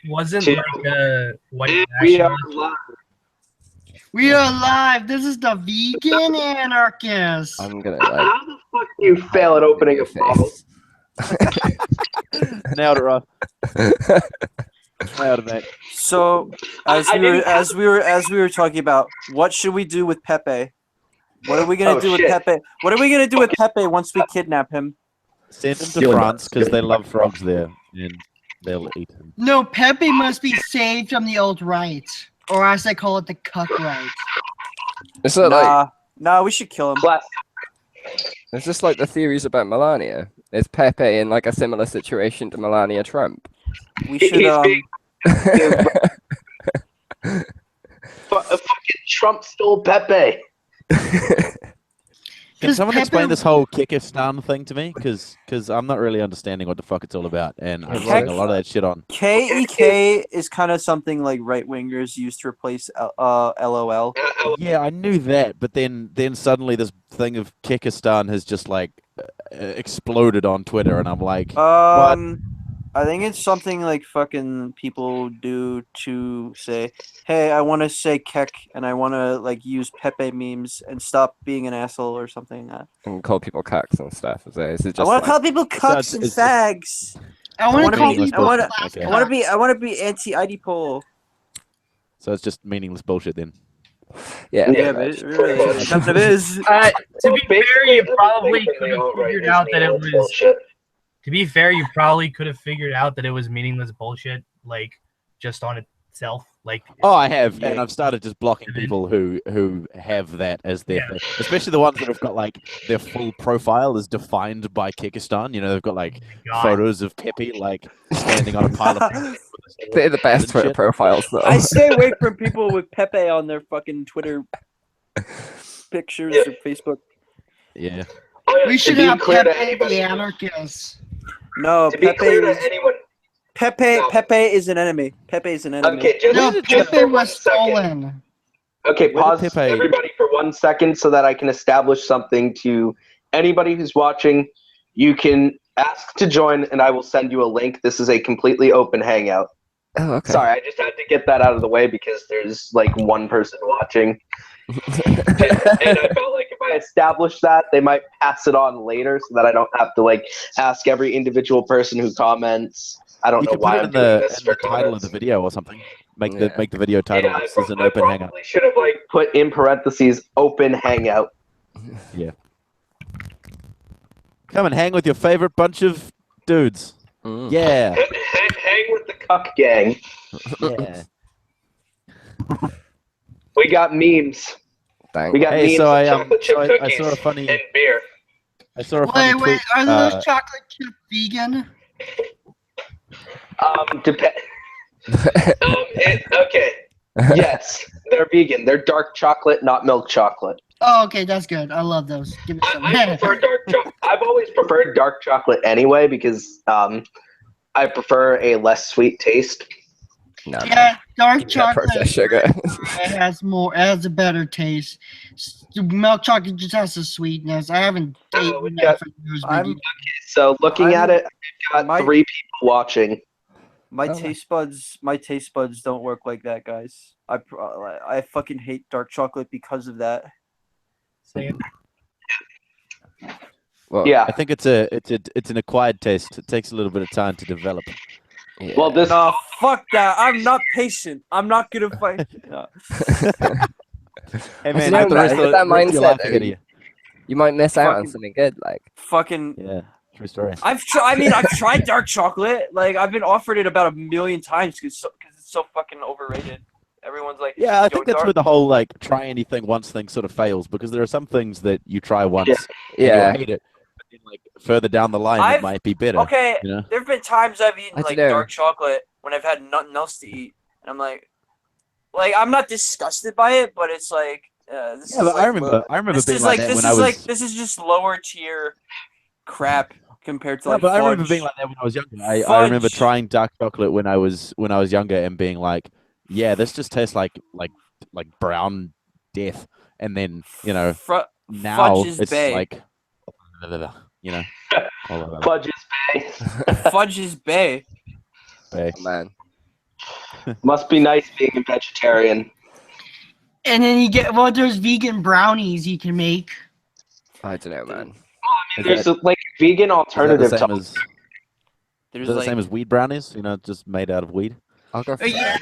wasn't Two. like a white We are nationalist. live. We are live. This is the vegan anarchist. I'm gonna like. How the fuck do you fail at opening a bottle? Nailed it, Rob. Nailed it, mate. So, as we were talking about, what should we do with Pepe? What are we gonna do with Pepe? What are we gonna do with Pepe once we kidnap him? Send him to France because they love frogs there, and they'll eat him. No, Pepe must be saved from the alt-right, or as they call it, the cuck right. It's not like Nah, we should kill him. it's just like the theories about Melania. Is Pepe in like a similar situation to Melania Trump? We should Fucking Trump stole Pepe. Can someone Pepe- explain this whole Kyrgyzstan thing to me? Because I'm not really understanding what the fuck it's all about, and I'm seeing a lot of that shit on. KEK is kind of something like right wingers use to replace LOL. Yeah, I knew that, but then suddenly this thing of Kyrgyzstan has just like exploded on Twitter, and I'm like, what? I think it's something like fucking people do to say, hey, I want to say kek, and I want to like use Pepe memes and stop being an asshole or something. And call people cocks and stuff. Is it just I want like, to call people cucks and it's fags. I want to call meaningless people. bullshit. I want to be anti-ID poll. So it's just meaningless bullshit then. yeah, Yeah, but it really is. Kind of is. To be fair, you probably could have figured out that it was. To be fair, you probably could have figured out that it was meaningless bullshit, like just on itself. Like, Oh, I have, and I've started just blocking people who have that as their thing. Especially the ones that have got like their full profile is defined by Kyrgyzstan. You know, they've got like photos of Pepe like standing on a pile of they're the best Twitter shit. profiles though. I stay away from people with Pepe on their fucking Twitter pictures or Facebook. Yeah. We should have Pepe the anarchist. No, To be clear to anyone, Pepe is an enemy. Pepe is an enemy. okay, just, No, just Pepe for 1 was second. stolen. Okay, Where pause did Pepe- everybody for 1 second so that I can establish something to anybody who's watching. You can ask to join, and I will send you a link. This is a completely open hangout. Oh, okay. Sorry, I just had to get that out of the way because there's like one person watching. and I felt like if I established that, they might pass it on later so that I don't have to like ask every individual person who comments. I don't You know can why put it I'm in doing the, this in for the title of comments. the video or something. Make Yeah. the video title Yeah, this is an I open hangout. probably should have like put in parentheses open hangout. Yeah. Come and hang with your favorite bunch of dudes. Mm. Yeah. Hang with the cuck gang. Yeah. We got memes. Thanks. We got Hey, memes so of I, chocolate chip I cookies saw a funny and beer. Wait, tweet. are those chocolate chip vegan? Okay. Yes, they're vegan. They're dark chocolate, not milk chocolate. Oh, okay, that's good. I love those. Give me some. I prefer dark chocolate. I've always preferred dark chocolate anyway because I prefer a less sweet taste. No, Yeah, dark no. chocolate. Processed sugar. It has a better tast. Milk chocolate just has a sweetness. I haven't Oh, we eaten got- that for years. I'm So looking at it, I've got my- 3 people watching. my Oh, taste buds don't work like that, guys. I fucking hate dark chocolate because of that. saying, Well, Yeah. I think it's an acquired taste. It takes a little bit of time to develop. yeah. Well, this No, fuck that. I'm not patient. I'm not gonna fight. No. Hey It's man, not the rest that- of that the rest of your mindset, life ahead of you. you might miss out on Fucking- something good. Like, Fucking. Yeah, true story. I've tried dark chocolate. Like I've been offered it about 1,000,000 times because it's so fucking overrated. Everyone's like, Yeah, I "Yo, think that's dark-" where the whole like try anything once thing sort of fails because there are some things that you try once and yeah. you'll hate it, but then like further down the line it I've- might be better. Okay, You know? there've been times I've eaten I like dunno. dark chocolate when I've had nothing else to eat, and I'm like I'm not disgusted by it, but it's like this Yeah, is but like I remember this being is like like that this when I is was. like this is just lower tier crap compared to No, like but I remember fudge. being like that when I was younger. I remember Fudge. trying dark chocolate when I was younger and being like, yeah, this just tastes like brown death. And then now fudge is it's bae. like, all of that. Fudge is Bay. Fudge is bae. Bae. Man. Must be nice being a vegetarian. And then you get there's vegan brownies you can make. I don't know, man. There's like vegan alternative Is that to the same as weed brownies? Just made out of weed. I'll go for Yeah.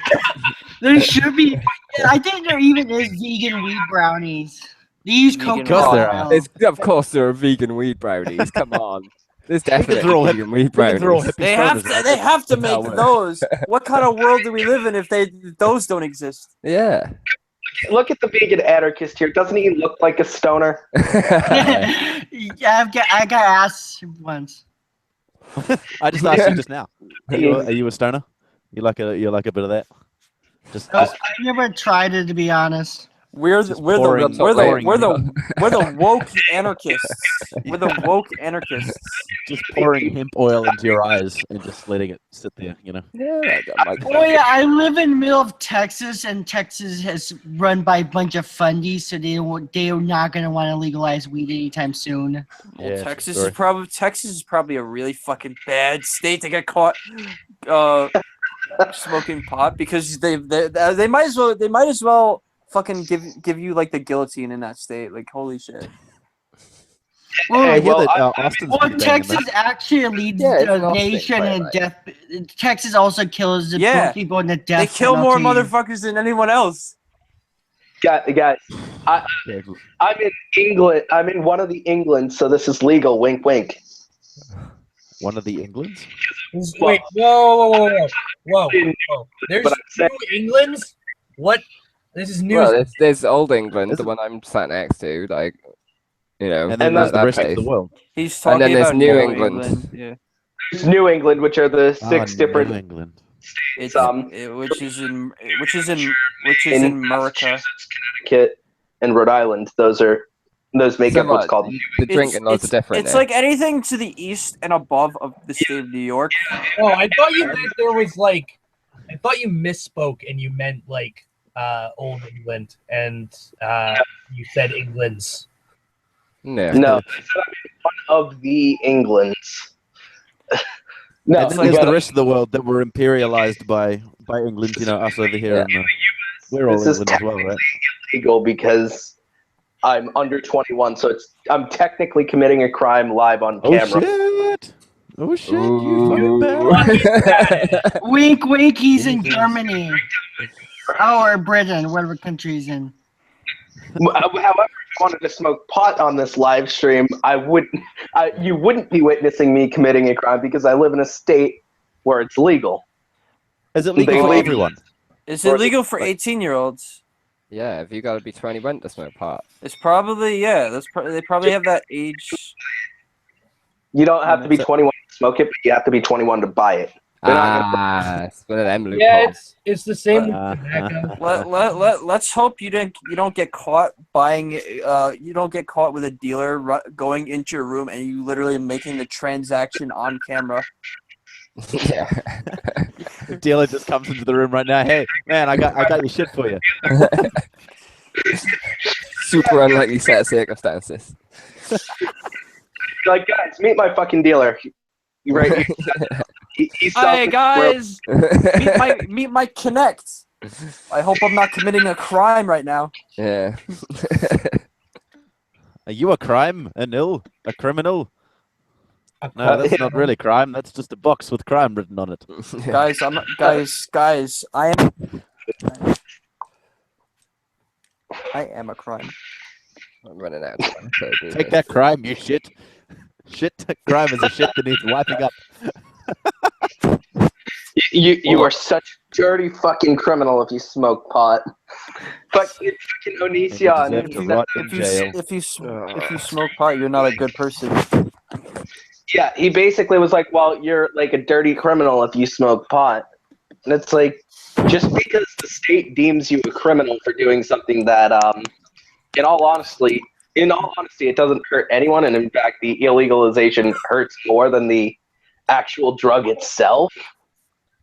There should be. I think there even is vegan weed brownies. They use Vegan coconut Of course there are. oil. Of course, there are vegan weed brownies. Come on. There's are all definitely vegan weed Vegans are all brownies. hippie They have stoners, to. They have to That's how it make works. those. What kind of world do we live in if those don't exist? Yeah. Look at the vegan anarchist here. Doesn't he look like a stoner? Yeah, I got asked once. I just asked you just now. Are you a stoner? You like a bit of that? Just I never tried it, to be honest. We're the woke anarchists. We're the woke anarchists. just pouring hemp oil into your eyes and just letting it sit there. Yeah, that might Oh yeah, I live in the middle of Texas, and Texas is run by a bunch of fundies, so they're not gonna want to legalize weed anytime soon. Well, Yeah, Texas sure. is probably a really fucking bad state to get caught smoking pot, because they might as well fucking give you like the guillotine in that state. Like, holy shit. Well, I hear that well, Austin's well, pretty bad in Texas that. actually leads Yeah, it's the an Austin, nation in right. death. Texas also kills the Yeah. people in the death They kill more penalty. motherfuckers than anyone else. Guys, I'm in England. I'm in one of the Englands, so this is legal. Wink, wink. One of the Englands? Wait, whoa. There's But I'm saying- two Englands? What? This is news. Well, there's Old England, Is the it- one I'm sat next to, like, And then And there's that's the rest of the world. He's And talking then there's about New New England. Yeah. There's New England, which are the six New different England. It's Um, which is in America. Massachusetts, Connecticut, and Rhode Island. Those make up what's called. The drinking laws are different. It's there. like anything to the east and above of the state of New York. Oh, I thought you meant there was like. I thought you misspoke and you meant like Old England and you said England's. No. No, I said I'm in one of the Englands. No, And then you there's gotta- the rest of the world that were imperialized by England, us over here. Yeah. And, we're all This is England as well, right? illegal because I'm under 21, so I'm technically committing a crime live on camera. Shit! Oh shit, you fucking bad. Wink, wink. He's in Germany. Or Britain, whatever country he's in. However, if you wanted to smoke pot on this live stream, you wouldn't be witnessing me committing a crime because I live in a state where it's legal. Is it legal They for leave- everyone? It's illegal for 18-year-olds. Yeah, if you gotta be 21 to smoke pot. It's probably they probably have that age. You don't have to be 21 to smoke it, but you have to be 21 to buy it. They're not gonna- It's one of them loopholes. Yeah, it's the same with tobacco. Let's hope you don't get caught buying. You don't get caught with a dealer going into your room and you literally making the transaction on camera. Yeah. The dealer just comes into the room right now. Hey, man, I got your shit for you. Super unlikely set of circumstances. Like, guys, meet my fucking dealer. You right? He sells Hey it- guys, meet my Connect. I hope I'm not committing a crime right now. Yeah. Are you a crime? A criminal? No, that's not really crime. That's just a box with crime written on it. Guys, I am a crime. I'm running out of time. so do Take this. that crime, you shit. Shit, crime is a shit that needs wiping up. You are such a dirty fucking criminal if you smoke pot. Fucking Onision. deserve to rot in jail. If you smoke pot, you're not a good person. Yeah, he basically was like, well, you're like a dirty criminal if you smoke pot. And it's like, just because the state deems you a criminal for doing something that, in all honesty, it doesn't hurt anyone. And in fact, the illegalization hurts more than the actual drug itself,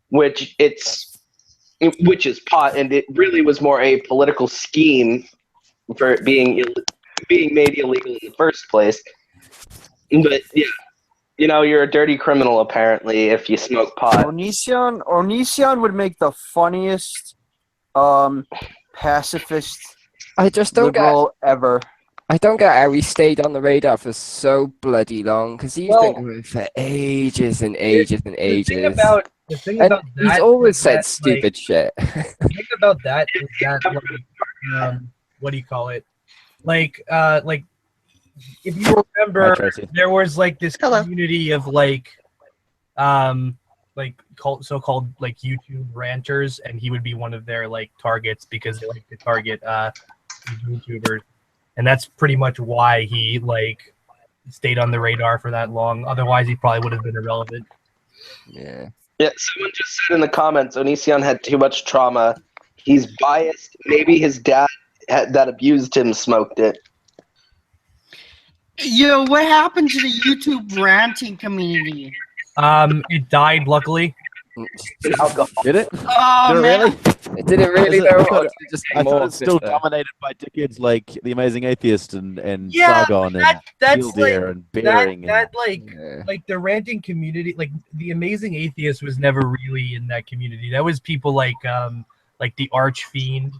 which is pot. And it really was more a political scheme for it being made illegal in the first place. But yeah. you're a dirty criminal apparently if you smoke pot. Onision would make the funniest pacifist I just don't get. liberal ever. I don't get how he stayed on the radar for so bloody long, because he's been going for ages and ages and ages. The thing And about that he's always is said that, stupid shit. The thing about that is that, like, what do you call it? Like, if you remember, there was like this community of like so-called like YouTube ranters, and he would be one of their like targets because they like to target YouTubers, and that's pretty much why he like stayed on the radar for that long. Otherwise, he probably would have been irrelevant. Yeah. Yeah, someone just said in the comments, Onision had too much trauma. He's biased. Maybe his dad that abused him smoked it. What happened to the YouTube ranting community? It died, luckily. Alcohol. Did it? Oh, Did it man. really? Did it really though? Or did it just I thought morph it's still into- dominated by dickheads like The Amazing Atheist and Yeah, Sargon that's and Deer and Bearing. that Yeah. like the ranting community, like the Amazing Atheist was never really in that community. That was people like the Archfiend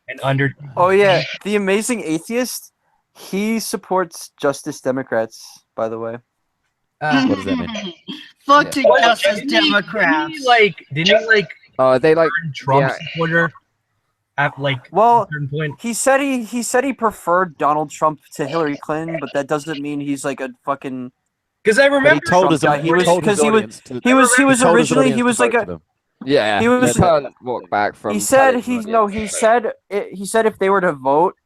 and Under. Oh yeah, the Amazing Atheist. He supports Justice Democrats, by the way. What does that mean? Fuck the Well, Justice didn't he- Democrats. Didn't he like Oh, they like. turn Trump yeah. supporter at like Well, a certain point? he said he preferred Donald Trump to Hillary Clinton, but that doesn't mean he's like a fucking. Because I But remember he told Trump his, guy. He was- told his 'cause he was- audience to- He was told his originally audience he to was like vote a. for them. Yeah. He was- You can't walk back from. He said telling he an no. audience, He said if they were to vote,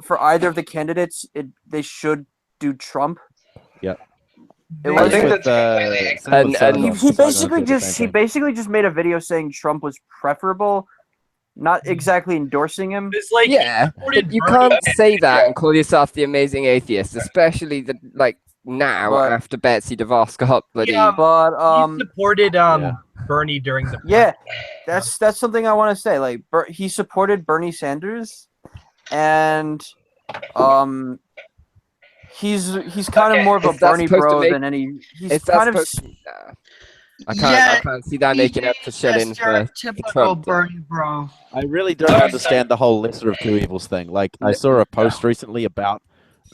for either of the candidates, they should do Trump. It I was think with- that's And he basically just made a video saying Trump was preferable, not exactly endorsing him. It's like Yeah, but you can't say that and call yourself the Amazing Atheist, especially now But- after Betsy DeVos got bloody. Yeah, But he supported Bernie during the yeah, that's something I want to say. Like he supported Bernie Sanders, and he's kind of more of a Is that Bernie supposed to bro make- than any. He's Is that kind of. supposed to- Nah. I can't see that making up for shit in for typical Trump. Bernie bro. I really don't understand the whole lesser of two evils thing. Like, I saw a post recently about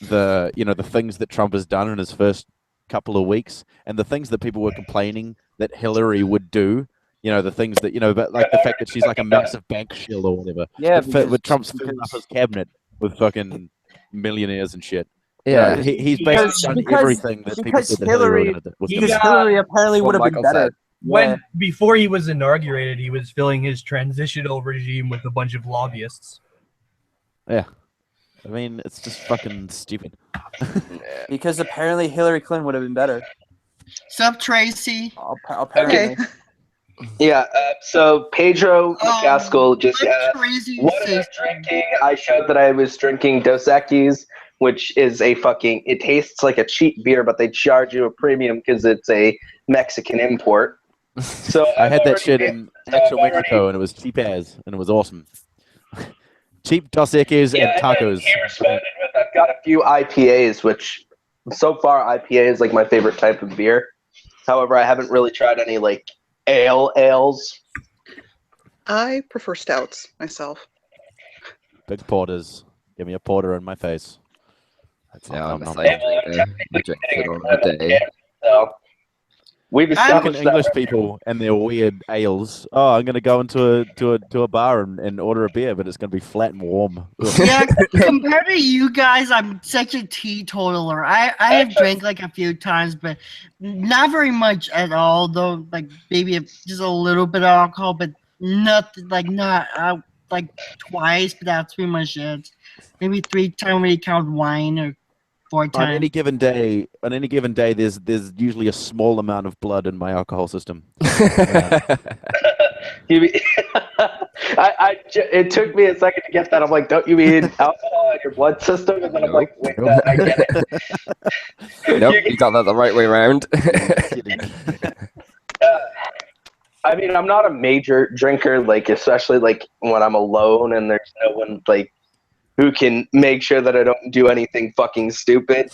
the things that Trump has done in his first couple of weeks, and the things that people were complaining that Hillary would do. The things that but like the fact that she's like a massive bank shill or whatever. Yeah, With Trump's filling up his cabinet with fucking millionaires and shit. Yeah. He's basically done everything that people said that Hillary was he going to got- do. Hillary apparently would have been Michael better. said. when before he was inaugurated, he was filling his transitional regime with a bunch of lobbyists. Yeah. I mean, it's just fucking stupid. Because apparently Hillary Clinton would have been better. Sup, Tracy? Apparently. Yeah, so Pedro McCaskill just Let Tracy what am say I drinking? I showed that I was drinking Dos Equis, which is it tastes like a cheap beer, but they charge you a premium because it's a Mexican import. So I had that already shit been- in actual Mexico, and it was cheap as, and it was awesome. Cheap Dos Equis Yeah, and and then tacos. here surrounded with, I've got a few IPAs, which so far IPA is like my favorite type of beer. However, I haven't really tried any like ales. I prefer stouts myself. Big porters. Give me a porter in my face. Yeah, I'm Nom, the nom, same nom. drinker. I drink it all the day. So we've Fucking established English that. people and their weird ales. Oh, I'm gonna go into a bar and order a beer, but it's gonna be flat and warm. Ugh. Yeah, compared to you guys, I'm such a teetotaler. I have drank like a few times, but not very much at all. Though, like maybe just a little bit of alcohol, but nothing not like twice. But that's pretty much it. Maybe 3 times when you count wine or 4 On times. any given day, there's usually a small amount of blood in my alcohol system. It took me a second to get that. I'm like, don't you mean alcohol in your blood system? And then I'm like, wait, no, I get it. Nope, you got that the right way around. I mean, I'm not a major drinker, like especially like when I'm alone and there's no one like who can make sure that I don't do anything fucking stupid.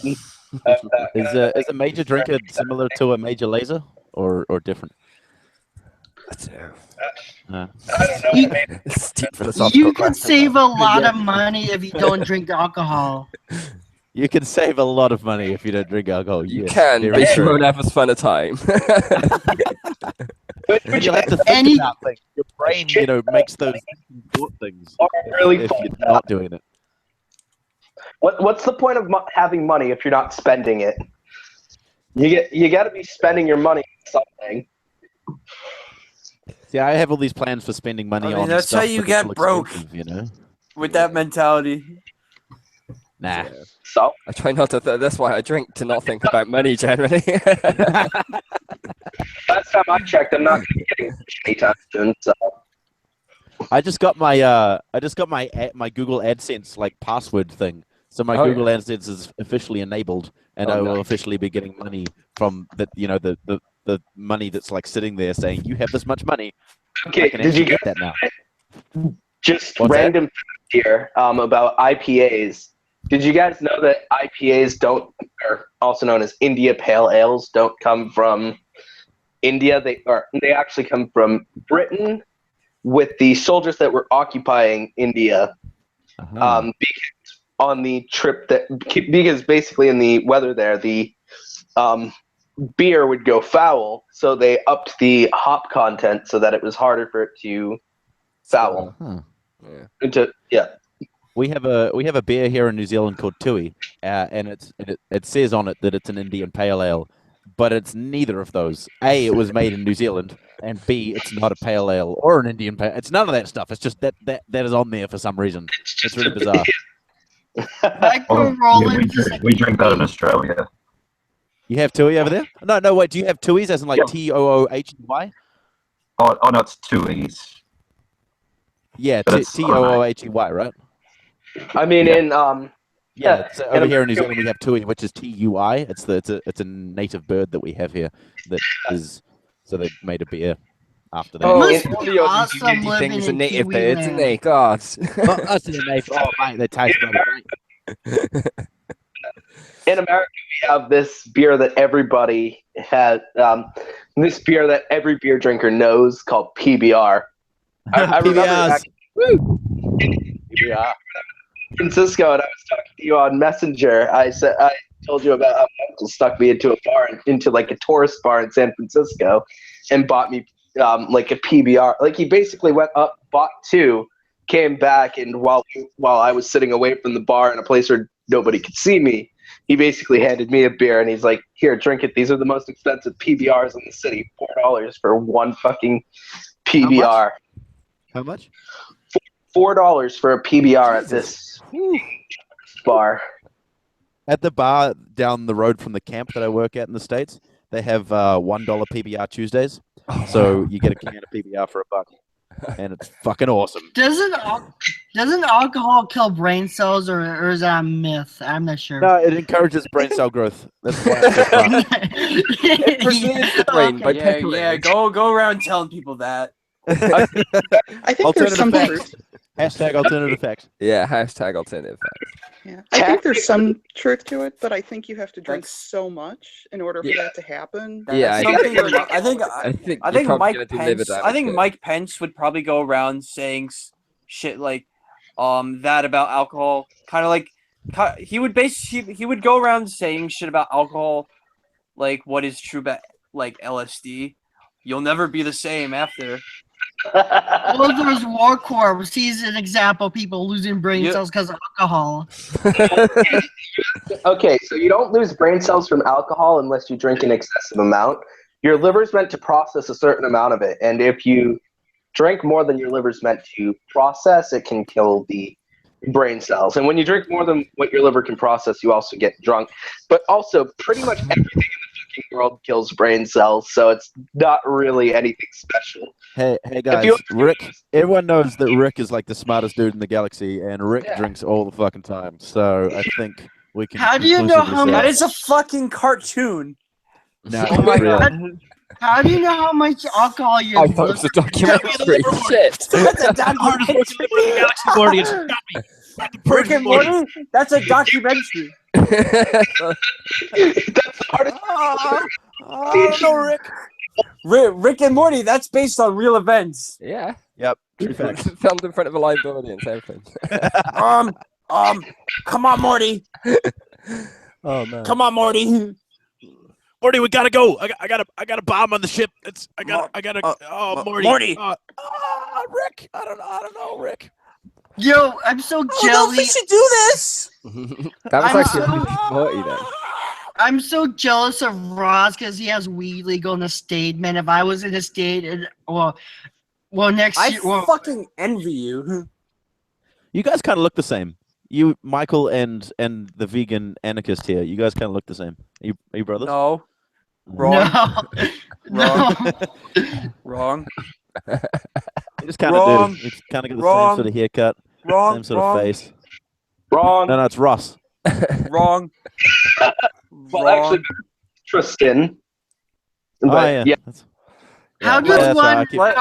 Is a major drinker similar to a major laser, or different? I don't know. You, It's deep philosophical you can question, save though. a lot of money if you don't drink alcohol. You can save a lot of money if you don't drink alcohol. You Yes, can, very but you true. won't have as fun a time. And you'll have to think Any- about things. Your brain, you know, makes those thought things Really if fun. you're not doing it. What's the point of having money if you're not spending it? You got to be spending your money on something. See, I have all these plans for spending money I mean, on that's stuff how you that's get all broke. expensive, you know? With that mentality. Nah. Yeah. So I try not to. That's why I drink, to not think about money generally. last time I checked, I'm not going to be getting rich anytime soon. So I just got my my Google AdSense like password thing. So my Oh, Google AdSense is officially enabled, and I will nice. officially be getting money from the the money that's like sitting there saying you have this much money. I okay, can did you actually get get that now? just What's that? random fact here about IPAs? Did you guys know that IPAs don't, or also known as India Pale Ales, don't come from India? They actually come from Britain with the soldiers that were occupying India. Uh-huh. Because on the trip because basically in the weather there, the beer would go foul, so they upped the hop content so that it was harder for it to foul. Huh. Yeah. We have a beer here in New Zealand called Tui, and it says on it that it's an Indian Pale Ale, but it's neither of those. A, it was made in New Zealand, and B, it's not a pale ale or an Indian pale. It's none of that stuff. It's just that is on there for some reason. It's really bizarre. Michael Rowland is we drink that in Australia. You have Tui over there? No, wait. Do you have Tui's as in like Toohey? Oh no, it's two E's. Yeah, But it's Toohey, right? I mean, Yeah, so over here in New Zealand we have Tui, which is Tui. It's a native bird that we have here that is. So they made a beer after that. Oh, must all be the awesome Aussie living things are in native Kiwi birds, isn't land. they? God. Not us in the native. Oh mate, they taste bloody great. in America, we have this beer that everybody has. This beer that every beer drinker knows called PBR. I remember PBRs. PBR. Francisco, and I was talking to you on Messenger. I told you about how my uncle stuck me into a bar, into like a tourist bar in San Francisco, and bought me like a PBR. Like he basically went up, bought two, came back, and while I was sitting away from the bar in a place where nobody could see me, he basically handed me a beer, and he's like, "Here, drink it. These are the most expensive PBRs in the city. $4 for one fucking PBR. How much? $4 for a PBR at this bar." At the bar down the road from the camp that I work at in the States, they have $1 PBR Tuesdays. So you get a can of PBR for $1, and it's fucking awesome. Doesn't alcohol kill brain cells, or is that a myth? I'm not sure. No, it encourages brain cell growth. That's why it's so fun. It preserves the brain by pepperoni. Yeah, go around telling people that. I think there's some Alternative truth. Hashtag alternative facts. Yeah, hashtag alternative facts. Yeah. I think there's some truth to it, but I think you have to drink That's- so much in order for that to happen. Yeah, I I think you're probably Mike gonna deliver Pence. that I think with Mike Pence would probably go around saying shit like, that about alcohol. Kind of like, he would go around saying shit about alcohol, like what is true about like LSD. You'll never be the same after. Well, there's war corps. He's an example of people losing brain cells because of alcohol. Okay, so you don't lose brain cells from alcohol unless you drink an excessive amount. Your liver's meant to process a certain amount of it, and if you drink more than your liver's meant to process, it can kill the brain cells. And when you drink more than what your liver can process, you also get drunk. But also, pretty much everything in the fucking world kills brain cells, so it's not really anything special. Hey guys, Rick. Everyone knows that Rick is like the smartest dude in the galaxy, and Rick drinks all the fucking time. So I think we can. How do you know how conclusively say- That is a fucking cartoon. No, Oh my it's real. God. How do you know how much alcohol your I thought it was a documentary. Shit. That's a documentary. Rick and Morty? That's a documentary. That's the hardest. I don't know, Rick. Rick and Morty. That's based on real events. Yeah. Yep. True facts. Filmed in front of a live audience, everything. Come on, Morty. Oh man. Come on, Morty. Morty, we gotta go. I got a bomb on the ship. Morty. Rick. I don't know, Rick. Yo, I'm so I don't know if we jealous. should do this. That was I'm actually so- Rick and Morty then. I'm so jealous of Ross because he has weed legal in the state, man. If I was in the state, and well, next I year, well, fucking envy you. You guys kind of look the same. You, Michael, and the vegan anarchist here. You guys kind of look the same. Are you brothers? No. Wrong. no, Wrong. You just kind Wrong. of do. You kind of got the Wrong. same sort of haircut, Wrong. same sort of face. Wrong. No, it's Ross. Wrong. Well, Wrong. actually, Tristan. But, Oh yeah. yeah. How Yeah, does that's one? Like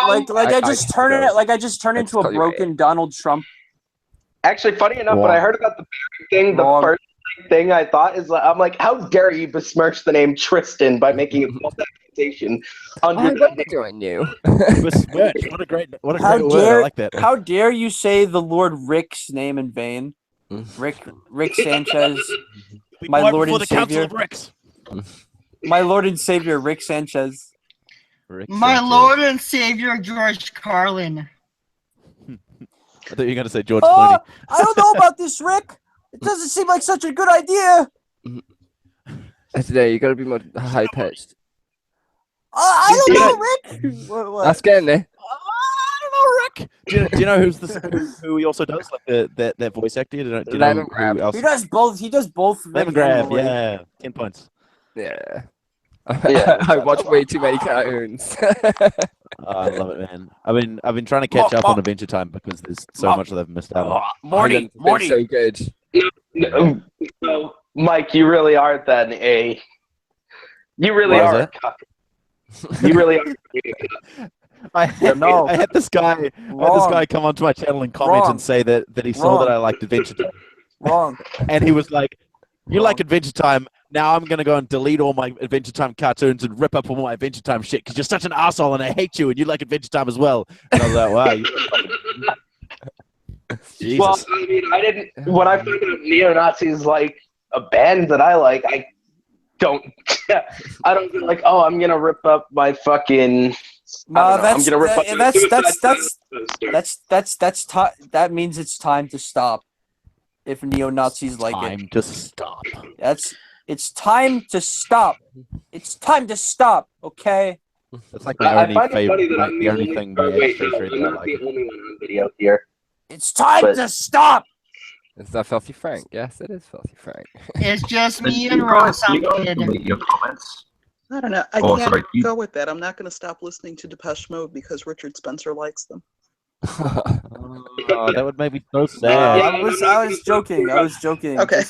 I just turn it like I just turn I into just a call you broken Donald Trump. Actually, funny enough, when Wrong. I heard about the beard thing, the Wrong. first thing I thought is, I'm like, how dare you besmirch the name Tristan by making a false accusation I under wonder do I knew. Besmirch. What a great word. I dare- like that. How dare you say the Lord Rick's name in vain? Rick Sanchez, We my fought Lord before and the Council Savior. of Ricks. my Lord and Savior, Rick Sanchez. Rick My Sanchez. Lord and Savior George Carlin. I thought you were going to say George Oh, Clooney. I don't know about this, Rick. It doesn't seem like such a good idea. Today you gotta be more high pitched. I don't know, Rick. What? That's getting there. I don't know, Rick. Do you know who's who he also does like that voice actor? Do you know Lemon Grab. who else? He does both. He does both. Rick Lemon and Grab. Morty. Yeah, 10 points. Yeah. Yeah. I watch way too many cartoons. Oh, I love it, man. I've been trying to catch up on Adventure Time because there's so much that I've missed out on. Morty. It's so good. No, so, Mike, you really are then a. You really What is are. it? A cuck. You really are. I had this guy. Come onto my channel and comment Wrong. and say that he saw Wrong. that I liked Adventure Time, Wrong. and he was like, "You Wrong. like Adventure Time? Now I'm gonna go and delete all my Adventure Time cartoons and rip up all my Adventure Time shit because you're such an asshole and I hate you and you like Adventure Time as well." And I was like, "Wow." Jesus. Well, I mean, I didn't. When I found out neo-Nazis like a band that I like, I don't feel like, oh, I'm gonna rip up my fucking. No, I'm gonna rip up my that means it's time to stop. If neo-Nazis like it, Time to stop. It's time to stop. It's time to stop. Okay. That's like my I only find it funny favorite, that like, I'm the only thing by wait, X-Ray no, Fred I'm that I not like. the only one on video here. It's time But- to stop. Is that Filthy Frank? Yes, it is Filthy Frank. It's just me You and guys- Ross. you I'm guys kidding. can leave your comments. I don't know. I Oh, can't sorry. go with that. I'm not going to stop listening to Depeche Mode because Richard Spencer likes them. Oh, that would make me so I sad. was joking. I was joking. Okay.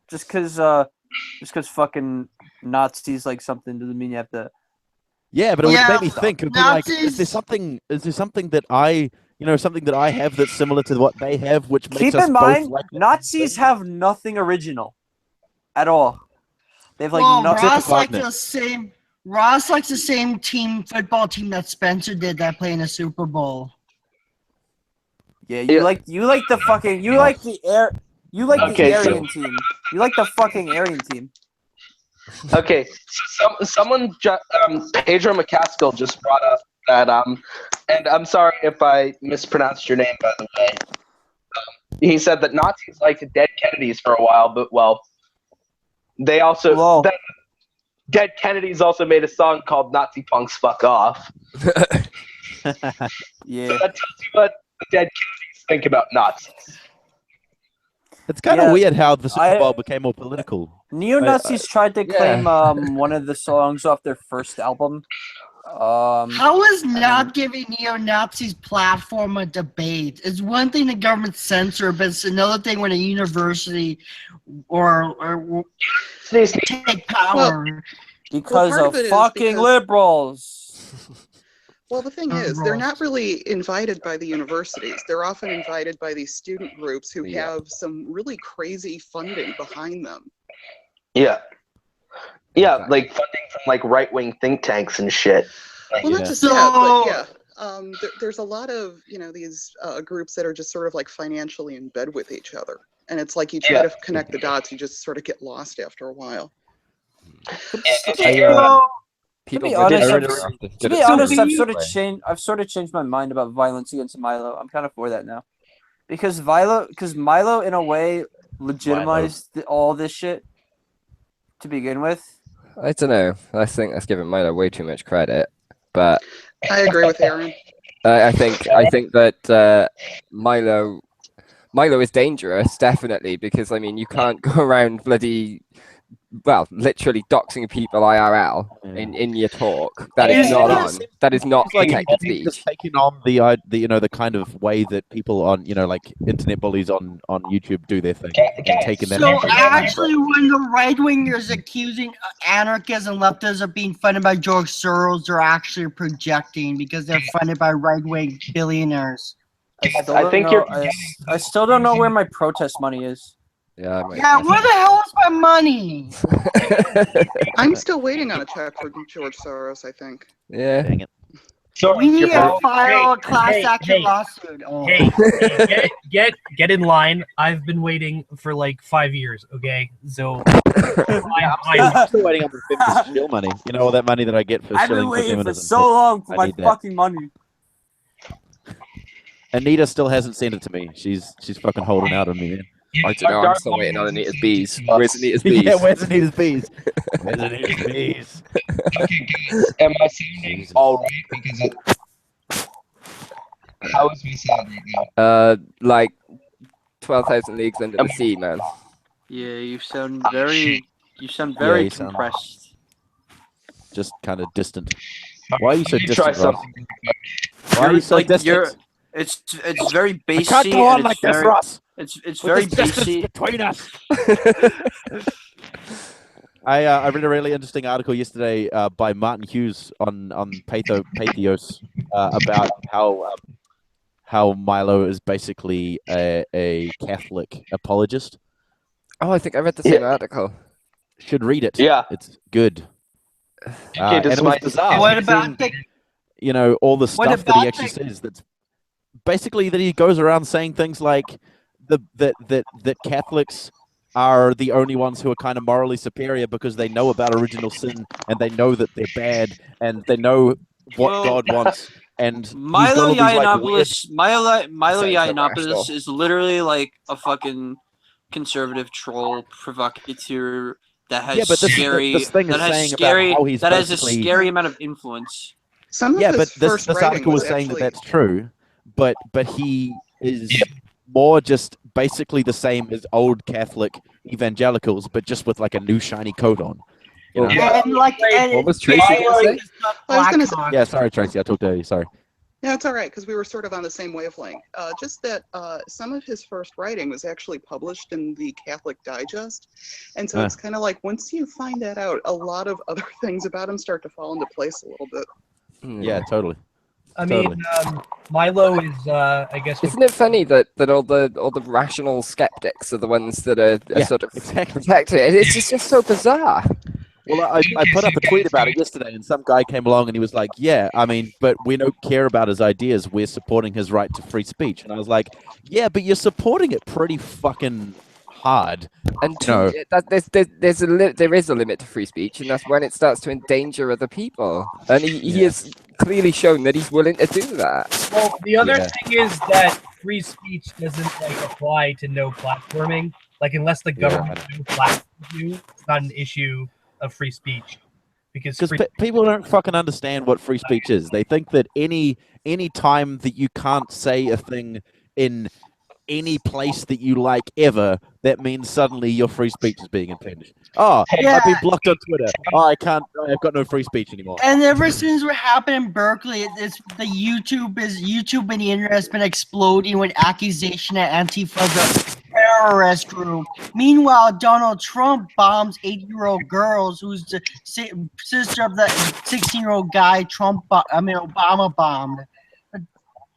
Just because fucking Nazis like something doesn't mean you have to. Yeah, but it would Yeah. make me think. It'd be like, Nazis- is there something that I, something that I have that's similar to what they have, which makes Keep us in both mind, like that Nazis thing? have nothing original, at all. They've like Well, nothing. Ross likes Wagner. the same. Ross likes the same football team that Spencer did that play in the Super Bowl. Yeah, you like the fucking you like the Okay, so- Aryan team. You like the fucking Aryan team. Okay, so someone, Pedro McCaskill just brought up that, and I'm sorry if I mispronounced your name, by the way. He said that Nazis liked dead Kennedys for a while, but, well, they also, Whoa. Dead Kennedys also made a song called Nazi Punks Fuck Off. Yeah. So that tells you what the dead Kennedys think about Nazis. It's kind of Yeah, weird how the Super I- Bowl became more political. Neo-Nazis tried to yeah. claim one of the songs off their first album. How is not giving neo-Nazis platform a debate? It's one thing the government censor, but it's another thing when a university or take power. Because part of of it is fucking because- liberals. Well, the thing is, they're not really invited by the universities. They're often invited by these student groups who have some really crazy funding behind them. Yeah. Yeah, like funding from like right-wing think tanks and shit. Well, not just that, but yeah. There's a lot of, these groups that are just sort of like financially in bed with each other. And it's like you try to connect the dots, you just sort of get lost after a while. To be honest, I've sort of changed my mind about violence against Milo. I'm kind of for that now, because Milo in a way legitimized all this shit to begin with. I don't know. I think that's giving Milo way too much credit, but I agree with Aaron. I think that Milo is dangerous, definitely, because I mean you can't go around literally doxing people IRL in your talk. That is not on. That is not protected speech. Just taking on the kind of way that people on like internet bullies on YouTube do their thing, and taking that. So actually, when the right wingers accusing anarchists and leftists of being funded by George Soros, they're actually projecting because they're funded by right wing billionaires. I still don't know where my protest money is. Yeah, where the hell is my money? I'm still waiting on a check for George Soros, I think. Yeah. Dang it. So we need to file a class action lawsuit. Oh. Hey, get in line. I've been waiting for like 5 years. Okay, so I'm still waiting on the feminist shield money. All that money that I get for. I've been waiting for so long for my fucking money. Anita still hasn't sent it to me. She's fucking holding out on me, man. I don't know. I'm still waiting on Anita's bees. Where's Anita's bees? Yeah, where's Anita's bees? Where's Anita's bees? Okay, guys, am I sounding all right? Because how is my sound right now? Like 12,000 leagues under the sea, man. Yeah, you sound very compressed. Just kind of distant. Why are you so distant, Try Ross? something. Why are you so distant? It's very basic. I can't go on like this, Ross. It's very basic between us. I read a really interesting article yesterday by Martin Hughes on Pathos about how Milo is basically a Catholic apologist. Oh, I think I read the same article. Should read it. Yeah, it's good. Okay, and it was bizarre. What about all the stuff that he actually says? That's basically that he goes around saying things like that Catholics are the only ones who are kind of morally superior because they know about original sin and they know that they're bad and they know what God wants. And Milo Yiannopoulos is literally like a fucking conservative troll provocateur that has a scary amount of influence. This article was saying that that's true, but he is more just basically the same as old Catholic evangelicals, but just with like a new shiny coat on. What was Tracy going to say? Yeah, sorry, Tracy. I talked to you. Sorry. Yeah, it's all right, because we were sort of on the same wavelength. Just that some of his first writing was actually published in the Catholic Digest. And so it's kind of like, once you find that out, a lot of other things about him start to fall into place a little bit. Yeah, totally. I mean, Milo is, I guess. Isn't it funny that all the rational skeptics are the ones that are sort of protected? It's just so bizarre. Well, I put up a tweet about it yesterday, and some guy came along and he was like, "Yeah, I mean, but we don't care about his ideas. We're supporting his right to free speech." And I was like, "Yeah, but you're supporting it pretty fucking hard." And there is a limit to free speech, and that's when it starts to endanger other people. And he has clearly shown that he's willing to do that. Well, the other thing is that free speech doesn't apply to no platforming. Like, unless the government no platforms you, it's not an issue of free speech. Because people don't fucking understand what free speech is. They think that any time that you can't say a thing in any place that you like ever, that means suddenly your free speech is being impinged. Oh, I've been blocked on Twitter. Oh, I've got no free speech anymore. And ever since what happened in Berkeley, it's the YouTube and the internet has been exploding with accusation that Antifa is a terrorist group. Meanwhile, Donald Trump bombs 8-year-old girls, who's the sister of the 16-year-old guy Obama bombed.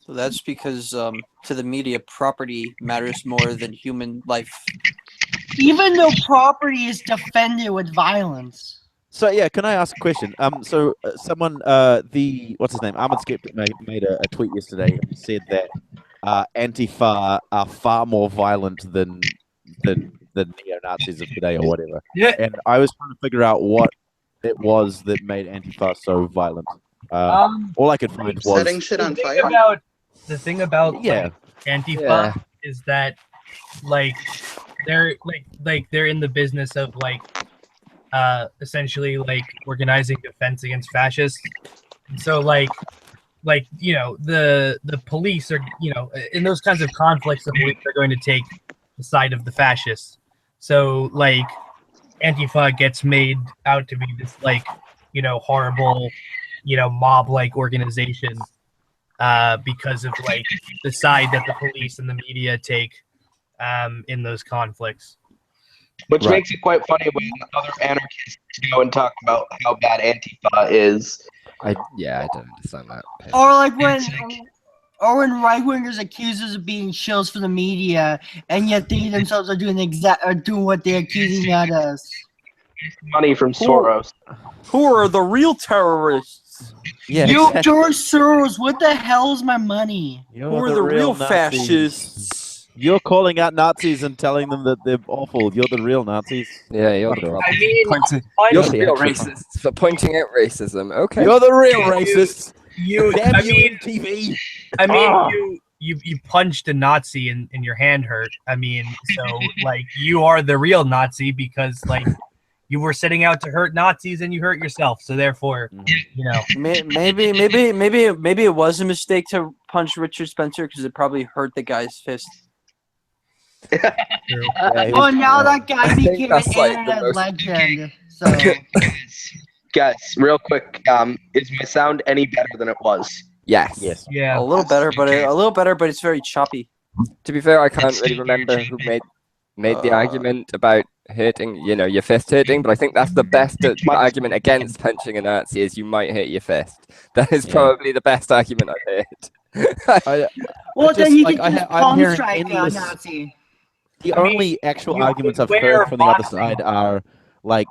So that's because to the media, property matters more than human life. Even though property is defended with violence. So yeah, can I ask a question? So someone, what's his name, Ahmed Skeptic made a tweet yesterday and said that Antifa are far more violent than the neo-Nazis of today or whatever. Yeah. And I was trying to figure out what it was that made Antifa so violent. All I could find was setting shit on fire. The thing about Antifa is that like they're in the business of like essentially like organizing defense against fascists. And so like you know the police are, you know, in those kinds of conflicts, the police are going to take the side of the fascists. So like Antifa gets made out to be this like, you know, horrible, you know, mob-like organization because of like the side that the police and the media take in those conflicts. Which makes it quite funny when other anarchists go and talk about how bad Antifa is. I don't understand that. Or like when right-wingers accuse us of being shills for the media, and yet they themselves are doing what they're accusing at us. Money from Soros. Who are the real terrorists? Yeah, You, George Soros, what the hell is my money? You're Who are the real Nazis. fascists? You're calling out Nazis and telling them that they're awful. You're the real Nazis. Yeah, you're the Fuck problem. I mean, You're the real racists for pointing out racism. Okay. You're the real racists. I mean, TV. I mean, you punched a Nazi and your hand hurt. I mean, so like you are the real Nazi because like you were setting out to hurt Nazis and you hurt yourself. So therefore, you know, Maybe it was a mistake to punch Richard Spencer because it probably hurt the guy's fist. true. Oh, now that guy think became an that's, like, the internet most- legend. So Guys, real quick, is my sound any better than it was? Yes. Yes. Yeah. A little better, but it's very choppy. To be fair, I can't really remember who made the argument about hurting, you know, your fist hurting, but I think that's the best argument against punching a Nazi is you might hurt your fist. That is probably the best argument I've heard. well, then you can I'm just palm hearing strike a endless- Nazi. The I mean, only actual you arguments I've wear heard from the other boxing side are like,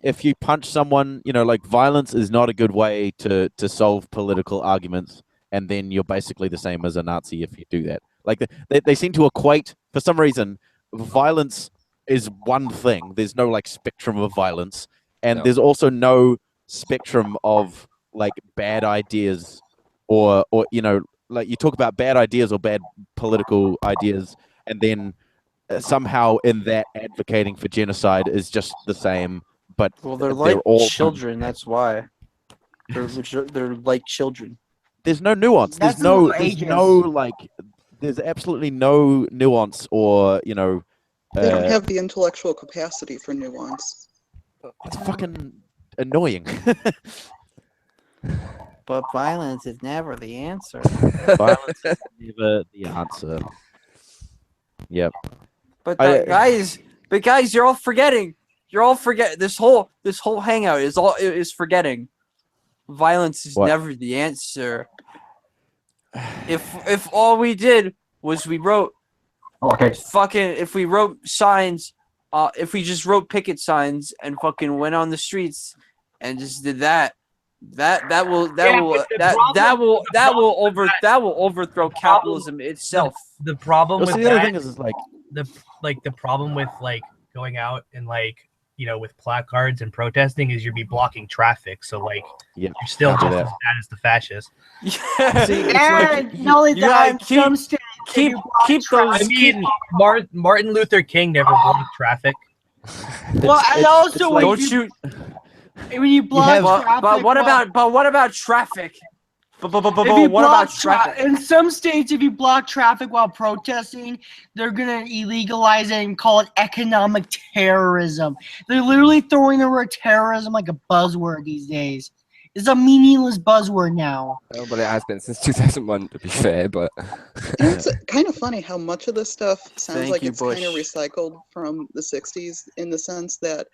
if you punch someone, you know, like violence is not a good way to solve political arguments, and then you're basically the same as a Nazi if you do that. Like they seem to equate, for some reason, violence is one thing. There's no like spectrum of violence, and there's also no spectrum of like bad ideas, or you know, like you talk about bad ideas or bad political ideas, and then somehow in that advocating for genocide is just the same. But Well, they're like all children. That's why they're like children. There's no nuance. That's There's no like. There's absolutely no nuance, or you know. They don't have the intellectual capacity for nuance. It's fucking annoying. But violence is never the answer. Violence is never the answer. Yep. But I- guys, you're all forgetting. This whole hangout is forgetting. Violence is What? never the answer. If all we did was we wrote if we wrote signs, if we just wrote picket signs and fucking went on the streets and just did that will overthrow capitalism itself. The problem Well, with see, the other that thing is like the problem with like going out and like, you know, with placards and protesting is you'd be blocking traffic. So like yeah, you're still can't do just as that. bad as the fascists. Yeah. See, it's And like not only you that, gotta in some states, keep those. I mean, Martin Luther King never blocked traffic. well, and it's also like- Don't shoot. when you block traffic, But what about traffic? But if you what about block traffic? in some states, if you block traffic while protesting, they're gonna illegalize it and call it economic terrorism. They're literally throwing the word terrorism like a buzzword these days. It's a meaningless buzzword now. Oh, but it has been since 2001, to be fair. But You know, it's kind of funny how much of this stuff sounds Thank like you, it's kind of Bush. recycled from the 60s in the sense that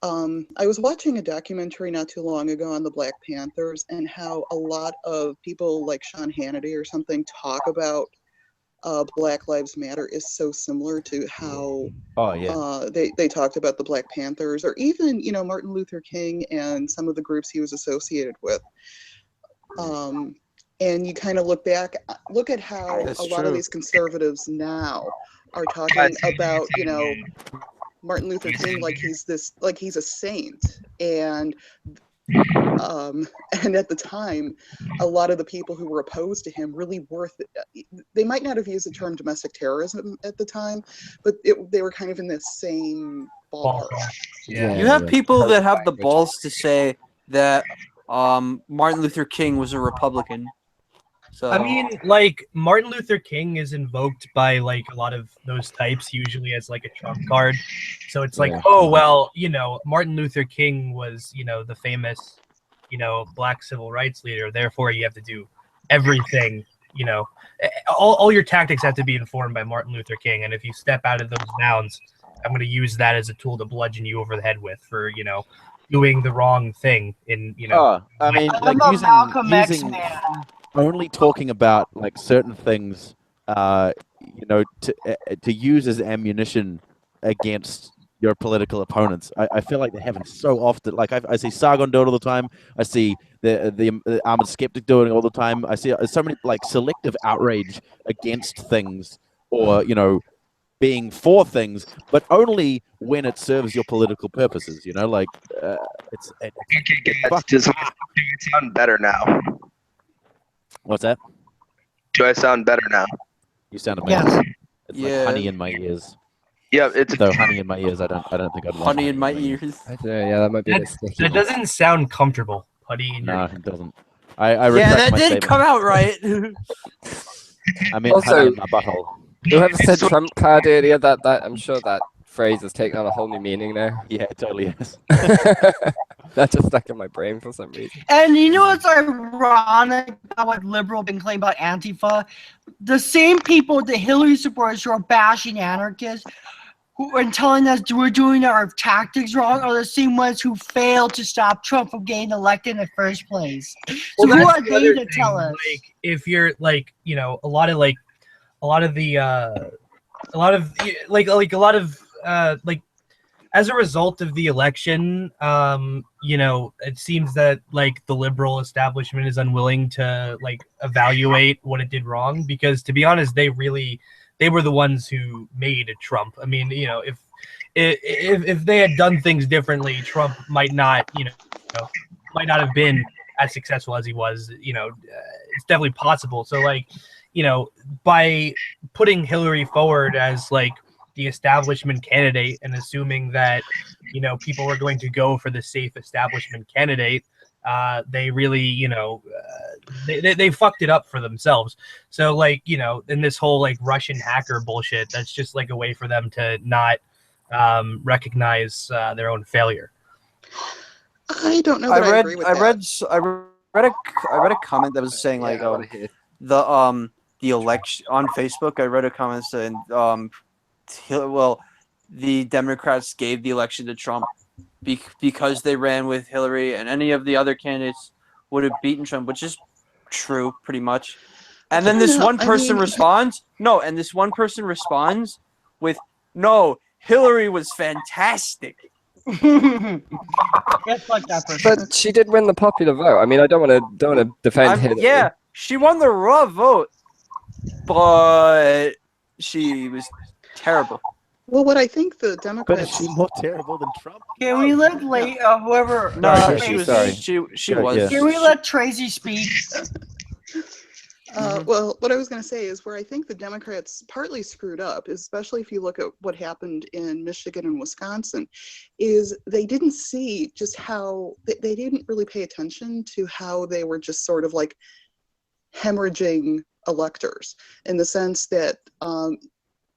I was watching a documentary not too long ago on the Black Panthers and how a lot of people like Sean Hannity or something talk about Black Lives Matter is so similar to how they talked about the Black Panthers, or even, you know, Martin Luther King and some of the groups he was associated with. And you kind of look at how That's a lot of true. these conservatives now are talking about, you know, Martin Luther King like he's a saint, and at the time, a lot of the people who were opposed to him really they might not have used the term domestic terrorism at the time, but they were kind of in the same ballpark. Yeah. You have people that have the balls to say that Martin Luther King was a Republican. So I mean, like, Martin Luther King is invoked by like a lot of those types usually as like a trump card. So it's like, oh well, you know, Martin Luther King was, you know, the famous, you know, black civil rights leader. Therefore, you have to do everything. You know, all your tactics have to be informed by Martin Luther King. And if you step out of those bounds, I'm going to use that as a tool to bludgeon you over the head with for, you know, doing the wrong thing. In, you know, I mean, like I'm a Malcolm X using man. only talking about like certain things, you know, to use as ammunition against your political opponents. I feel like they haven't so often. Like I see Sargon do it all the time. I see the Armored Skeptic doing it all the time. I see so many like selective outrage against things, or you know, being for things, but only when it serves your political purposes. You know, like it's Does it sound better now? What's that? Do I sound better now? You sound amazing. Yes. It's like honey in my ears. Yeah, it's Though honey in my ears, I don't think I'd want honey in my ears. I don't know, yeah, that might be a bit sticky. that doesn't sound comfortable. Putty in No, your it doesn't. I retract Yeah, that my did statement. come out right. I mean, Also- honey in my butthole. Whoever said Trump card earlier, that I'm sure that phrase has taken on a whole new meaning now. Yeah, it totally is. That just stuck in my brain for some reason. And you know what's ironic about what liberal been claiming about Antifa? The same people, the Hillary supporters who are bashing anarchists and telling us we're doing our tactics wrong are the same ones who failed to stop Trump from getting elected in the first place. So Well, who that's are the they other to thing, tell us? Like, if you're like, you know, a lot of like as a result of the election, you know, it seems that like the liberal establishment is unwilling to like evaluate what it did wrong, because to be honest, they were the ones who made Trump. I mean, you know, if they had done things differently, Trump might not have been as successful as he was. You know, it's definitely possible. So like, you know, by putting Hillary forward as like the establishment candidate and assuming that, you know, people were going to go for the safe establishment candidate, they really, you know, they fucked it up for themselves. So like, you know, in this whole like Russian hacker bullshit, that's just like a way for them to not recognize their own failure. I don't know that I agree with that. I read a comment that was saying like the election on Facebook. I read a comment saying the Democrats gave the election to Trump because they ran with Hillary, and any of the other candidates would have beaten Trump, which is true pretty much. And then this one person responds with, "No, Hillary was fantastic." Just like that person. But she did win the popular vote. I mean, I don't want to defend Hillary. Yeah, she won the raw vote, but she was terrible. Well, what I think the But Democrats. is she more terrible than Trump? Can we let whoever? No, Sorry. she Yeah, was. yeah. Can we let Tracy speak? Well, what I was going to say is where I think the Democrats partly screwed up, especially if you look at what happened in Michigan and Wisconsin, is they didn't see just how they didn't really pay attention to how they were just sort of like hemorrhaging electors, in the sense that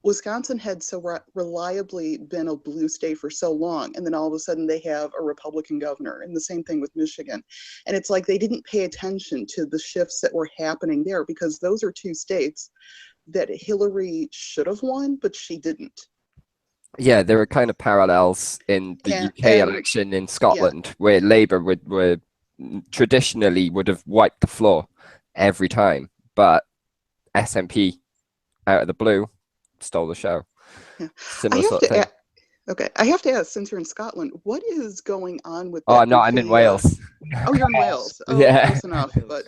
Wisconsin had so reliably been a blue state for so long, and then all of a sudden they have a Republican governor, and the same thing with Michigan. And it's like they didn't pay attention to the shifts that were happening there, because those are two states that Hillary should have won, but she didn't. Yeah, there are kind of parallels in the UK election in Scotland, where Labour would traditionally would have wiped the floor every time, but SNP out of the blue stole the show. Yeah. Similar sort of thing. Okay, I have to ask, since you're in Scotland, what is going on with that? Oh, no, I'm in Wales. Oh, you're in Wales. Oh, yeah. Close enough. But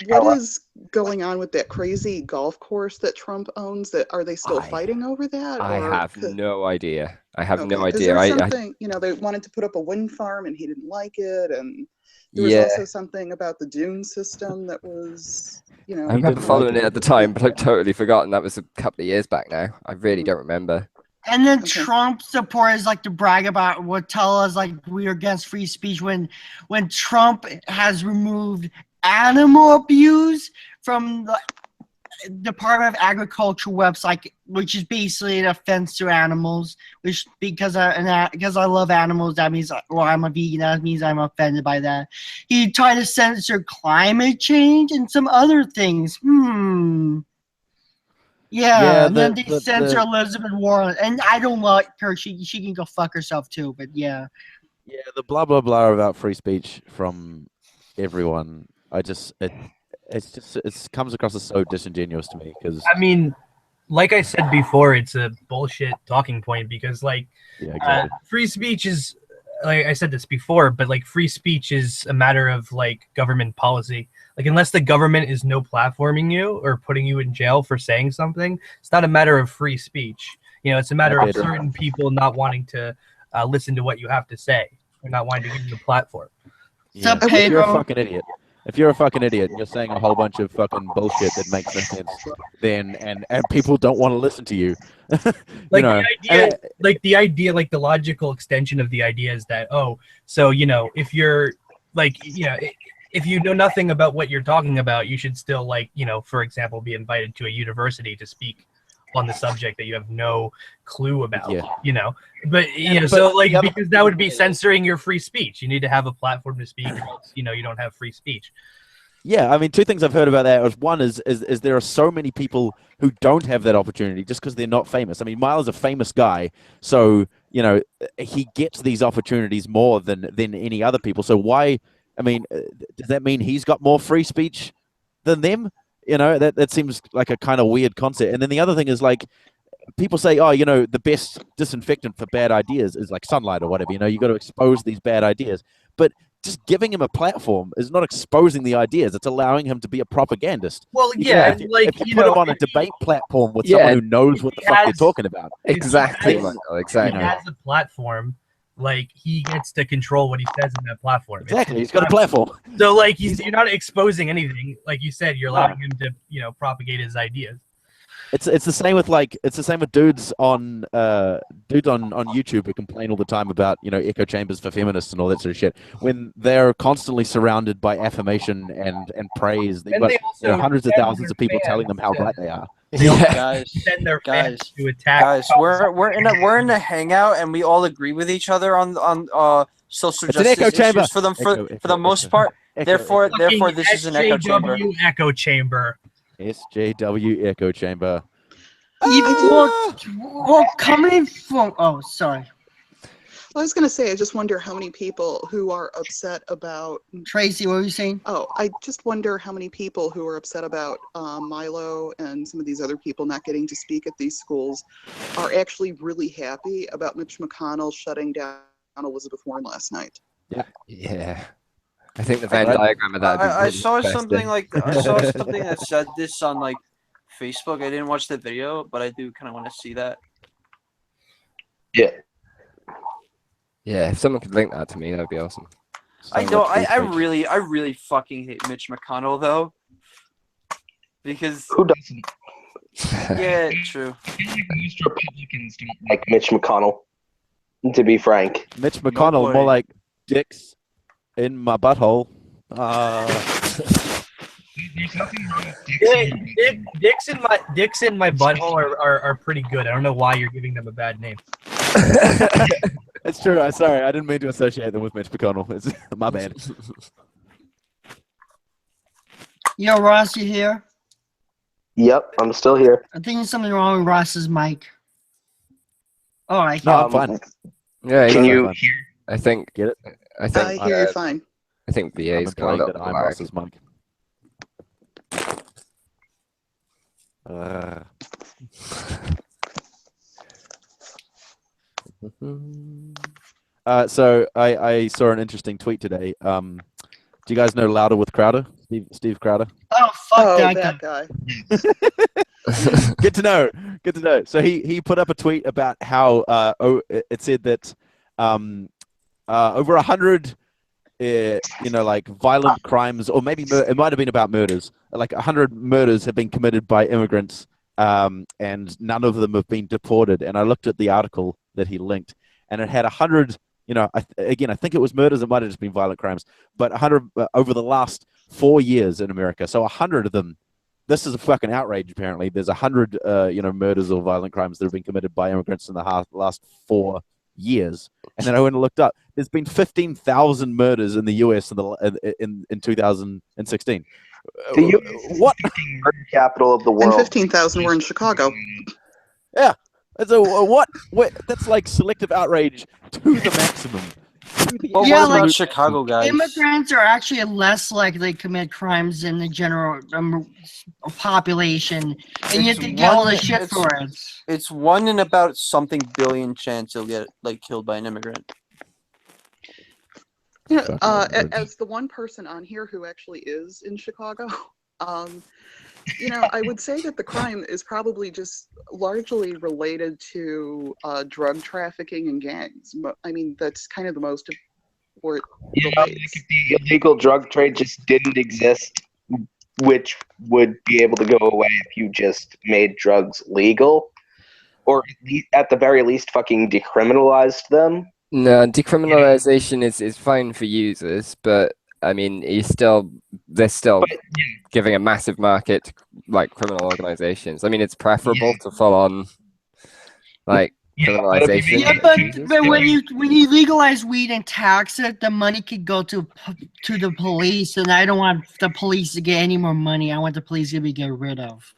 what is going on with that crazy golf course that Trump owns? Are they still fighting over that? I have no idea. I have no idea. There was something, they wanted to put up a wind farm and he didn't like it, and there was also something about the dune system that was, I remember following it at the time, but I've totally forgotten. That was a couple of years back now. I really don't remember. And then Trump supporters like to brag about tell us like we're against free speech when Trump has removed animal abuse from the Department of Agriculture website, which is basically an offense to animals. Which because I love animals, that means I'm a vegan. That means I'm offended by that. He tried to censor climate change and some other things. Yeah, and then they censor Elizabeth Warren, and I don't like her. She can go fuck herself too. But yeah. Yeah, the blah blah blah about free speech from everyone. It comes across as so disingenuous to me, because I mean, like I said before, it's a bullshit talking point, because exactly. Free speech is, like I said this before, but like free speech is a matter of like government policy. Like, unless the government is no platforming you or putting you in jail for saying something, it's not a matter of free speech. It's a matter of certain people not wanting to listen to what you have to say, or not wanting to give you the platform. Yeah. If you're a fucking idiot. If you're a fucking idiot and you're saying a whole bunch of fucking bullshit that makes no sense, then and people don't want to listen to you. The idea, like the logical extension of the idea is that, if you're if you know nothing about what you're talking about, you should still for example, be invited to a university to speak on the subject that you have no clue about. Because that would be censoring your free speech. You need to have a platform to speak, or else, you don't have free speech. Yeah, I mean, two things I've heard about that is, one is there are so many people who don't have that opportunity just because they're not famous. I mean, Miles is a famous guy, so he gets these opportunities more than any other people. So why? I mean, does that mean he's got more free speech than them? That seems like a kind of weird concept. And then the other thing is, like, people say, the best disinfectant for bad ideas is like sunlight or whatever. You got to expose these bad ideas. But just giving him a platform is not exposing the ideas. It's allowing him to be a propagandist. Well, yeah, if you put him on a debate platform with someone who knows what the fuck they're talking about. Exactly. Exactly. He has a platform. Like, he gets to control what he says in that platform. Exactly, he's got a platform. So, like, you're not exposing anything. Like you said, you're allowing him to, propagate his ideas. It's the same with dudes on YouTube who complain all the time about echo chambers for feminists and all that sort of shit, when they're constantly surrounded by affirmation and praise. They've got hundreds of thousands of people telling them how right they are. Guys, to attack. Guys, we're in a hangout and we all agree with each other on social justice issues for the most part. Therefore, this is an echo chamber. Echo chamber. SJW echo chamber. Coming from. Oh, sorry. I was going to say, I just wonder how many people who are upset about... Tracy, what were you saying? Oh, I just wonder how many people who are upset about Milo and some of these other people not getting to speak at these schools are actually really happy about Mitch McConnell shutting down Elizabeth Warren last night. Yeah. I think the Venn diagram of that. I saw something that said this on like Facebook. I didn't watch the video, but I do kind of want to see that. Yeah. Yeah, if someone could link that to me, that'd be awesome. I really fucking hate Mitch McConnell though, because who doesn't? Yeah, true. Most Republicans don't like Mitch McConnell, to be frank. Mitch McConnell, more like dicks in my butthole. Dicks in my butthole are pretty good. I don't know why you're giving them a bad name. It's true. I'm sorry. I didn't mean to associate them with Mitch McConnell. It's my bad. Yo, Ross, you here? Yep, I'm still here. I think there's something wrong with Ross's mic. Oh, I No, can't. I'm fine. Yeah, Can you fine. hear? I think Get it? I think hear you fine. I think I'm VA's got a implying little that I'm lag. Ross's mic. So I saw an interesting tweet today. Do you guys know Louder with Crowder? Steve Crowder? Oh, fuck Oh, that that guy. guy. Good to know. Good to know. So he put up a tweet about how it said that over 100 like violent crimes, or maybe it might have been about murders. Like 100 murders have been committed by immigrants, and none of them have been deported. And I looked at the article that he linked, and it had 100. I think it was murders. It might have just been violent crimes, but 100 over the last 4 years in America. So 100 of them. This is a fucking outrage. Apparently, there's 100 murders or violent crimes that have been committed by immigrants in the last 4 years. And then I went and looked up. There's been 15,000 murders in the U.S. in 2016. The U.S. is What? the fucking murder capital of the And world. 15,000 were in Chicago. Yeah. So what? That's like selective outrage to the maximum. But Yeah, what about like, Chicago, guys? Immigrants are actually less likely to commit crimes than the general population, and yet It's they get all the one- shit it's- for it. It's 1 in about something billion chance you'll get killed by an immigrant. Yeah, Fucking as the one person on here who actually is in Chicago, I would say that the crime is probably just largely related to drug trafficking and gangs. I mean, that's kind of the most of where it Like relates. if the illegal drug trade just didn't exist, which would be able to go away if you just made drugs legal, or at the very least fucking decriminalized them. No, decriminalization is fine for users, but I mean, they're still giving a massive market to, like, criminal organizations. I mean, it's preferable to full on criminalization. Yeah, but when you legalize weed and tax it, the money could go to the police, and I don't want the police to get any more money. I want the police to be get rid of.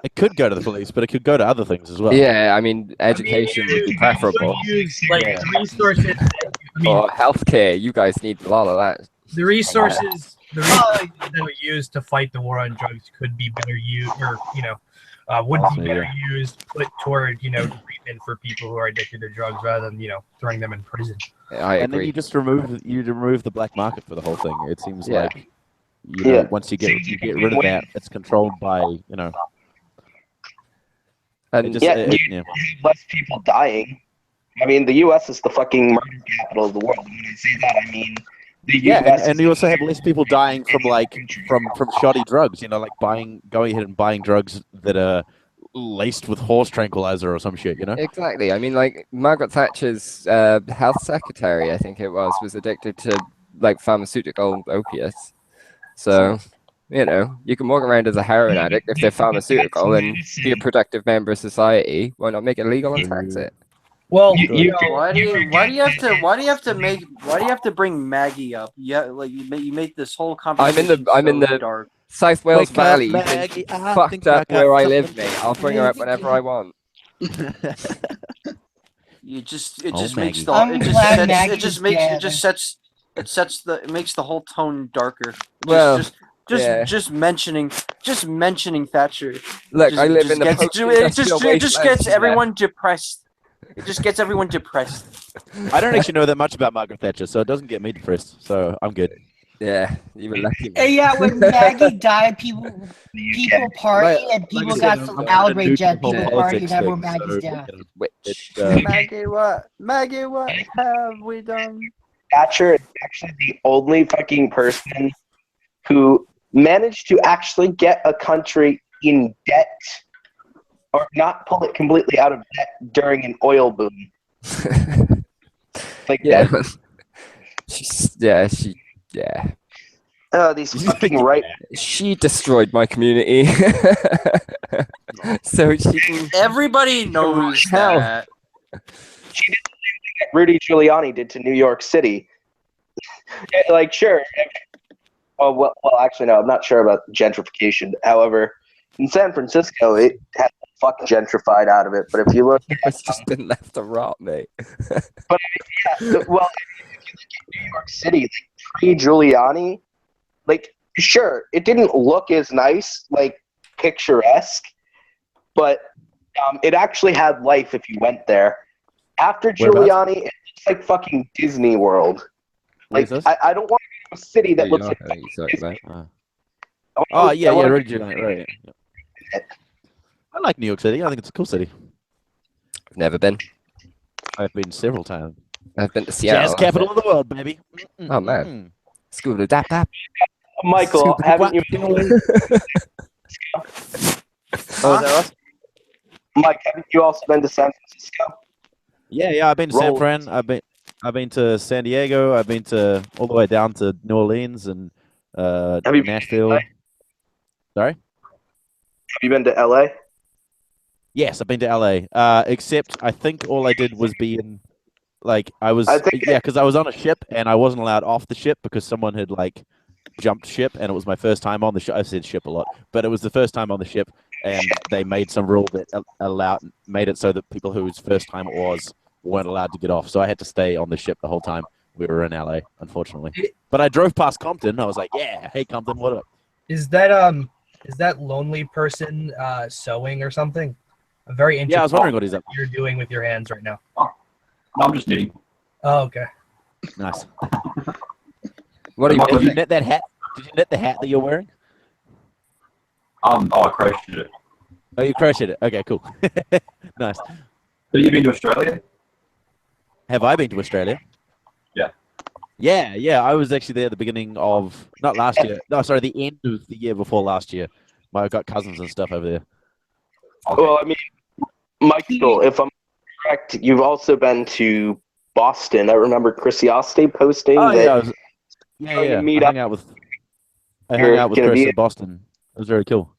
It could go to the police, but it could go to other things as well. Yeah, I mean, education would be preferable. Use resources. Or healthcare, you guys need a lot of that. The resources that we use to fight the war on drugs could be better used, or would be better used, put toward treatment for people who are addicted to drugs, rather than throwing them in prison. I And then agree. you just remove the black market for the whole thing. It seems like once you get rid of that, it's controlled by And You have less people dying. I mean, the U.S. is the fucking murder capital of the world. And when I say that, I mean the U.S. and you also have less people dying from from shoddy drugs. Going ahead and buying drugs that are laced with horse tranquilizer or some shit. Exactly. I mean, like Margaret Thatcher's health secretary, I think it was addicted to pharmaceutical opiates. So, you can walk around as a heroin addict if they're pharmaceutical and be a productive member of society. Why not make it legal and tax it? Well, Why do you have to bring Maggie up? Yeah, like you made this whole conversation. I'm in the dark. South Wales Wake up, Valley. Maggie, I Fucked think I up got where I something live, mate. I'll bring her up whenever I want. It just Maggie. makes the whole tone darker. Just mentioning Thatcher. Look, I live in the it just gets everyone depressed. It just gets everyone depressed. I don't actually know that much about Margaret Thatcher, so it doesn't get me depressed. So I'm good. Yeah, you were lucky. Yeah, when Maggie died, people partied, and people got some outrage at people partying over Maggie's death. Maggie, what have we done? Thatcher is actually the only fucking person who managed to actually get a country in debt, or not pull it completely out of debt during an oil boom. Yeah. These fucking right. She destroyed my community. So she can... Everybody knows Hell. that. She did what Rudy Giuliani did to New York City. Like, sure. Well, actually, no. I'm not sure about gentrification. However, in San Francisco, it had fucking gentrified out of it. But if you look, It's just been left to rot, mate. But yeah, well, if you look at New York City, like, pre-Giuliani, like, sure, it didn't look as nice, like, picturesque, but it actually had life if you went there. After Giuliani, it looks like fucking Disney World. Like, I don't want to go to a city that looks like fucking Disney. Oh, yeah, Rudy Giuliani, right. I like New York City. I think it's a cool city. I've never been. I've been several times. I've been to Seattle. Jazz capital of the world, baby. Oh, man. School of dap dap. Michael, haven't you Mike, haven't you also been to San Francisco? Yeah, I've been to San Fran. I've been to San Diego. I've been to all the way down to New Orleans and Nashville. Sorry? Have you been to LA? Yes, I've been to LA. Except I think all I did was be in, like, because I was on a ship and I wasn't allowed off the ship because someone had, like, jumped ship, and it was my first time on the ship. I said ship a lot, but it was the first time on the ship, and they made some rule that made it so that people whose first time it was weren't allowed to get off. So I had to stay on the ship the whole time we were in LA, unfortunately. But I drove past Compton. I was like, yeah, hey Compton, what up? Is that lonely person sewing or something? I'm very interested. Yeah, I was wondering what you're doing with your hands right now. I'm just knitting. Oh, okay. Nice. What are you? Did you knit that hat? Did you knit the hat that you're wearing? I crocheted it. Oh, you crocheted it. Okay, cool. Nice. Have you been to Australia? Have I been to Australia? Yeah. Yeah. I was actually there at the beginning of, not last year. No, sorry, the end of the year before last year. I've got cousins and stuff over there. Okay. Well, I mean, Michael, if I'm correct, you've also been to Boston. I remember Chrisioste posting that. Yeah. Meet I hung out with Chris in Boston. It was very cool.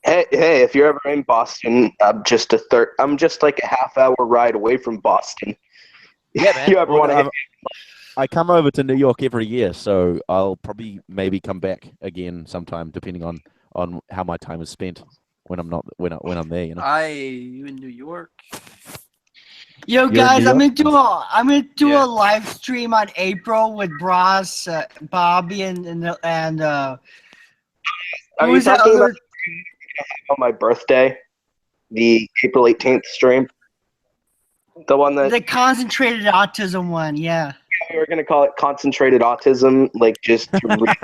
Hey, if you're ever in Boston, I'm just like a half-hour ride away from Boston. Yeah, man. You ever want to? I come over to New York every year, so I'll probably maybe come back again sometime, depending on how my time is spent when I'm there. You know. You in New York? Yo, You're guys, in I'm New gonna do a live stream on April with Bros, Bobby, and Are who you was that talking other? about on my birthday, the April 18th stream? The one that The concentrated autism one, yeah. we were gonna call it concentrated autism, like just to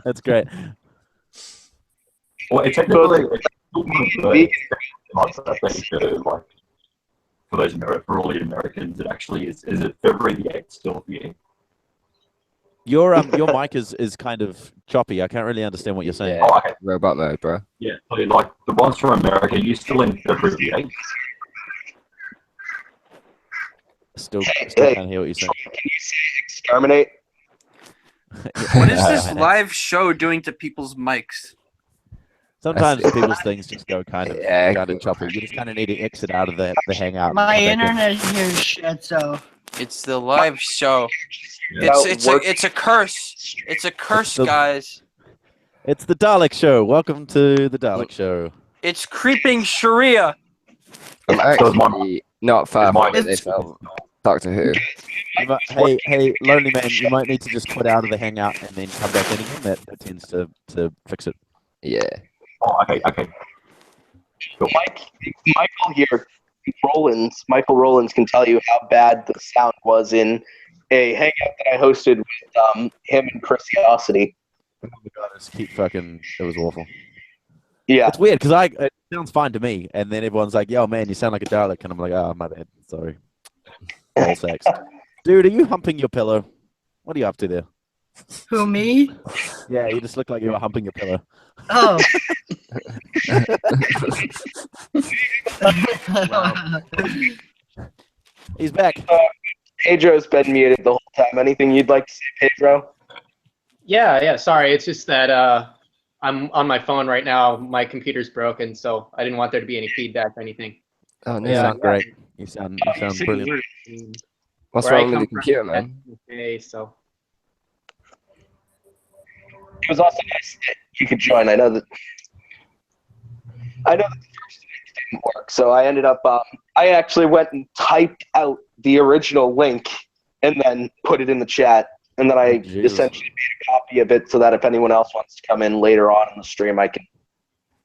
That's great. Well, it's technically like for those for all the Americans, it actually is. Is it February the 8th still for you? Your mic is kind of choppy. I can't really understand what you're saying. Yeah. Oh, okay. Robot mode, bro. Yeah, so like the ones from America, you still in February the 8th? Still can't hear what you're saying. Can you say exterminate? What is this live show doing to people's mics? Sometimes people's things just go kind of choppy. You just kind of need to exit out of the hangout. My internet here is shit, so. It's the live show. Yeah. It's a curse. It's a curse, guys. It's the Dalek Show. Welcome to the Dalek Show. It's creeping Sharia. I'm actually not far from this Doctor Who. Hey, lonely man, you might need to just quit out of the hangout and then come back in again. That tends to fix it. Yeah. Oh, okay. Cool. Michael here, Michael Rollins can tell you how bad the sound was in a hangout that I hosted with him and Chrisiosity. Oh my god, it was awful. Yeah. It's weird because it sounds fine to me, and then everyone's like, yo man, you sound like a Dalek, and I'm like, oh my bad, sorry. All sex. Dude, are you humping your pillow? What are you up to there? Who, me? Yeah, you just look like you were humping your pillow. Oh. He's back. Pedro's been muted the whole time. Anything you'd like to say, Pedro? Yeah. Sorry, it's just that I'm on my phone right now. My computer's broken, so I didn't want there to be any feedback or anything. Oh, no. You sound great. You sound brilliant. What's wrong with the computer, man? Okay, so It was also nice that you could join. I know that the first link didn't work, so I ended up. I actually went and typed out the original link and then put it in the chat, and then I essentially made a copy of it so that if anyone else wants to come in later on in the stream, I can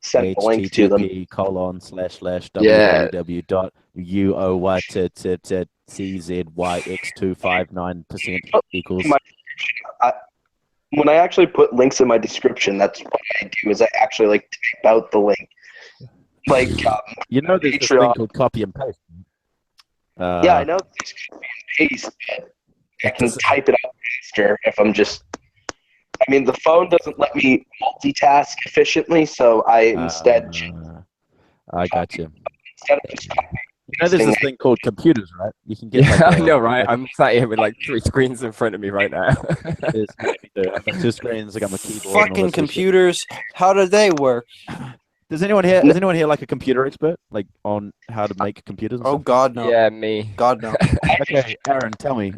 send the link to them. www.uoy.czYx259% equals. When I actually put links in my description, that's what I do. Is I actually like type out the link. Like you know, there's this thing called copy and paste. Yeah, I know there's copy and paste, but I can type it out faster if I'm just. I mean, the phone doesn't let me multitask efficiently, so I instead. I got you. Instead of just copying. You know, there's this thing called computers, right? You can get. Yeah, I know, right? I'm sat here with like 3 screens in front of me right now. I've got 2 screens. I got my keyboard. Fucking computers. How do they work? Does anyone here like a computer expert, like on how to make computers? Oh God, no. Yeah, me. God, no. Okay, Aaron, tell me.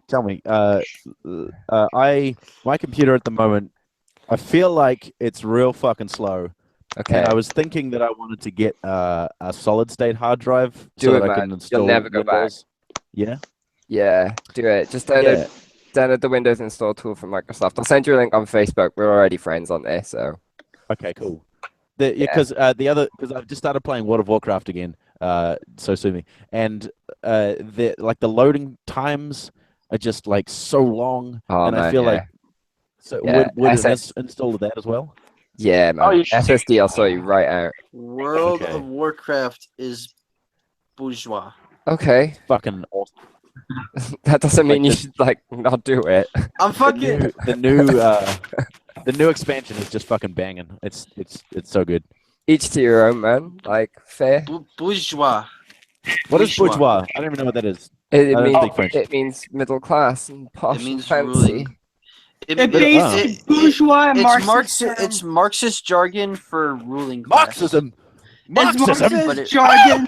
My computer at the moment, I feel like it's real fucking slow. Okay. And I was thinking that I wanted to get a solid state hard drive Do so it, that I man. can install. You'll never go Windows. back. Yeah. Yeah, do it. Just download the Windows install tool from Microsoft. I'll send you a link on Facebook. We're already friends on there, so. Okay, cool. Because I've just started playing World of Warcraft again. So sue me. And the loading times are just like so long, and I feel like. So would it install that as well? Yeah, man. SSD, I'll sort you right out. World of Warcraft is bourgeois. Okay. Fucking awesome. That doesn't mean you should like not do it. I'm fucking the new expansion is just fucking banging. It's so good. Each to your own, man. Like fair. Bourgeois. What is bourgeois? I don't even know what that is. It means middle class and posh. It means fancy. Ruling. It's bourgeois and It's Marxist jargon for ruling class. Marxism. It's Marxist jargon.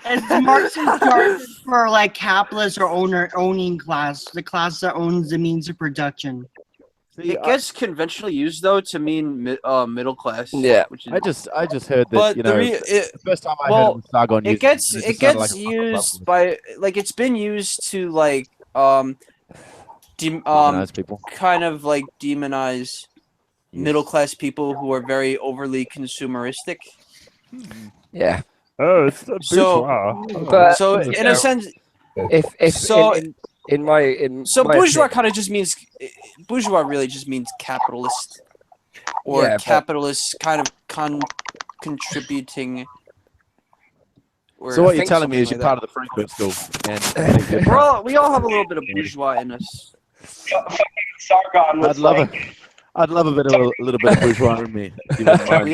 It's Marxist jargon for like capitalist or owning class, the class that owns the means of production. It gets conventionally used though to mean middle class. Yeah, which is, I just heard that. But the first time I heard of Sargon, it gets used by like it's been used to like demonize people. Kind of like demonize middle class people who are very overly consumeristic. Yeah. Oh, it's a bourgeois. So in a sense, bourgeois kind of just means bourgeois really just means capitalist or capitalist kind of contributing. So what you're telling me is you're part of the Frankfurt School, and we all have a little bit of bourgeois in us. Sargon was I'd love a little bit of bourgeois in me. We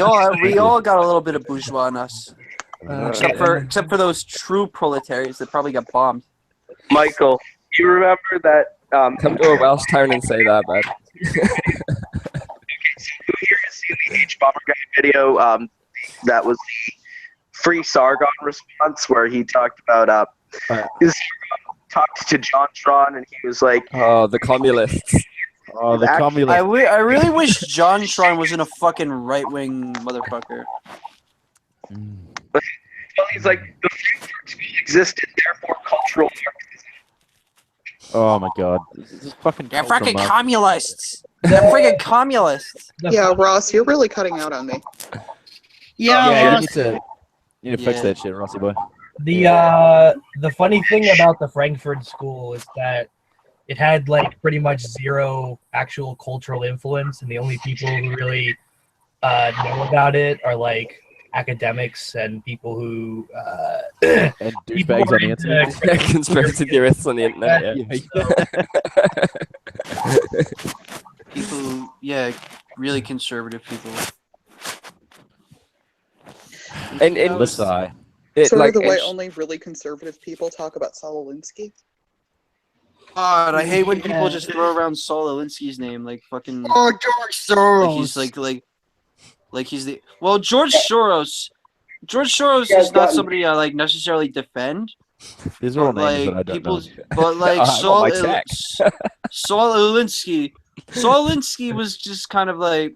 all got a little bit of bourgeois in us, except for those true proletariats that probably got bombed. Michael, you remember that? Come to a Welsh town and say that, man. Okay, so who here has seen the H Bomber Guy video? That was the free Sargon response where he talked about talked to John Tron and he was like, "Oh, the communists." Oh, the communists. I really wish John Tron wasn't a fucking right-wing motherfucker. Well, he's like, the Frankfurt School existed, therefore cultural Marxism. Oh my god. They're fucking communists. They're freaking communists. Yeah, Ross, you're really cutting out on me. Yeah, you need to fix that shit, Rossi boy. The funny thing about the Frankfurt School is that it had like pretty much zero actual cultural influence, and the only people who really know about it are like academics and people who and douchebags on the internet. Conspiracy theorists on the internet. People, really conservative people. And sort of the way only really conservative people talk about Saul Alinsky. God, I hate when people Yeah. just throw around Saul Alinsky's name like fucking. Oh, George Soros. Like he's like he's the George Soros. George Soros is not somebody I like necessarily defend. These are all But names that I like don't people, know. but like I want Saul my check. Saul Alinsky was just kind of like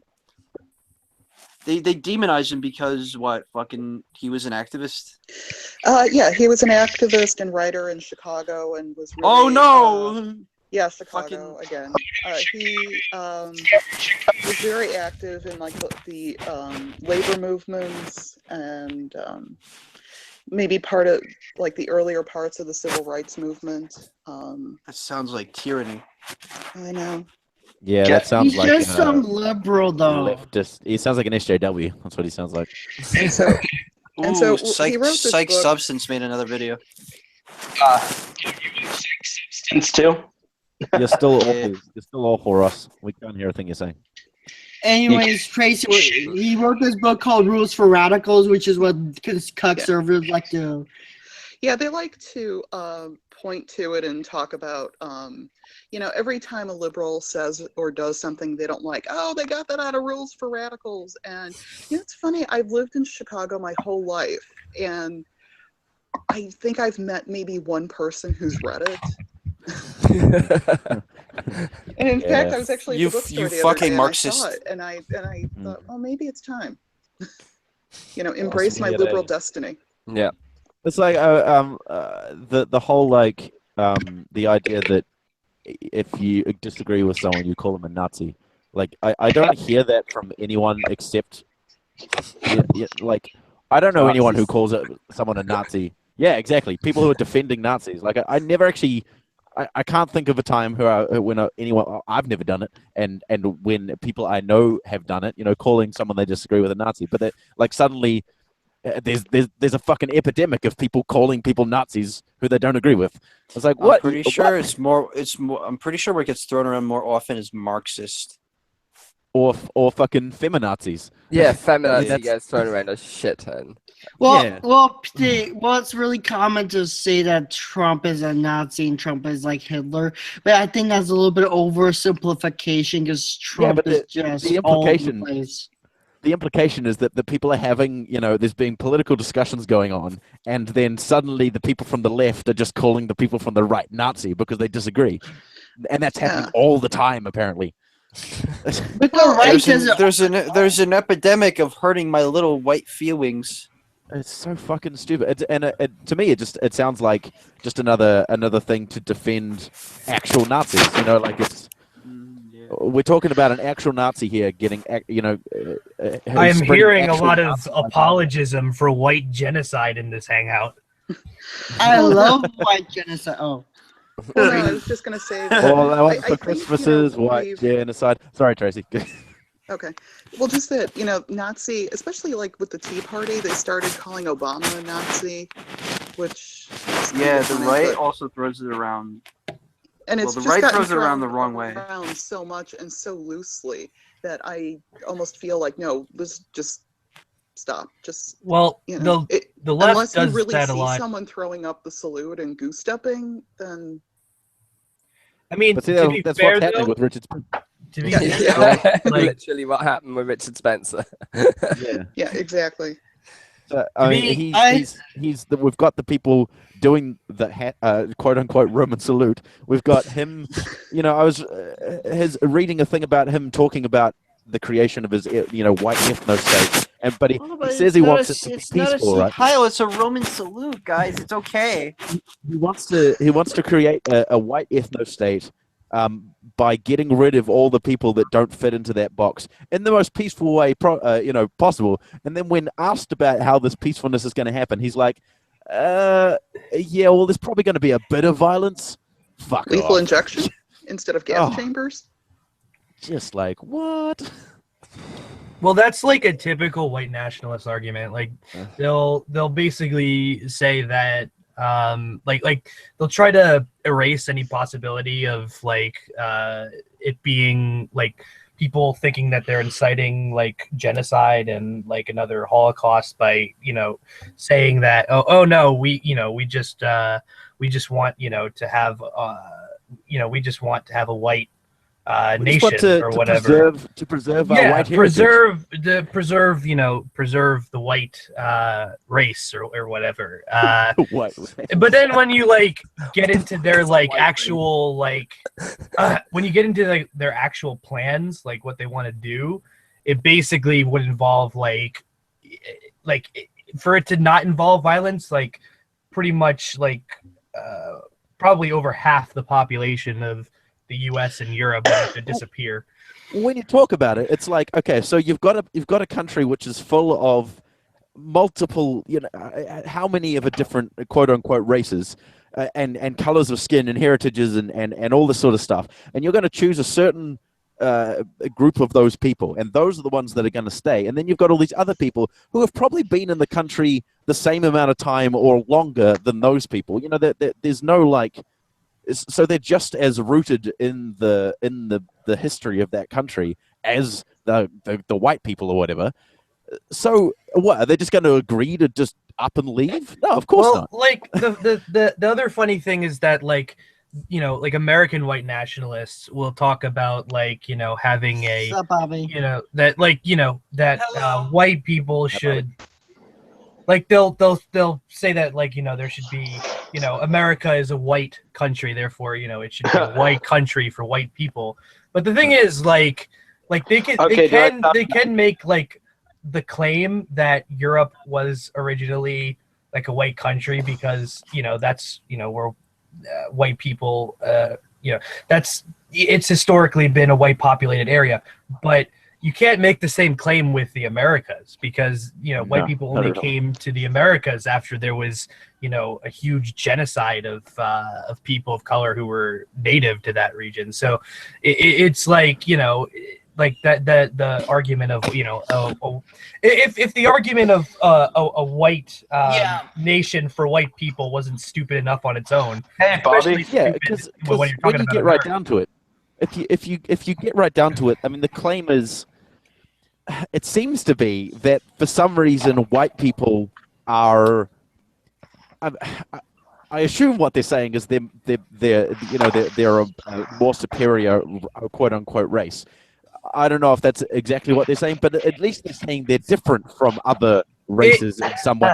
they demonized him because what fucking he was an activist. Yeah, he was an activist and writer in Chicago and was really, Oh no! Yeah, Chicago again. He was very active in like the labor movements and maybe part of like the earlier parts of the civil rights movement. That sounds like tyranny. I know. Yeah, that sounds He's like just some liberal, though. leftist. He sounds like an SJW. That's what he sounds like. And so, and so Psych, he wrote this Psych book. Substance made another video. Substance too. You're still awful. You're still awful, Ross. We can't hear a thing you're saying. Anyways, Tracy, he wrote this book called Rules for Radicals, which is what conservatives like to. Yeah, they like to point to it and talk about, you know, every time a liberal says or does something they don't like, oh, they got that out of Rules for Radicals. And, you know, it's funny, I've lived in Chicago my whole life, and I think I've met maybe one person who's read it. And in fact, I was actually at the bookstore the other day, and I saw it, and I thought, well, maybe it's time. You know, embrace my liberal destiny. Yeah. It's like the whole like the idea that if you disagree with someone, you call them a Nazi. Like I don't hear that from anyone except like I don't know anyone who calls someone a Nazi. Yeah, exactly. People who are defending Nazis. Like I never actually. I can't think of a time when anyone I've never done it, and when people I know have done it, you know, calling someone they disagree with a Nazi, but that like suddenly there's a fucking epidemic of people calling people Nazis who they don't agree with. It's like what? I'm pretty sure it's more. I'm pretty sure what gets thrown around more often is Marxist. Or fucking feminazis. Yeah, feminazi gets thrown around a shit ton. Well, Yeah. well, it's really common to say that Trump is a Nazi and Trump is like Hitler, but I think that's a little bit oversimplification because Trump is just the all over the implication. place. The implication is that the people are having, you know, there's been political discussions going on, and then suddenly the people from the left are just calling the people from the right Nazi because they disagree, and that's happening all the time apparently. But the right there's an epidemic of hurting my little white feelings. It's so fucking stupid, to me, it sounds like just another thing to defend actual Nazis. You know, like it's we're talking about an actual Nazi here getting, you know. I am hearing a lot of apologism for white genocide in this hangout. I love white genocide. Oh. Well, no, I was just going to say that. Well, that was I for think, Christmases, you know, white genocide. Sorry, Tracy. Okay. Well, just that, you know, Nazi, especially like with the Tea Party, they started calling Obama a Nazi, which... Yeah, the right also throws it around. And it's the just right gotten throws it around the wrong way. Around so much and so loosely that I almost feel like, no, let's just stop. Just, well, you know, the left unless does you really that a see lot. someone throwing up the salute and goose stepping, then... I mean, but see, to be that's fair, what's happening though, with Richard Spencer. To be fair, like, literally what happened with Richard Spencer. Yeah, exactly. So, I mean, we've got the people doing the quote unquote Roman salute. We've got him, you know, I was reading a thing about him talking about the creation of his, you know, white ethno state. But he says he wants it to be peaceful, right? Kyle, it's a Roman salute, guys. It's okay. He wants to create a white ethno state by getting rid of all the people that don't fit into that box in the most peaceful way, you know, possible. And then when asked about how this peacefulness is going to happen, he's like, "Yeah, well, there's probably going to be a bit of violence. Fuck off." Lethal injection instead of gas chambers. Just like what? Well, that's like a typical white nationalist argument. Like they'll basically say that like they'll try to erase any possibility of like it being like people thinking that they're inciting like genocide and like another Holocaust by, you know, saying that oh no, we just want, you know, to have we just want to have a white We just want nation or whatever. to preserve our white heritage. preserve the white race or whatever. White. But then when you like get into their like actual like when you get into like their actual plans, like what they want to do, it basically would involve like for it to not involve violence, like pretty much like probably over half the population of the U.S. and Europe would have to disappear. When you talk about it, it's like, okay, so you've got a country which is full of multiple, how many of a different quote unquote races and colors of skin and heritages and all this sort of stuff, and you're going to choose a certain group of those people, and those are the ones that are going to stay. And then you've got all these other people who have probably been in the country the same amount of time or longer than those people. There's no like. So they're just as rooted in the history of that country as the white people or whatever. So what, are they just going to agree to just up and leave? No, of course not. Like the other funny thing is that like like American white nationalists will talk about like having a What's up, Bobby? that like that white people should. Like they'll say that like there should be America is a white country, therefore it should be a white country for white people. But the thing is like they can make like the claim that Europe was originally like a white country because that's where white people it's historically been a white populated area, but you can't make the same claim with the Americas because white people only came to the Americas after there was a huge genocide of people of color who were native to that region. So it's like like that the argument of if the argument of a white nation for white people wasn't stupid enough on its own. Hey, Bobby. Yeah, because when you get right down to it, if you get right down to it, I mean the claim is. It seems to be that for some reason white people are. I assume what they're saying is they're a more superior quote unquote race. I don't know if that's exactly what they're saying, but at least they're saying they're different from other races in some way.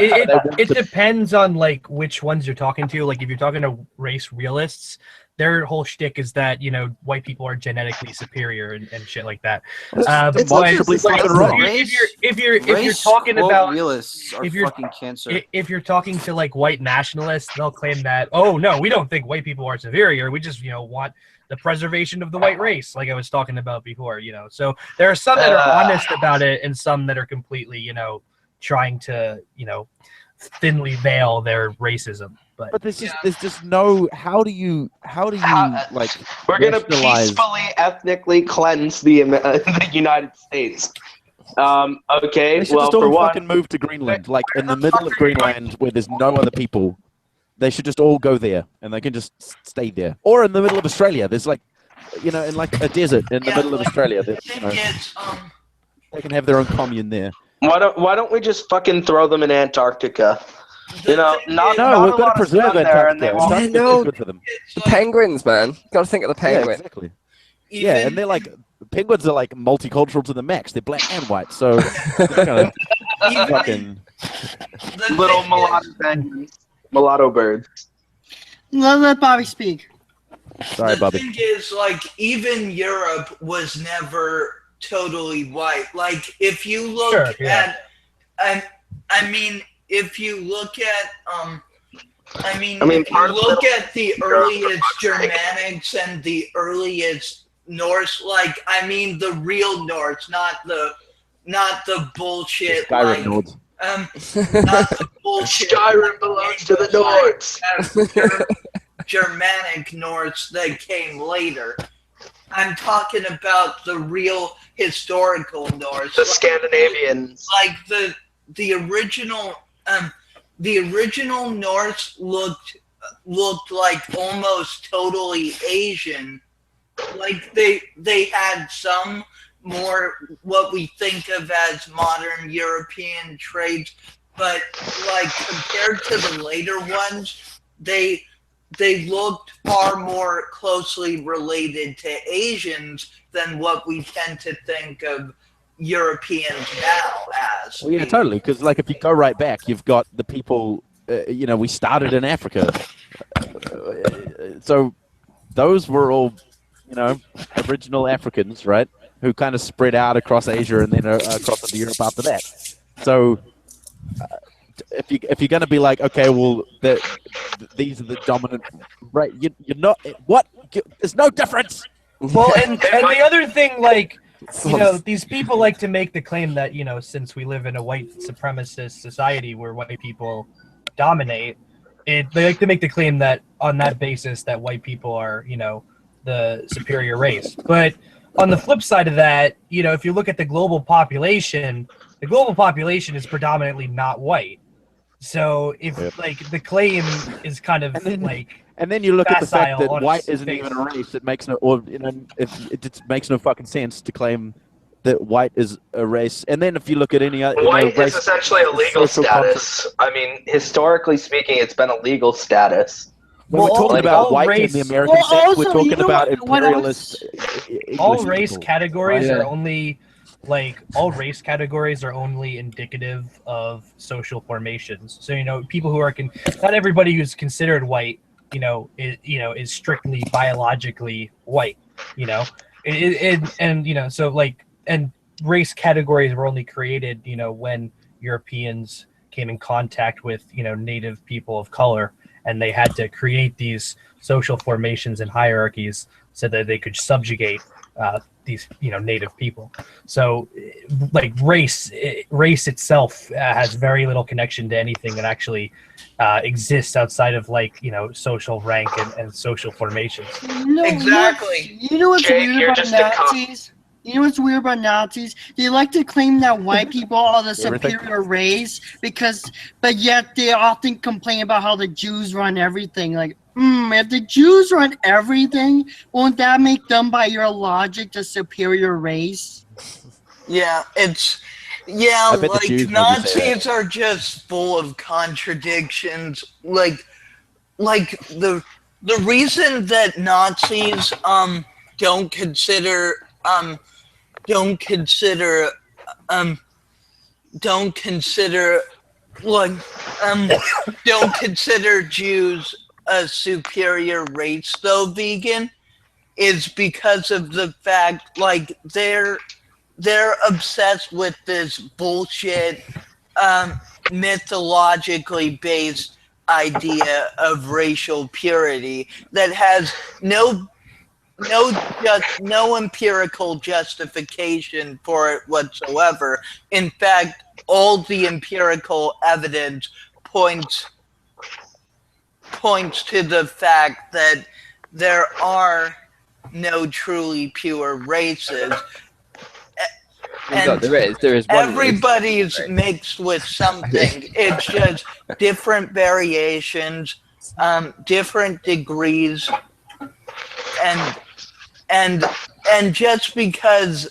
It depends on like which ones you're talking to. Like if you're talking to race realists, their whole shtick is that white people are genetically superior and shit like that. If you're talking about realists are fucking cancer. If you're talking to like white nationalists, they'll claim that no, we don't think white people are superior. We just want the preservation of the white race, like I was talking about before. So there are some that are honest about it, and some that are completely trying to thinly veil their racism. But there's just no. How do you like? We're gonna peacefully, ethnically cleanse the United States. Okay. They should just all fucking move to Greenland, like in the middle of Greenland, where there's no other people. They should just all go there, and they can just stay there. Or in the middle of Australia, there's like, in like a desert in the middle of Australia. They can have their own commune there. Why don't we just fucking throw them in Antarctica? We've got to preserve Antarctica. No, the penguins, man. Got to think of the penguin. Yeah, exactly. And they're like penguins are like multicultural to the max. They're black and white, so kind of fucking little mulatto penguins, mulatto birds. Let Bobby speak. Sorry, Bobby. The thing is, like, even Europe was never totally white. Like, if you look at, if you look at, if you look at the earliest Germanics and the earliest Norse, like, the real Norse, not the bullshit, like, not the bullshit. Skyrim belongs to the Norse. Germanic Norse that came later. I'm talking about the real historical Norse, the Scandinavians, like the original Norse looked like almost totally Asian. Like they had some more what we think of as modern European traits, but like compared to the later ones, they they looked far more closely related to Asians than what we tend to think of Europeans now as. Well, yeah, totally. Because like if you go right back, you've got the people. We started in Africa, so those were all, original Africans, right? Who kind of spread out across Asia and then across into Europe after that. So if you're going to be like, okay, well, these are the dominant, right? You're not. What? There's no difference. Well, and the other thing, like, these people like to make the claim that, since we live in a white supremacist society where white people dominate, they like to make the claim that on that basis that white people are, the superior race. But on the flip side of that, if you look at the global population is predominantly not white. So if the claim is kind of and then you look at the fact that white isn't face. even a race. It makes it makes no fucking sense to claim that white is a race. And then if you look at any other white race, is essentially a legal status. I mean, historically speaking, it's been a legal status. When we're talking about white in the American sense, we're talking about imperialist. All race categories are only all race categories are only indicative of social formations. So people who are not everybody who's considered white, is strictly biologically white. And race categories were only created, when Europeans came in contact with, native people of color, and they had to create these social formations and hierarchies so that they could subjugate these, native people. So, race itself has very little connection to anything that actually exists outside of social rank and social formations. Exactly. You know what's weird about Nazis? You know what's weird about Nazis? They like to claim that white people are the superior race but yet they often complain about how the Jews run everything. If the Jews run everything, won't that make them, by your logic, the superior race? Yeah, Nazis are just full of contradictions. The reason that Nazis don't consider Jews a superior race, though, vegan, is because of the fact they're obsessed with this bullshit mythologically based idea of racial purity that has no empirical justification for it whatsoever. In fact, all the empirical evidence points to the fact that there are no truly pure races. And there is one everybody's mixed with something. It's just different variations, different degrees, and just because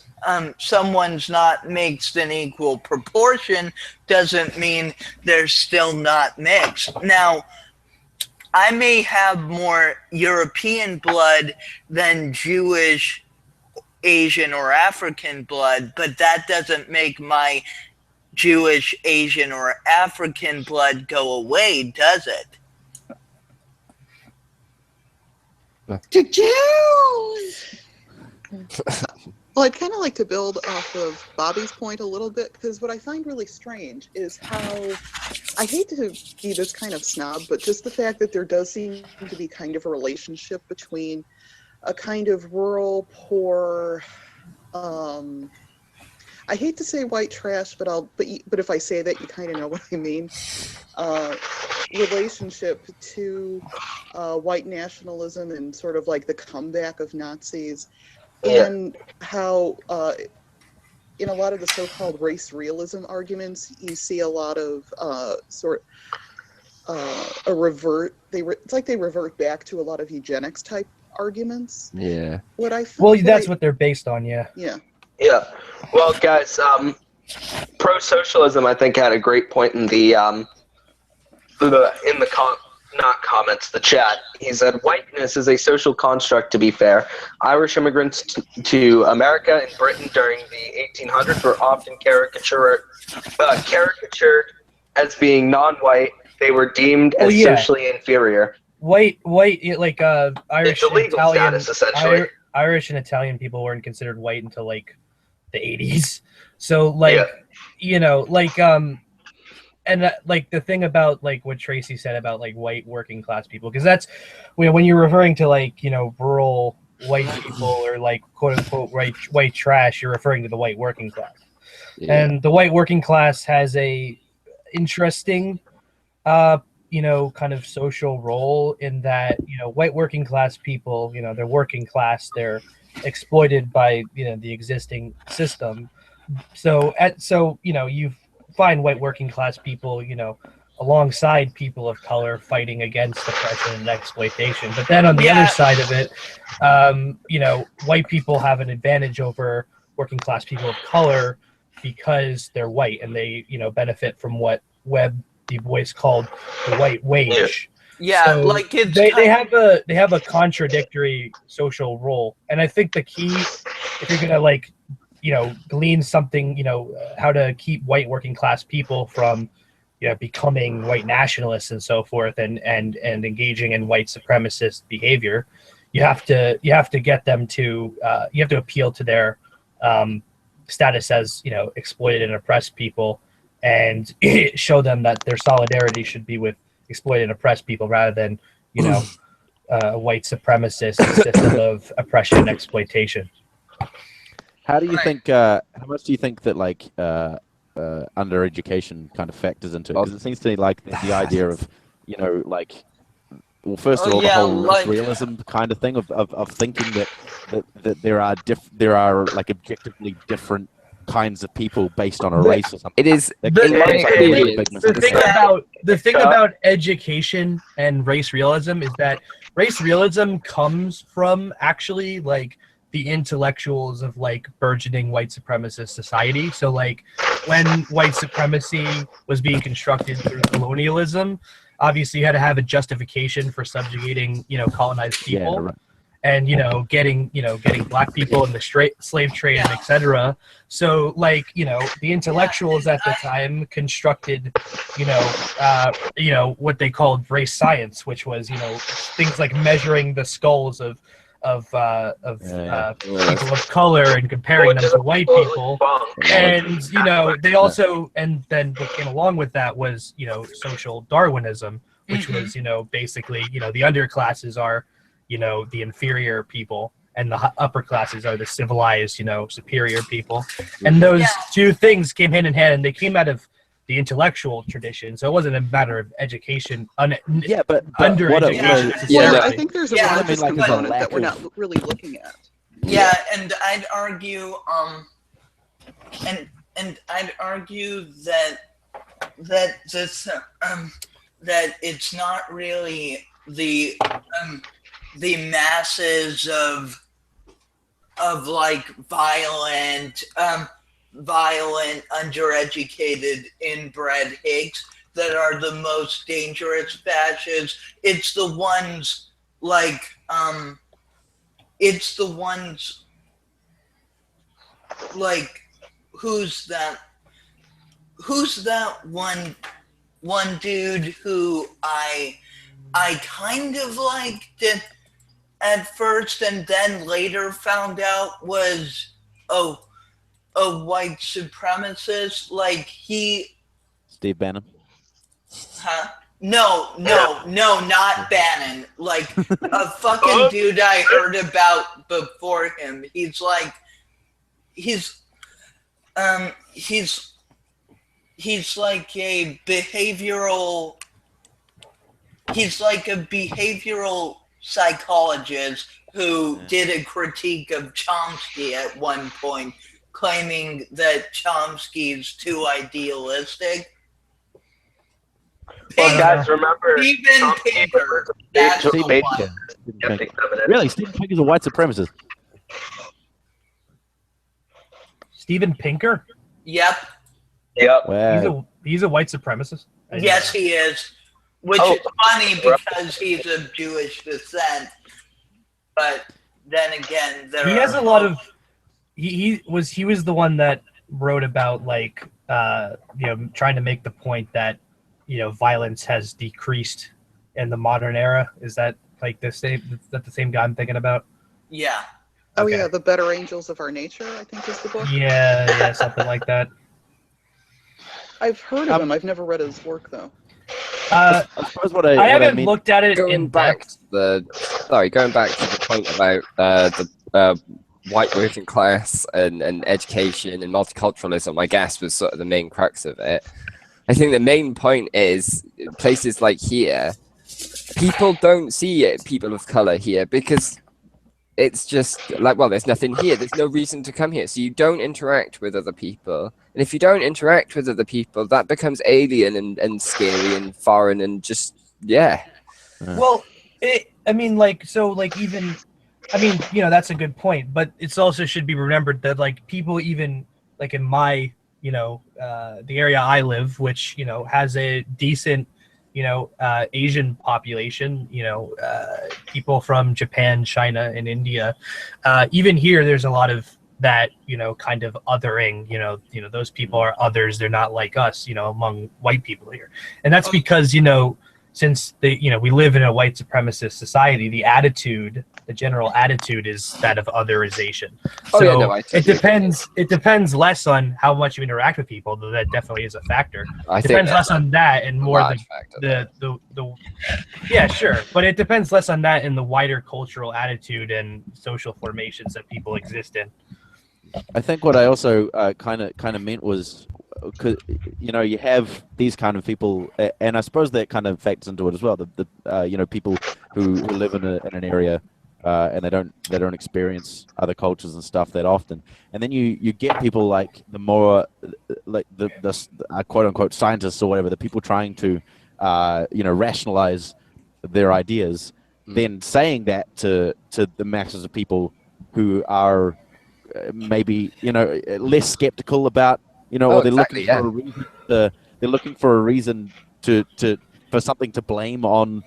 someone's not mixed in equal proportion doesn't mean they're still not mixed. Now, I may have more European blood than Jewish, Asian, or African blood, but that doesn't make my Jewish, Asian, or African blood go away, does it? The Jews! Well, I'd kind of like to build off of Bobby's point a little bit, because what I find really strange is how, I hate to be this kind of snob, but just the fact that there does seem to be kind of a relationship between a kind of rural, poor, I hate to say white trash, but if I say that, you kind of know what I mean, relationship to white nationalism and sort of the comeback of Nazis. And how in a lot of the so-called race realism arguments, you see a lot of it's like they revert back to a lot of eugenics type arguments. Yeah. That's what they're based on. Yeah. Yeah. Well, guys, pro-socialism, I think, had a great point in the not comments, the chat. He said, whiteness is a social construct, to be fair. Irish immigrants to America and Britain during the 1800s were often caricatured as being non-white. They were deemed as socially inferior. White, like Irish It's a and legal Italian, status, essentially. Irish and Italian people weren't considered white until like the 80s. So like, you know, like and like the thing about like what Tracy said about like white working class people, because that's when you're referring to like, you know, rural white people or like quote unquote white trash, you're referring to the white working class. And the white working class has a interesting you know, kind of social role in that, you know, white working class people, you know, they're working class, they're exploited by, you know, the existing system. So you know, you find white working class people, you know, alongside people of color fighting against oppression and exploitation. But then on the other side of it, you know, white people have an advantage over working class people of color because they're white and they, you know, benefit from what Webb Du Bois called the white wage. So like it's they have a contradictory social role, and I think the key, if you're gonna like, you know, glean something, you know, how to keep white working class people from, you know, becoming white nationalists and so forth, and engaging in white supremacist behavior, you have to get them to you have to appeal to their status as, you know, exploited and oppressed people, and show them that their solidarity should be with exploited and oppressed people rather than, you know, white supremacist system of oppression and exploitation. How do you think? How much do you think that like undereducation kind of factors into it? Because it seems to me like the idea of, you know, like, well, first of all, the whole realism kind of thing of thinking that there are like objectively different kinds of people based on a race or something. It is the thing about education and race realism is that race realism comes from actually like the intellectuals of like burgeoning white supremacist society. So like when white supremacy was being constructed through colonialism, obviously you had to have a justification for subjugating, you know, colonized people. Yeah, right. And, you know, getting black people in the slave trade, and etc. So, like, you know, the intellectuals at the time constructed, you know, what they called race science, which was, you know, things like measuring the skulls of people of color and comparing them to white people. And, you know, they also, and then what came along with that was, you know, social Darwinism, which was, you know, basically, you know, the underclasses are, you know, the inferior people, and the upper classes are the civilized, you know, superior people. And those two things came hand in hand, and they came out of the intellectual tradition. So it wasn't a matter of education, but under education. I think there's a religious component that we're not really looking at. Yeah, and I'd argue, and I'd argue that this that it's not really the masses of like violent undereducated inbred hicks that are the most dangerous fascists. It's the ones like it's the ones like who's that one dude who I kind of liked at first, and then later found out was a white supremacist. Like Steve Bannon. Huh? No, not Bannon. Like a fucking dude I heard about before him. He's like a behavioral. He's like a behavioral psychologist who did a critique of Chomsky at one point, claiming that Chomsky's too idealistic. Well, guys, remember Steven Pinker. That's the one. Really, Steven Pinker's a white supremacist. Steven Pinker? Yep. Yep. Wow. He's a white supremacist? Yes, he is. which is funny because he's of Jewish descent. But then again, he has a lot of. He was the one that wrote about like trying to make the point that violence has decreased in the modern era. Is that like the same? Is that the same guy I'm thinking about? Yeah. Oh Okay. yeah, The Better Angels of Our Nature, I think is the book. Yeah, something like that. I've heard of him. I've never read his work though. I haven't looked at it going back to the point about the white working class and education and multiculturalism, I guess, was sort of the main crux of it. I think the main point is places like here, people don't see it, people of color here, because it's just like, well, there's nothing here. There's no reason to come here. So you don't interact with other people. And if you don't interact with other people, that becomes alien and scary and foreign and just, yeah. Well, even, that's a good point. But it's also should be remembered that, like, people even, like, in my, the area I live, which, has a decent, Asian population, people from Japan, China, and India. Even here, there's a lot of that, kind of othering, those people are others. They're not like us, among white people here. And that's because, since we live in a white supremacist society, the general attitude is that of otherization. So it depends less on how much you interact with people, though that definitely is a factor. It depends less on that and more yeah, sure. But it depends less on that and the wider cultural attitude and social formations that people exist in. I think what I also kind of meant was, cause, you have these kind of people, and I suppose that kind of factors into it as well. The people who live in an area and they don't experience other cultures and stuff that often, and then you get people like the more like the quote unquote scientists or whatever, the people trying to rationalize their ideas, then saying that to the masses of people who are maybe less skeptical about or they're looking for a reason they're looking for a reason for something to blame on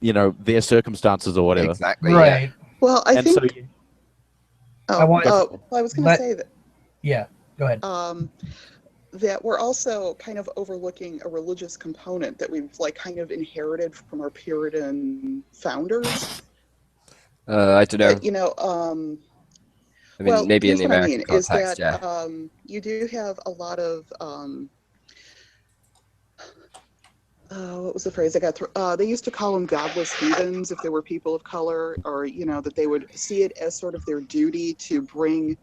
their circumstances or whatever. Exactly. Right. Yeah. Well, I think. I was going to say that. Yeah. Go ahead. That we're also kind of overlooking a religious component that we've kind of inherited from our Puritan founders. I don't know. Maybe in the American context, you do have a lot of what was the phrase I got? They used to call them godless heathens if there were people of color, or that they would see it as sort of their duty to bring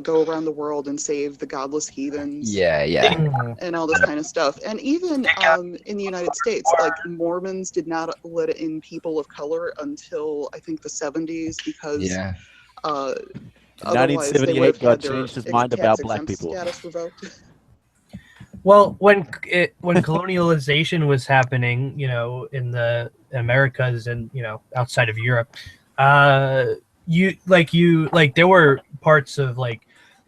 go around the world and save the godless heathens. And all this kind of stuff. And even in the United States, like Mormons did not let in people of color until I think the 70s because 1978 God changed his mind about black people. Status revoked. Well, when colonialization was happening, in the Americas and outside of Europe, there were parts of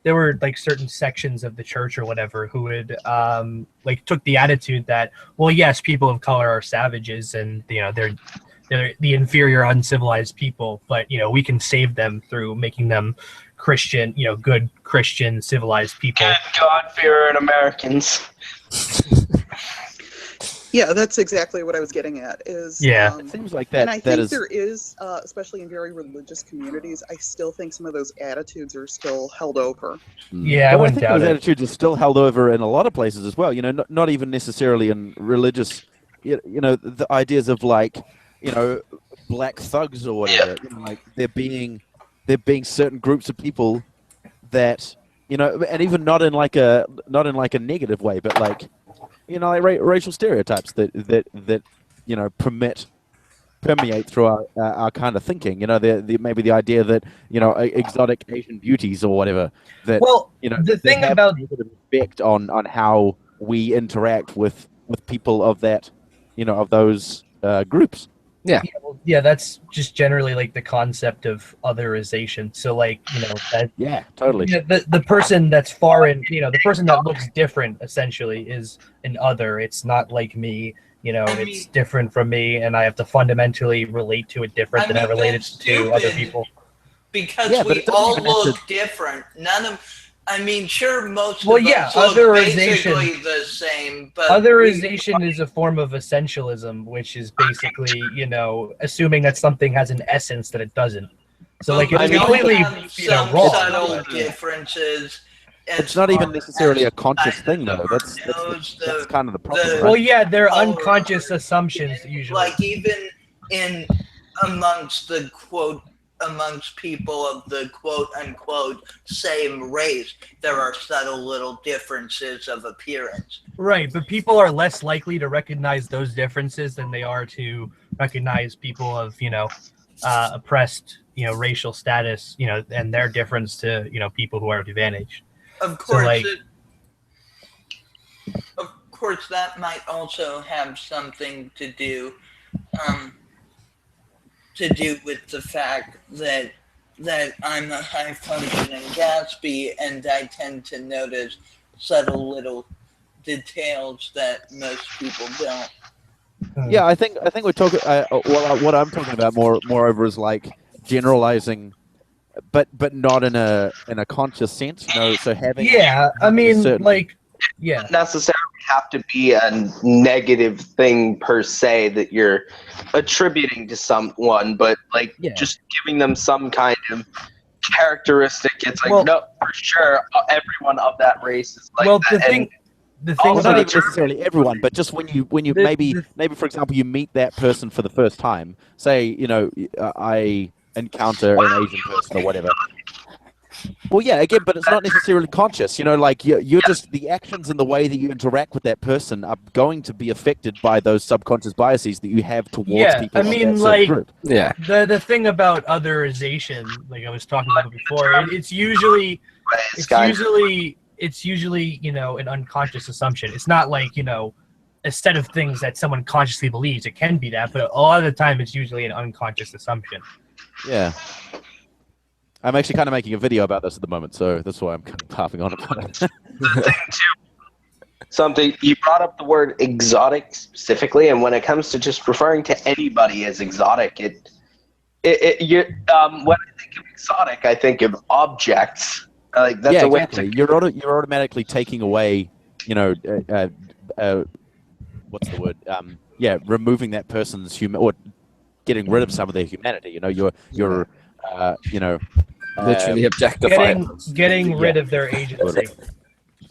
there were certain sections of the church or whatever who would took the attitude that, well, yes, people of color are savages and they're the inferior uncivilized people, but we can save them through making them Christian, good Christian civilized people. Good God-fearing Americans. Yeah, that's exactly what I was getting at. It seems like that. And I think there is, especially in very religious communities, I still think some of those attitudes are still held over. Yeah, I think those attitudes are still held over in a lot of places as well. Not even necessarily in religious. The ideas of black thugs or whatever. There being certain groups of people that and even not in a negative way, but racial stereotypes that permeate through our kind of thinking. Maybe the idea that exotic Asian beauties or whatever that the thing about negative effect on how we interact with people of that of those groups. Yeah, that's just generally like the concept of otherization. So like, that totally. The person that's foreign, the person that looks different essentially is an other. It's not like me, it's different from me, and I have to fundamentally relate to it different than I related to other people. Because we all look different. Sure, most of us look basically the same, but otherization is a form of essentialism, which is basically, assuming that something has an essence that it doesn't. So, like, it's completely, wrong. Subtle differences. It's not even necessarily a conscious thing, though. That's kind of the problem. Right? Well, yeah, they're unconscious assumptions usually. Like even amongst the amongst people of the quote-unquote same race, there are subtle little differences of appearance. Right, but people are less likely to recognize those differences than they are to recognize people of, oppressed, racial status, and their difference to, people who are advantaged. Of course, of course, that might also have something to do with the fact that I'm a high-functioning Gatsby, and I tend to notice subtle little details that most people don't. Yeah, I think we're talking. What I'm talking about moreover is like generalizing, but not in a conscious sense. So having not necessarily have to be a negative thing per se that you're attributing to someone, but just giving them some kind of characteristic. It's like, no, for sure, everyone of that race is like that. The thing not even necessarily everyone, but just when you maybe for example you meet that person for the first time. Say I encounter an Asian person or whatever. Well, yeah, again, but it's not necessarily conscious. You're just the actions and the way that you interact with that person are going to be affected by those subconscious biases that you have towards people. I mean, the thing about otherization, like I was talking about before, it's usually an unconscious assumption. It's not like a set of things that someone consciously believes. It can be that, but a lot of the time it's usually an unconscious assumption. Yeah. I'm actually kind of making a video about this at the moment, so that's why I'm kind of harping on about it. Something you brought up the word exotic specifically, and when it comes to just referring to anybody as exotic, when I think of exotic, I think of objects. That's a way exactly. You're automatically taking away, what's the word? Removing that person's or getting rid of some of their humanity. You're literally objectifying. Getting rid of their agency.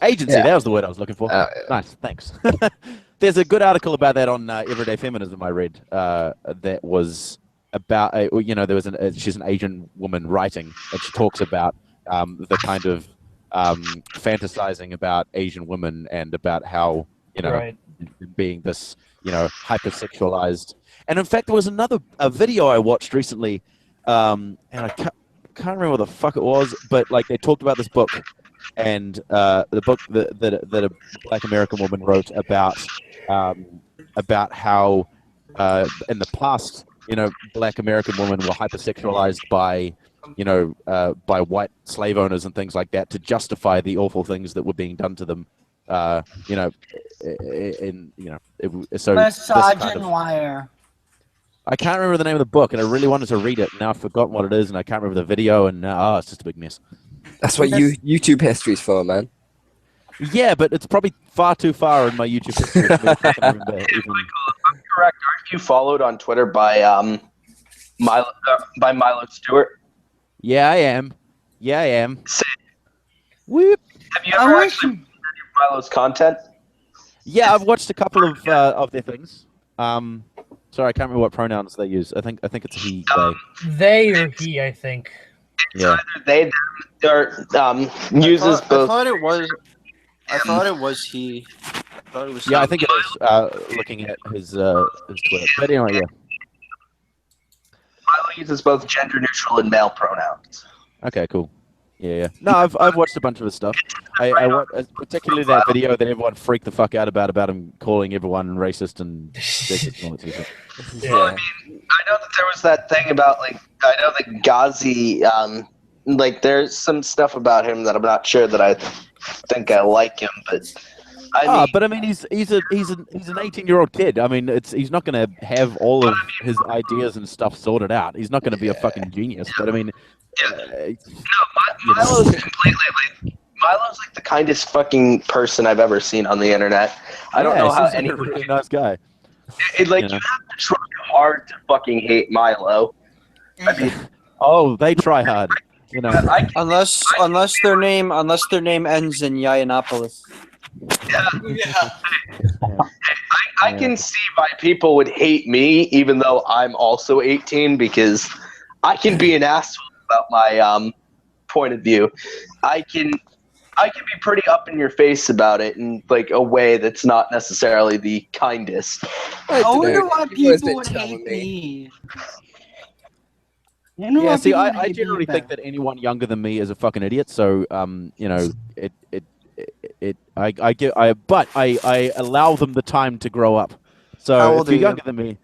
Agency, that was the word I was looking for. Nice, thanks. There's a good article about that on Everyday Feminism I read that was about, she's an Asian woman writing, and she talks about the kind of fantasizing about Asian women and about how, being this, hypersexualized. And in fact, there was a video I watched recently, and I can't remember what the fuck it was, but they talked about this book, and the book that a Black American woman wrote about how in the past, Black American women were hypersexualized by white slave owners and things like that to justify the awful things that were being done to them. Wire. I can't remember the name of the book, and I really wanted to read it. Now I've forgotten what it is, and I can't remember the video, and it's just a big mess. That's what YouTube history's for, man. Yeah, but it's probably far too far in my YouTube history. For me to remember I'm correct. Aren't you followed on Twitter by Milo Stewart? Yeah, I am. Same. Whoop. Have you ever actually read Milo's content? Yeah, I've watched a couple of their things. Sorry, I can't remember what pronouns they use. I think it's he, they. They or he, I think. Yeah. It's either they, or uses both. I thought it was he. I think it is. Looking at his Twitter, but anyway, yeah. Milo uses both gender neutral and male pronouns. Okay, cool. Yeah. No, I've watched a bunch of his stuff. I watched particularly that video that everyone freaked the fuck out about him calling everyone racist and sexist and all that sort of stuff. Well, I know that there was that thing about I know that Ghazi there's some stuff about him that I'm not sure that I think I like him, but I mean he's an 18-year-old kid. I mean he's not going to have all of his ideas and stuff sorted out. He's not going to be a fucking genius. But I mean, Milo's completely Milo's the kindest fucking person I've ever seen on the internet. I don't know how anyone. He's a really nice guy. You have to try hard to fucking hate Milo. I mean, they try hard. Unless their name ends in Yiannopoulos. I can see why people would hate me, even though I'm also 18, because I can be an asshole about my point of view. I can be pretty up in your face about it in a way that's not necessarily the kindest. I wonder why people would hate me. I generally think that anyone younger than me is a fucking idiot. So, I allow them the time to grow up. So if you're younger than me,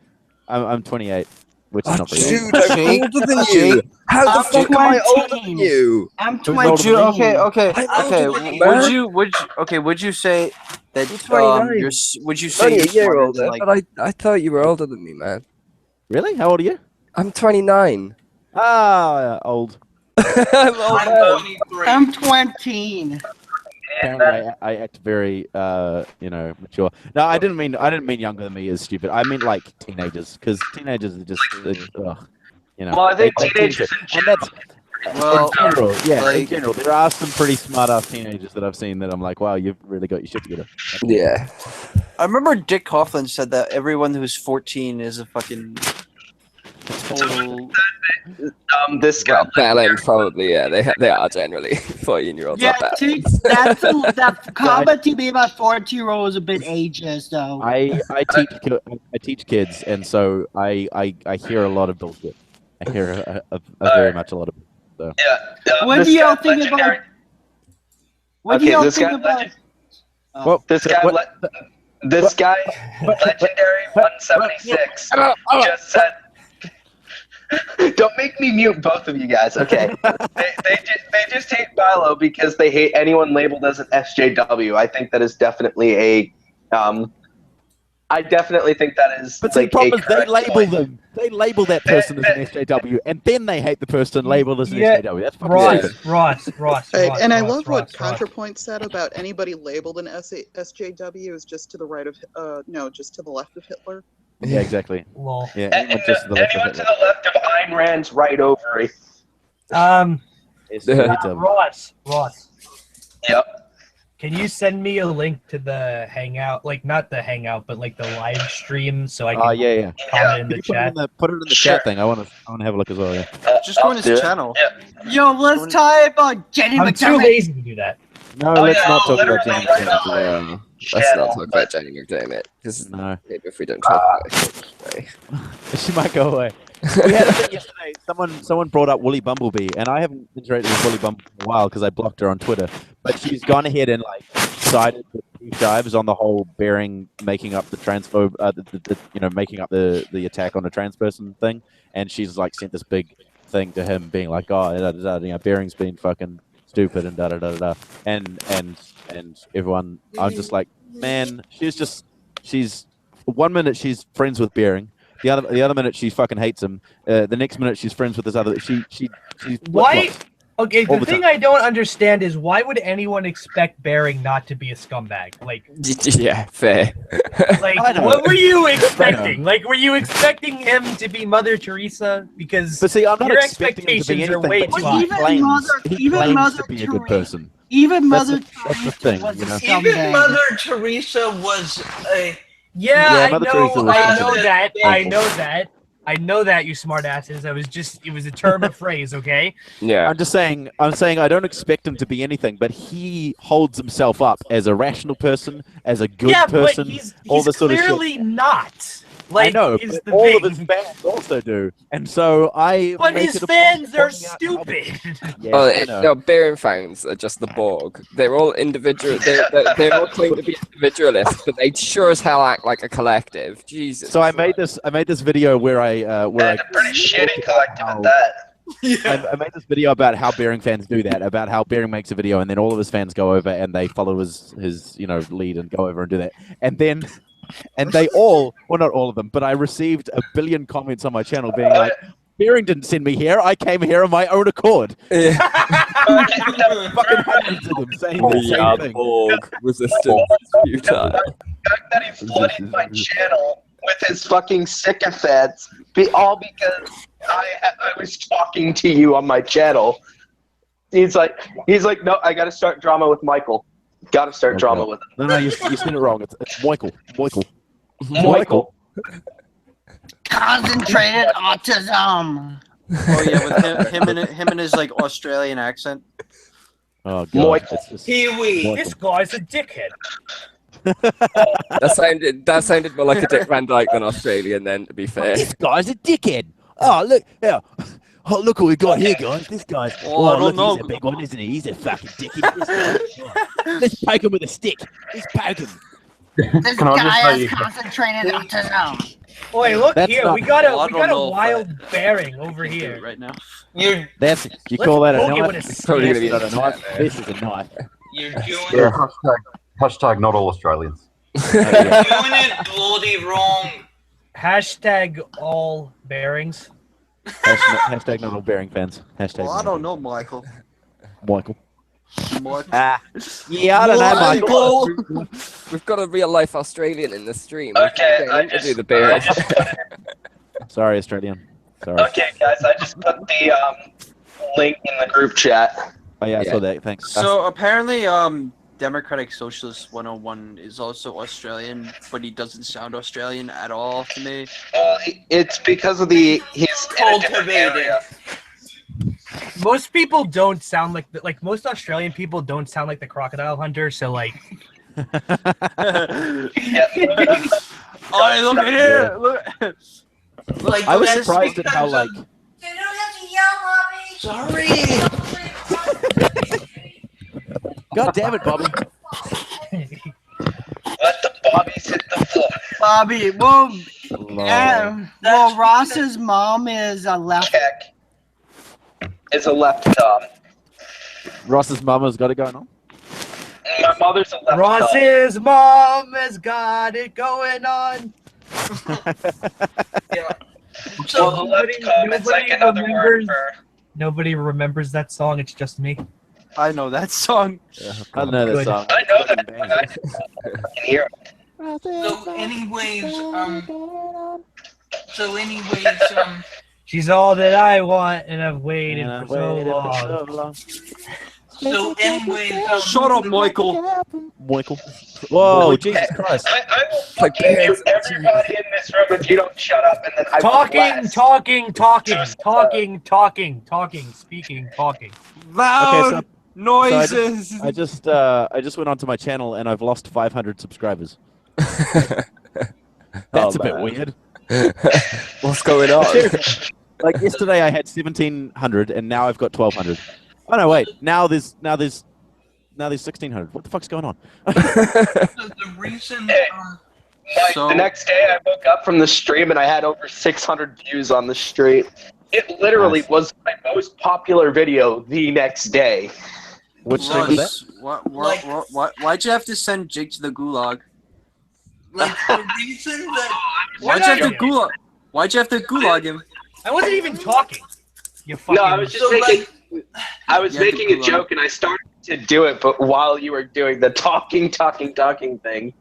I'm 28, which is not very old. Dude, I'm older than you. How the fuck am I older than you? I'm 22. Okay. Would you say that would you say only you're a year smarter older? than, But I thought you were older than me, man. Really? How old are you? I'm 29. Old. I'm 20. Apparently, I act very, mature. No, I didn't mean younger than me is stupid. I mean teenagers, because teenagers are just, Well, I think teenagers, and that's in general, there are some pretty smart ass teenagers that I've seen that I'm like, wow, you've really got your shit together. Yeah. I remember Dick Coughlin said that everyone who's 14 is a fucking total. This guy. Balance, probably, yeah. They are generally 14-year-olds. Yeah, that comment to me about 14-year-old is a bit ageist, though. I teach kids, and so I hear a lot of bullshit. I hear very much a lot of bullshit. So. What do y'all think about? What do y'all think about? This guy, legendary 176, just said. Don't make me mute both of you guys, okay? they just hate Milo because they hate anyone labeled as an SJW. I think that is definitely I definitely think that is. But the problem is they label them. They label that person as an SJW, and then they hate the person labeled as an SJW. That's Ross. And I love what ContraPoint said about anybody labeled an SJW is just to the right of just to the left of Hitler. Yeah, exactly. Lol. Yeah, anyone to the left of Ayn Rand's right ovary. Ross. Yep. Can you send me a link to the Hangout, not the Hangout, but the live stream, so I can comment in the chat? Put it in the chat thing. I want to have a look as well. Yeah. Just go on his channel. Yeah. Yo, let's talk about Jenny I'm too lazy to do that. No, let's not talk about Jenny McDermott. Let's not talk about Jenny McDermott. Maybe if we don't talk about it, she might go away. We had a thing yesterday. Someone brought up Woolly Bumblebee, and I haven't interacted with Woolly Bumblebee in a while because I blocked her on Twitter. But she's gone ahead and sided with Steve Shives on the whole Bering making up the transphobe, making up the attack on a trans person thing, and she's sent this big thing to him, being like, Bering's been fucking stupid and and everyone. I'm just like, man, she's 1 minute she's friends with Bering. The other minute she fucking hates him. The next minute she's friends with this other. She's why? Okay, the thing I don't understand is why would anyone expect Bering not to be a scumbag? Yeah, fair. What were you expecting? Were you expecting him to be Mother Teresa? Because but see, I'm not your expecting him to be expectations are way anything, too high. He claims to be a good person. Even Mother Teresa was a Even scumbag. Mother Teresa was a. Yeah, Mother Teresa was I know that, you smartasses. It was a term of phrase, okay? Yeah. I'm saying I don't expect him to be anything, but he holds himself up as a rational person, as a good person. But he's all this sort of shit. clearly not. Like, I know, is but the all of thing. his fans also do, and so I. But make his it a point fans of are pointing out how- stupid. Yeah, Well, I know. no, Bearing fans are just the Borg. They're all individual. They all claim to be individualists, but they sure as hell act like a collective. Jesus. So I made this video where I pretty shitty collective at that. I made this video about how Bearing fans do that, about how Bearing makes a video and then all of his fans go over and they follow his lead and go over and do that. And they all, well, not all of them, but I received a billion comments on my channel being like, Bearing didn't send me here. I came here on my own accord. Yeah. Fucking hundreds of them saying the same thing. Borg resistance is futile. The fact that he flooded my channel with his fucking sycophants, all because I was talking to you on my channel. He's like, no, I got to start drama with Michael. Got to start drama with him. No, you said it wrong. It's Michael. Michael. Concentrated autism. Oh yeah, with him and his like Australian accent. Oh god. Michael. Pee-wee. This guy's a dickhead. That sounded more like a Dick Van Dyke than Australian. Then, to be fair. This guy's a dickhead. Oh look, yeah. Oh look what we got here, guys. This guy's. Oh, I don't look, know. he's a big one, isn't he? He's a fucking dickhead. This guy. Let's poke him with a stick. Let's poke him. This Can I just guy say- has concentrated autism. Boy, look That's here. not- We got Well, I a don't know if wild bearing over here. right now. You're You Let's call that a poke it knife? with a It's probably gonna be Not a knife. This is a knife. you're doing Yeah, hashtag not all Australians. doing it bloody wrong. Hashtag all bearings. Hashtag not all Bearing fans. Hashtag. Well, I don't know, Michael. Michael. Michael. Yeah, I don't know, Michael. We've got a real life Australian in the stream. Okay, I need to do the bear. Sorry, Australian. Sorry. Okay, guys, I just put the link in the group chat. Oh yeah, I Yeah. saw that. Thanks. So apparently, Democratic Socialist 101 is also Australian, but he doesn't sound Australian at all to me. It's because of he's in a different area. Most people don't sound like most Australian people don't sound like the crocodile hunter. So like, Oh, look at here! Look. Like I was that's surprised at how because like. They don't have to yell, Mommy. Sorry. God damn it, Bobby. Let the bobbies hit the floor. Bobby, well, Ross's mom is a left. Keck is a left thumb. Ross's mama's got it going on. My mother's a left thumb. Ross's mom has got it going on. Yeah. So the left thumb, it's like another word for... Nobody remembers that song. It's just me. I know that song. Yeah, I don't know that Good. song. I know that, but I can hear it. So anyways, She's all that I want, and I've waited for so long. so anyways, Shut up, Michael. Michael. Whoa, Jesus Christ. I will Like fucking mute bears. everybody in this room if you don't shut up, and then I will Talking, speaking, talking. Loud Okay, noises. I just went onto my channel and I've lost 500 subscribers. That's a bit man. weird. What's going on? Like yesterday I had 1,700 and now I've got 1,200. Oh no, wait. Now there's 1,600. What the fuck's going on? the reason the next day I woke up from the stream and I had over 600 views on the stream. It literally was my most popular video the next day. Which stream was that? Why'd you have to send Jake to the gulag? like the reason that Why'd you have to gulag? Why'd you have to gulag him? I wasn't even talking. You fucking. No, I was just So, making. I was You have to making a pull joke and I started to do it, but while you were doing the talking thing,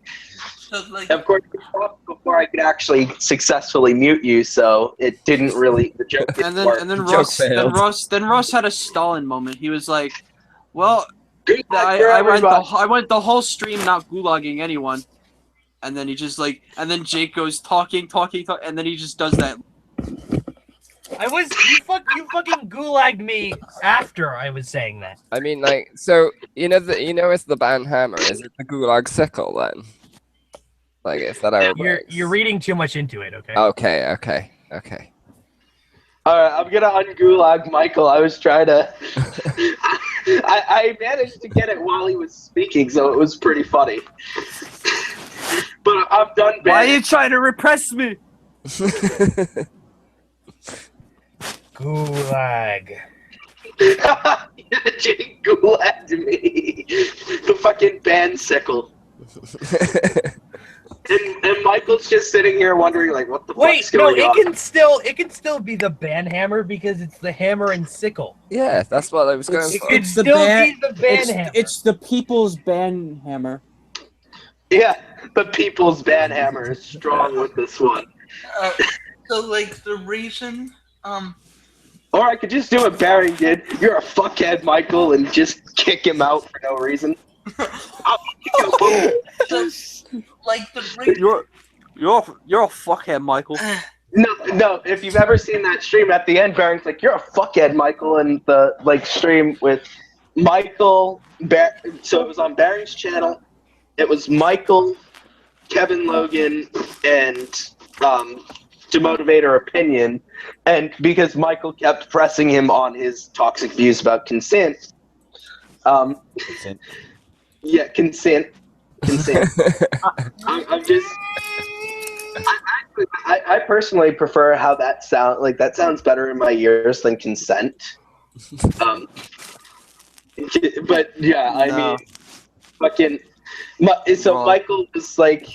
so like of course, it stopped before I could actually successfully mute you, so it didn't really. The joke didn't work. And then Joke failed. Ross had a Stalin moment. He was like, "Well, Good luck for I everybody. went the whole stream not gulagging anyone." And then he just like, and then Jake goes talking, and then he just does that. You fucking gulagged me after I was saying that. I mean, like, so it's the band hammer. Is it the gulag sickle then? Like, is that how it works? You're reading too much into it. Okay. Okay. All right, I'm gonna ungulag Michael. I was trying to. I managed to get it while he was speaking, so it was pretty funny. But I'm done. Why are you trying to repress me? Gulag. Jake gulagged me. The fucking band sickle. And Michael's just sitting here wondering, like, what the fuck's going on? It can still be the band hammer because it's the hammer and sickle. Yeah, that's what I was going It for. could still be the band hammer. It's the people's band hammer. Yeah, the people's band hammer is strong with this one. So, like, the reason, Or I could just do what Barry did. You're a fuckhead, Michael, and just kick him out for no reason. like, the reason... You're a fuckhead, Michael. No. If you've ever seen that stream at the end, Barry's like, "You're a fuckhead, Michael," and the stream with Michael. So it was on Barry's channel. It was Michael, Kevin Logan, and to motivate our opinion, and because Michael kept pressing him on his toxic views about consent. Consent. Yeah, consent. I'm just. I personally prefer how that sound. Like, that sounds better in my ears than consent. But yeah, I mean, fucking. So Michael was like,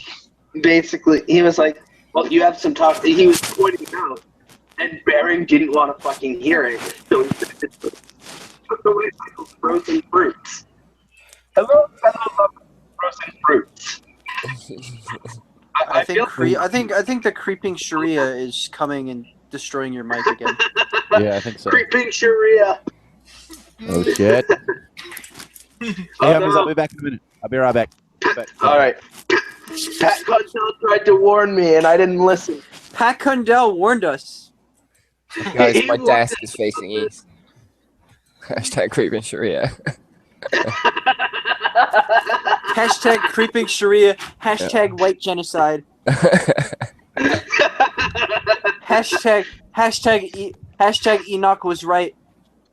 basically, he was like, "Well, you have some talk." He was pointing out, and Baron didn't want to fucking hear it. So he said, "Took away Michael's frozen fruits." Hello, frozen fruits. I think the creeping Sharia is coming and destroying your mic again. Yeah, I think so. Creeping Sharia. Oh shit. Hey, homies, I'll be back in a minute. I'll be right back. All right. Pat Cundell tried to warn me, and I didn't listen. Pat Cundell warned us. Guys, my desk is facing east. Hashtag creeping Sharia. Hashtag creeping Sharia. Hashtag white genocide. Hashtag Enoch was right.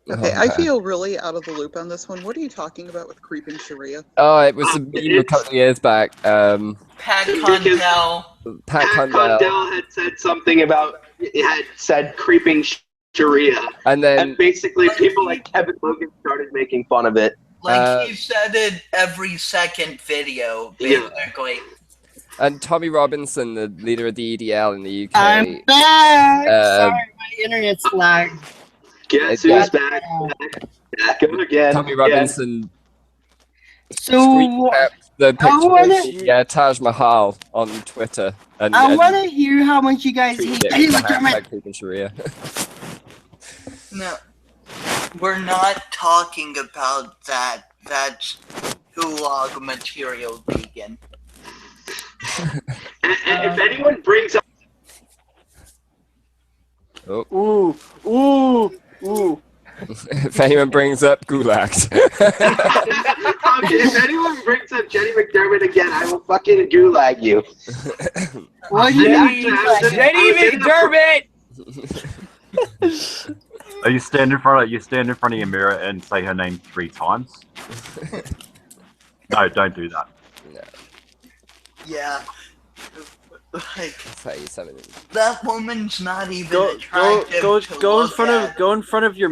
Okay, I feel really out of the loop on this one. What are you talking about with creeping Sharia? Oh, it was a meme a couple of years back. Pat Cundell. Pat Cundell had said something about, had said creeping Sharia. And then basically people like Kevin Logan started making fun of it. Like, he said it every second video, basically. Yeah. And Tommy Robinson, the leader of the EDL in the UK. I'm back! Sorry, my internet's lagged. Guess who's back? Back again. Tommy Robinson. So, the picture of Taj Mahal on Twitter. And, I want to hear how much you guys hate hashtag Sharia. No, we're not talking about that. That's gulag material, vegan. And if anyone brings up... Ooh. If anyone brings up gulags. If anyone brings up Jenny McDermott again, I will fucking gulag you. What do you mean? Jenny McDermott! You stand in front of your mirror and say her name 3 times. No, don't do that. No. Yeah. Like, that woman's not even attractive. Go in front of your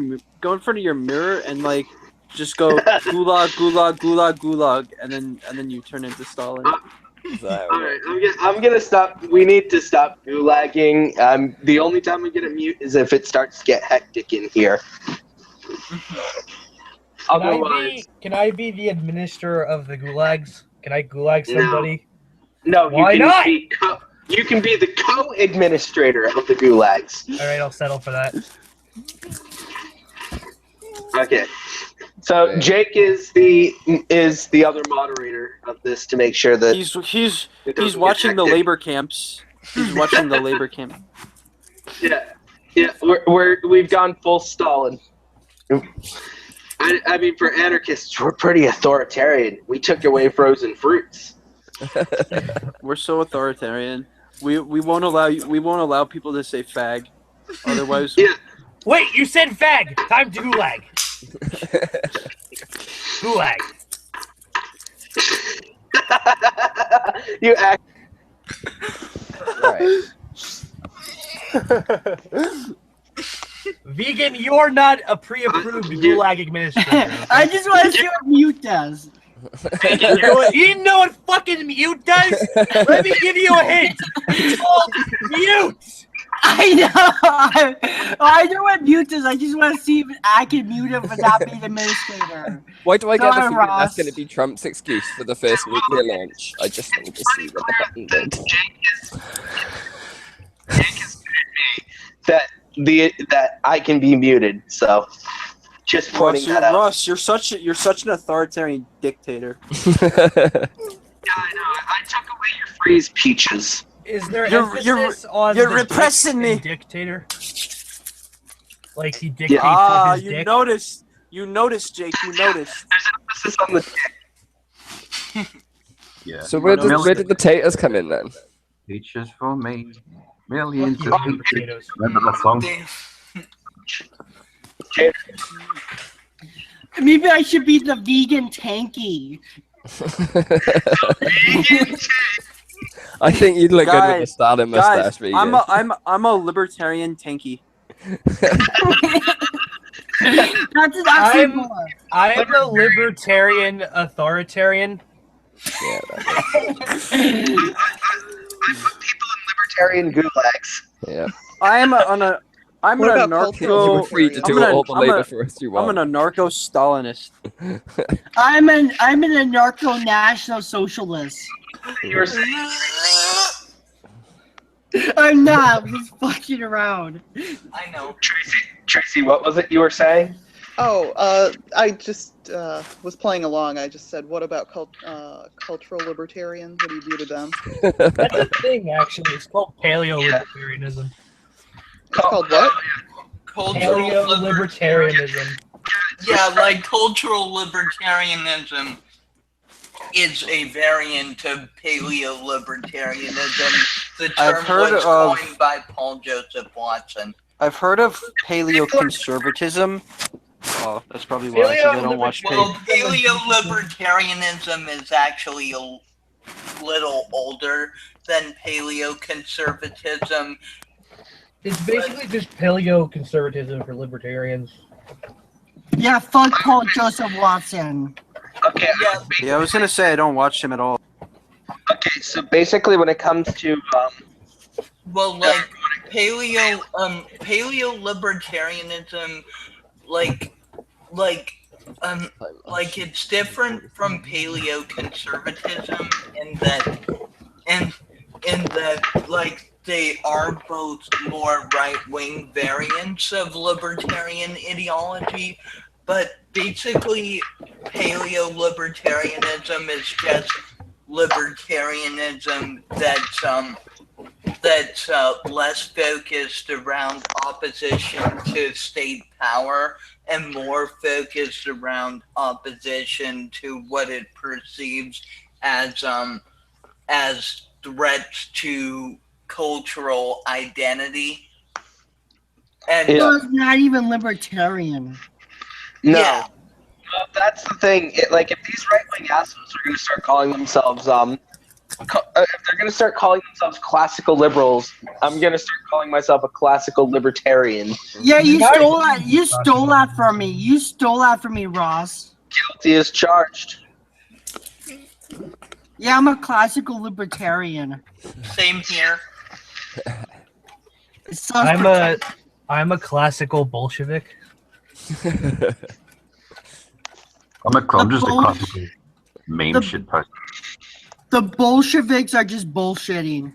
mirror and like just go gulag, and then you turn into Stalin. Alright, I'm gonna stop. We need to stop gulagging. The only time we get a mute is if it starts to get hectic in here. Can I be the administrator of the gulags? Can I gulag somebody? No, why not? You can be the co-administrator of the gulags. All right, I'll settle for that. Okay. So Jake is the other moderator of this to make sure that he's watching the labor camps. He's watching the labor camp. Yeah, we've gone full Stalin. I mean, for anarchists, we're pretty authoritarian. We took away frozen fruits. We're so authoritarian. We won't allow people to say fag. Otherwise, Wait, you said fag. Time to gulag. Gulag. You act. Right. Vegan, you're not a pre-approved gulag administrator. I just want to see what mute does. You didn't know what fucking mute does? Let me give you a hint. It's called mute. I know. I know what mute is. I just want to see if I can mute him without being administrator. Why do I get the Sorry, feeling that's Ross. going to be Trump's excuse for the first nuclear launch? I just wanted to see what the button did. Jake has that I can be muted, so just pointing that out. Ross, you're such an authoritarian dictator. Yeah, I know. I took away your freeze peaches. Is there You're emphasis on you're the repressing dick me. and dictator? Like he dictates Ah, with his you dick? noticed. You noticed, Jake. You noticed. There's emphasis on the dick. Yeah. So where did the taters come in then? Peaches for me. Millions Fuck of you, peaches. potatoes. Remember that song? Maybe I should be the vegan tanky. I think you'd look good with the Guys, Stalin mustache, vegan. I'm a libertarian tanky. That's an oxymoron. I'm a libertarian authoritarian. Yeah, I put people in libertarian gulags. yeah. I'm What an about You anarcho. were free to I'm do an- all the I'm labor a- for us you I'm want. an anarcho-Stalinist. I'm an anarcho national socialist. You're I'm not. I'm just fucking around. I know. Tracy, what was it you were saying? Oh, I just was playing along. I just said, what about cultural libertarian? What do you do to them? That's a thing, actually. It's called paleo-libertarianism. It's called what? Cultural Paleo-libertarianism. Yeah, like cultural libertarianism is a variant of paleo-libertarianism. The I've term heard was of- coined by Paul Joseph Watson. I've heard of paleo-conservatism. Oh, that's probably why, because I don't watch Well, paleo. paleo-libertarianism is actually a little older than paleo-conservatism. It's basically just paleo-conservatism for libertarians. Yeah, fuck Paul Joseph Watson. Okay. Yeah, I was gonna say I don't watch him at all. Okay. So basically, when it comes to Well, like paleo-libertarianism, like it's different from paleo-conservatism in that like they are both more right-wing variants of libertarian ideology, but basically paleo-libertarianism is just libertarianism that's less focused around opposition to state power and more focused around opposition to what it perceives as threats to cultural identity. And Yeah. It's not even libertarian. no, Yeah. well, that's the thing. Like, if these right-wing assholes are going to start calling themselves if they're going to start calling themselves classical liberals, I'm going to start calling myself a classical libertarian. Yeah, you stole that. You stole that from me. You stole that from me, Ross. Guilty as charged. Yeah, I'm a classical libertarian. same here. It sounds I'm a classical Bolshevik. I'm just a Bull- classical meme the- shit post. The Bolsheviks are just bullshitting.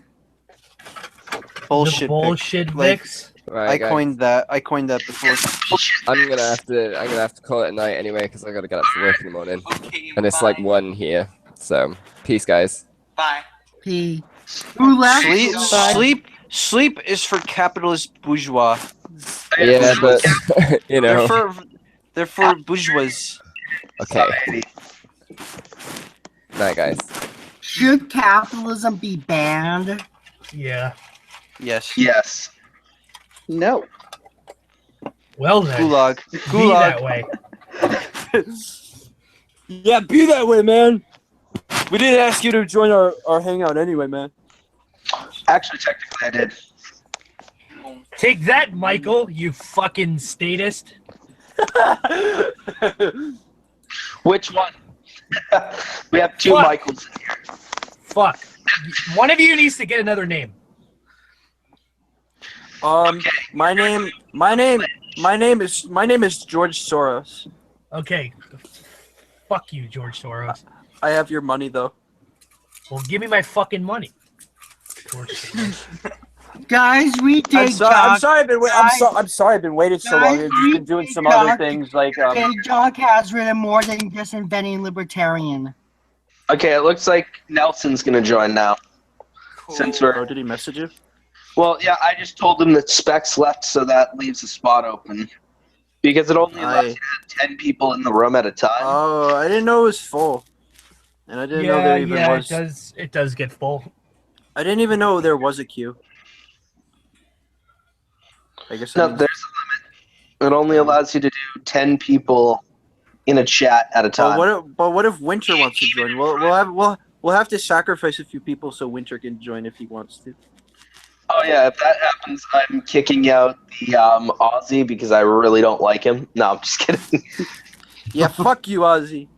Bullshit. The bullshit Like- Vicks. Right, I guys. coined that. I coined that before. I'm gonna have to call it a night anyway because I gotta get up to work in the morning, Okay, and it's bye. like 1 here. So peace, guys. Bye. P. Who left? Sleep is for capitalist bourgeois. Yeah, but you know. They're for bourgeois. Okay. Night, guys. Should capitalism be banned? Yeah. Yes. Yes. No. Well then. Gulag. Be Gulag. that way. Yeah, be that way, man. We didn't ask you to join our hangout anyway, man. Actually, technically, I did. Take that, Michael, you fucking statist. Which one? We have two Fuck. Michaels in here. Fuck. One of you needs to get another name. My name is George Soros. Okay. Fuck you, George Soros. I have your money though. Well, give me my fucking money. George Soros. Guys, we did. I'm sorry I've been waiting so long. I've Guys, been doing some other things like Big Jock has written more than just inventing libertarian. Okay, it looks like Nelson's gonna join now. Since we're. Oh, did he message you? Well, yeah, I just told him that Specs left, so that leaves a spot open. Because it only allows you to have 10 people in the room at a time. Oh, I didn't know it was full. And I didn't know there even was. It does get full. I didn't even know there was a queue. I guess No, there's a limit. It only allows you to do 10 people in a chat at a time. But what if Winter wants to join? We'll have to sacrifice a few people so Winter can join if he wants to. Oh yeah, if that happens, I'm kicking out the Aussie because I really don't like him. No, I'm just kidding. Yeah, fuck you, Ozzy.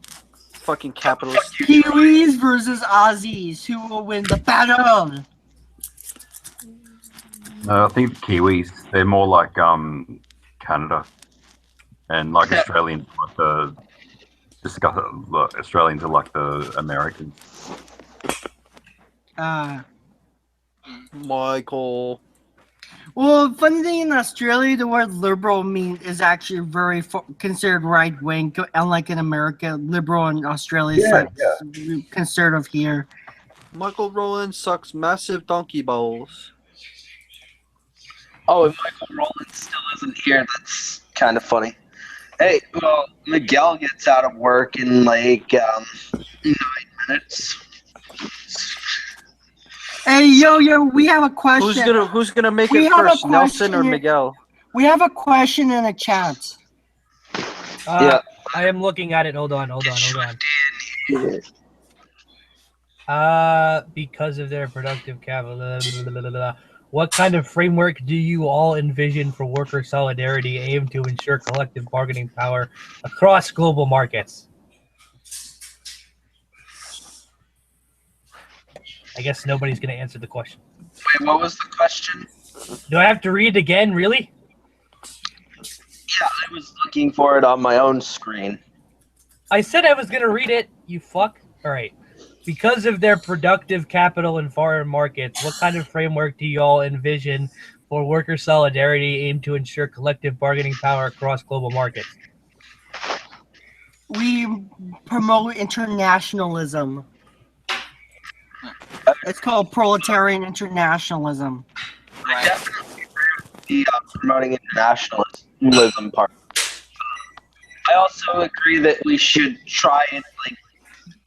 Fucking capitalist. Kiwis versus Aussies. Who will win the battle? I think the Kiwis, they're more like Canada, and like Australians, like Australians are like the Americans. Michael. Well, funny thing in Australia, the word liberal is actually very considered right wing, unlike in America. Liberal in Australia is conservative here. Michael Rowland sucks massive donkey balls. Oh, and Michael Rowland still isn't here. That's kind of funny. Hey, well, Miguel gets out of work in like 9 minutes. Hey, yo, we have a question. Who's gonna make it first, Nelson or Miguel? We have a question in the chat. Yeah. I am looking at it. Hold on. Because of their productive capital, what kind of framework do you all envision for worker solidarity aimed to ensure collective bargaining power across global markets? I guess nobody's going to answer the question. Wait, what was the question? Do I have to read it again, really? Yeah, I was looking for it on my own screen. I said I was going to read it, you fuck. All right. Because of their productive capital in foreign markets, what kind of framework do you all envision for worker solidarity aimed to ensure collective bargaining power across global markets? We promote internationalism. It's called proletarian internationalism. I definitely agree with the promoting internationalism part. I also agree that we should try and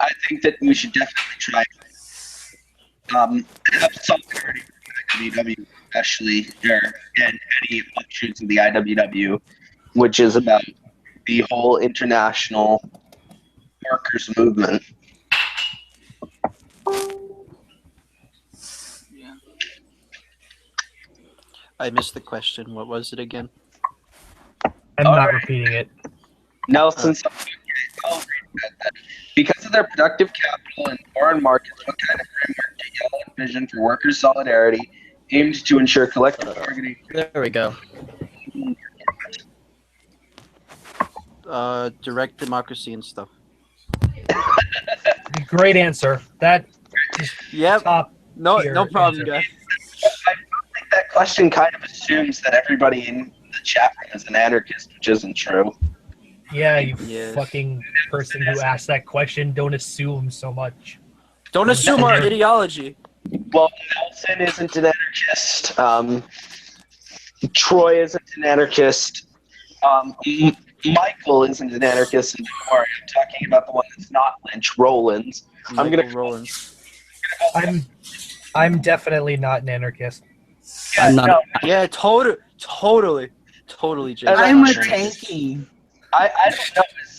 I think that we should definitely try have solidarity for the IWW, especially and any offshoots of the IWW, which is about the whole international workers movement. I missed the question. What was it again? I'm not repeating it. Nelson, because of their productive capital in foreign markets, what kind of framework do y'all envision for workers' solidarity aimed to ensure collective bargaining? There we go. Direct democracy and stuff. Great answer. That is top No problem, answer. guys. I think that question kind of assumes that everybody in the chat room is an anarchist, which isn't true. Yeah, you fucking person who asked that question. Don't assume so much. Don't assume our ideology. Well, Nelson isn't an anarchist. Troy isn't an anarchist. Michael isn't an anarchist. And don't worry, I'm talking about the one that's not Lynch, Rollins. I'm gonna Rollins. I'm definitely not an anarchist. I'm not. No, yeah, totally, Jason. I'm a tanky. I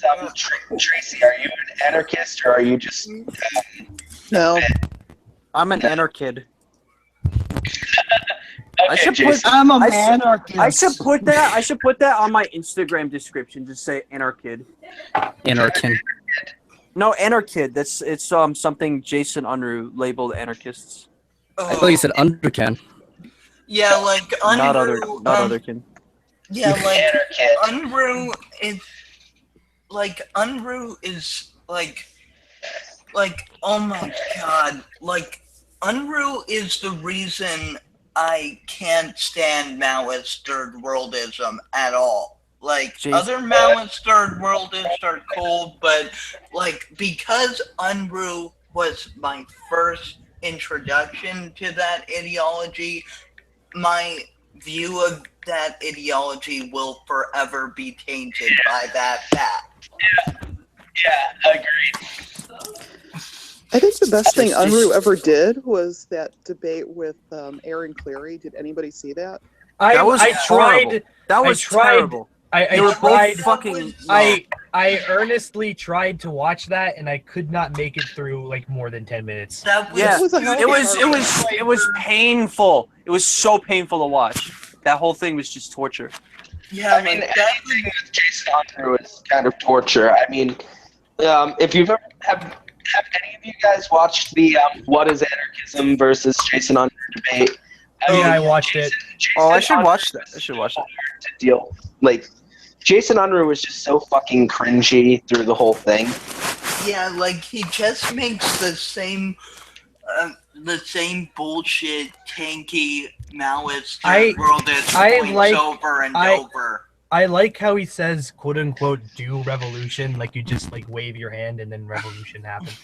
don't know, Tracy, are you an anarchist or are you just... No. I'm an anarchid. Okay, I'm a anarchist. I should put that on my Instagram description. Just say anarchid. Anarchin. No, anarchid. It's something Jason Unruh labeled anarchists. I thought you said undercan. Yeah, like Not Unruh. otherkin. Yeah, like Unruh is like oh my god, like Unruh is the reason I can't stand Maoist third worldism at all. Like other Maoist third worldists are cool, but like because Unruh was my first introduction to that ideology, my view of that ideology will forever be tainted by that fact. Yeah, agreed. I think the best thing Unruh ever did was that debate with Aaron Cleary. Did anybody see that? I tried. That was terrible. I were tried. both fucking. I earnestly tried to watch that, and I could not make it through like more than 10 minutes. It was painful. It was so painful to watch. That whole thing was just torture. Yeah, I mean, everything with Jason Unruh is kind of torture. I mean, if you've ever have any of you guys watched the "What is Anarchism" versus Jason Unruh debate? I watched it. I should watch that. I should watch that. To deal like Jason Unruh was just so fucking cringy through the whole thing. Yeah, like he just makes the same bullshit tanky Maoist worldist over and over. I like how he says, "quote unquote," "do revolution," like you just like wave your hand and then revolution happens.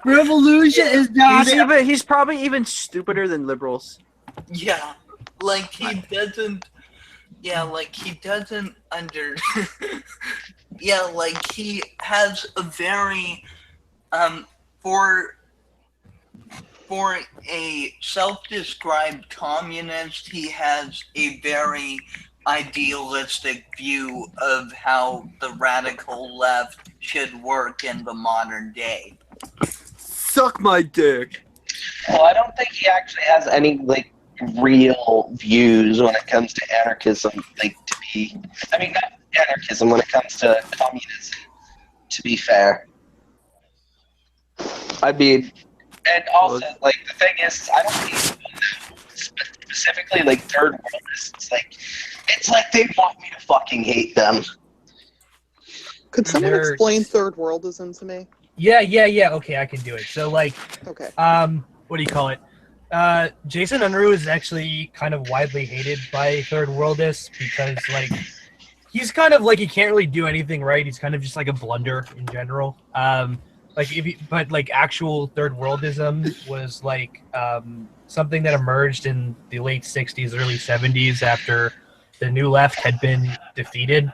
Revolution is not. He's probably even stupider than liberals. Yeah, like he doesn't. Yeah, like he doesn't under. Yeah, like he has a very for a self-described communist, he has a very idealistic view of how the radical left should work in the modern day. Suck my dick. Well, I don't think he actually has any like real views when it comes to anarchism. Not anarchism when it comes to communism. To be fair, I mean. And also, like, the thing is, I don't think specifically, like, third worldists, it's like they want me to fucking hate them. Could someone explain third worldism to me? Yeah, okay, I can do it. So, like, okay. What do you call it? Jason Unruh is actually kind of widely hated by third worldists because, like, he's kind of, like, he can't really do anything right. He's kind of just, like, a blunder in general. But actual third worldism was like something that emerged in the late 60s, early 70s after the New Left had been defeated.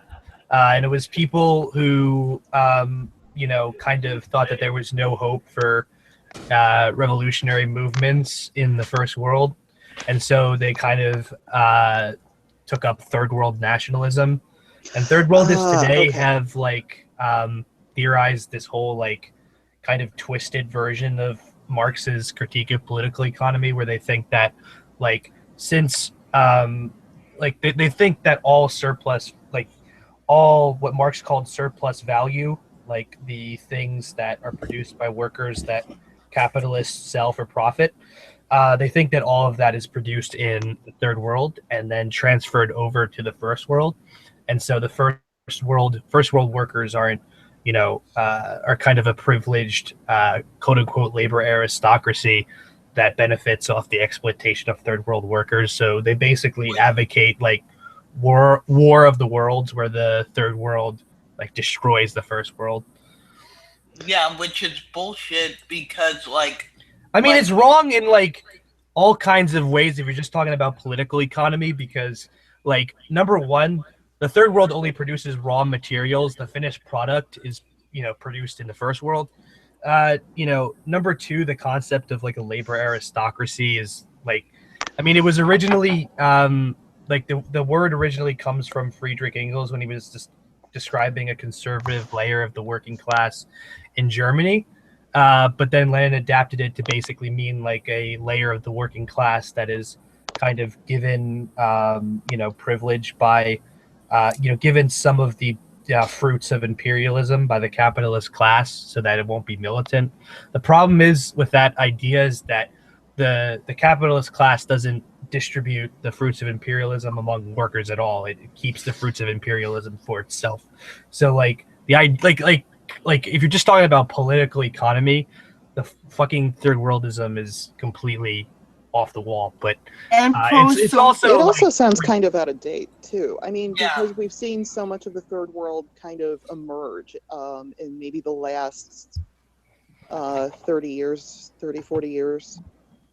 And it was people who, kind of thought that there was no hope for revolutionary movements in the first world. And so they kind of took up third world nationalism. And third worldists today have theorized this whole kind of twisted version of Marx's critique of political economy, where they think that since they think that all surplus, all what Marx called surplus value, like the things that are produced by workers that capitalists sell for profit, they think that all of that is produced in the third world and then transferred over to the first world. And so the first world workers aren't are kind of a privileged, quote unquote, labor aristocracy that benefits off the exploitation of third world workers. So they basically advocate war of the worlds, where the third world destroys the first world. Yeah, which is bullshit because it's wrong in all kinds of ways if you're just talking about political economy, because number one, the third world only produces raw materials. The finished product is produced in the first world. Number two, the concept of like a labor aristocracy is like, I mean, it was originally like the word originally comes from Friedrich Engels when he was just describing a conservative layer of the working class in Germany. But then Lenin adapted it to basically mean like a layer of the working class that is kind of given, privilege by, given some of the fruits of imperialism by the capitalist class so that it won't be militant. The problem is with that idea is that the capitalist class doesn't distribute the fruits of imperialism among workers at all. It keeps the fruits of imperialism for itself. So like like if you're just talking about political economy, the fucking third worldism is completely off the wall. But it's also it also sounds kind of out of date too. I mean, because we've seen so much of the third world kind of emerge in maybe the last 30 years, 30, 40 years,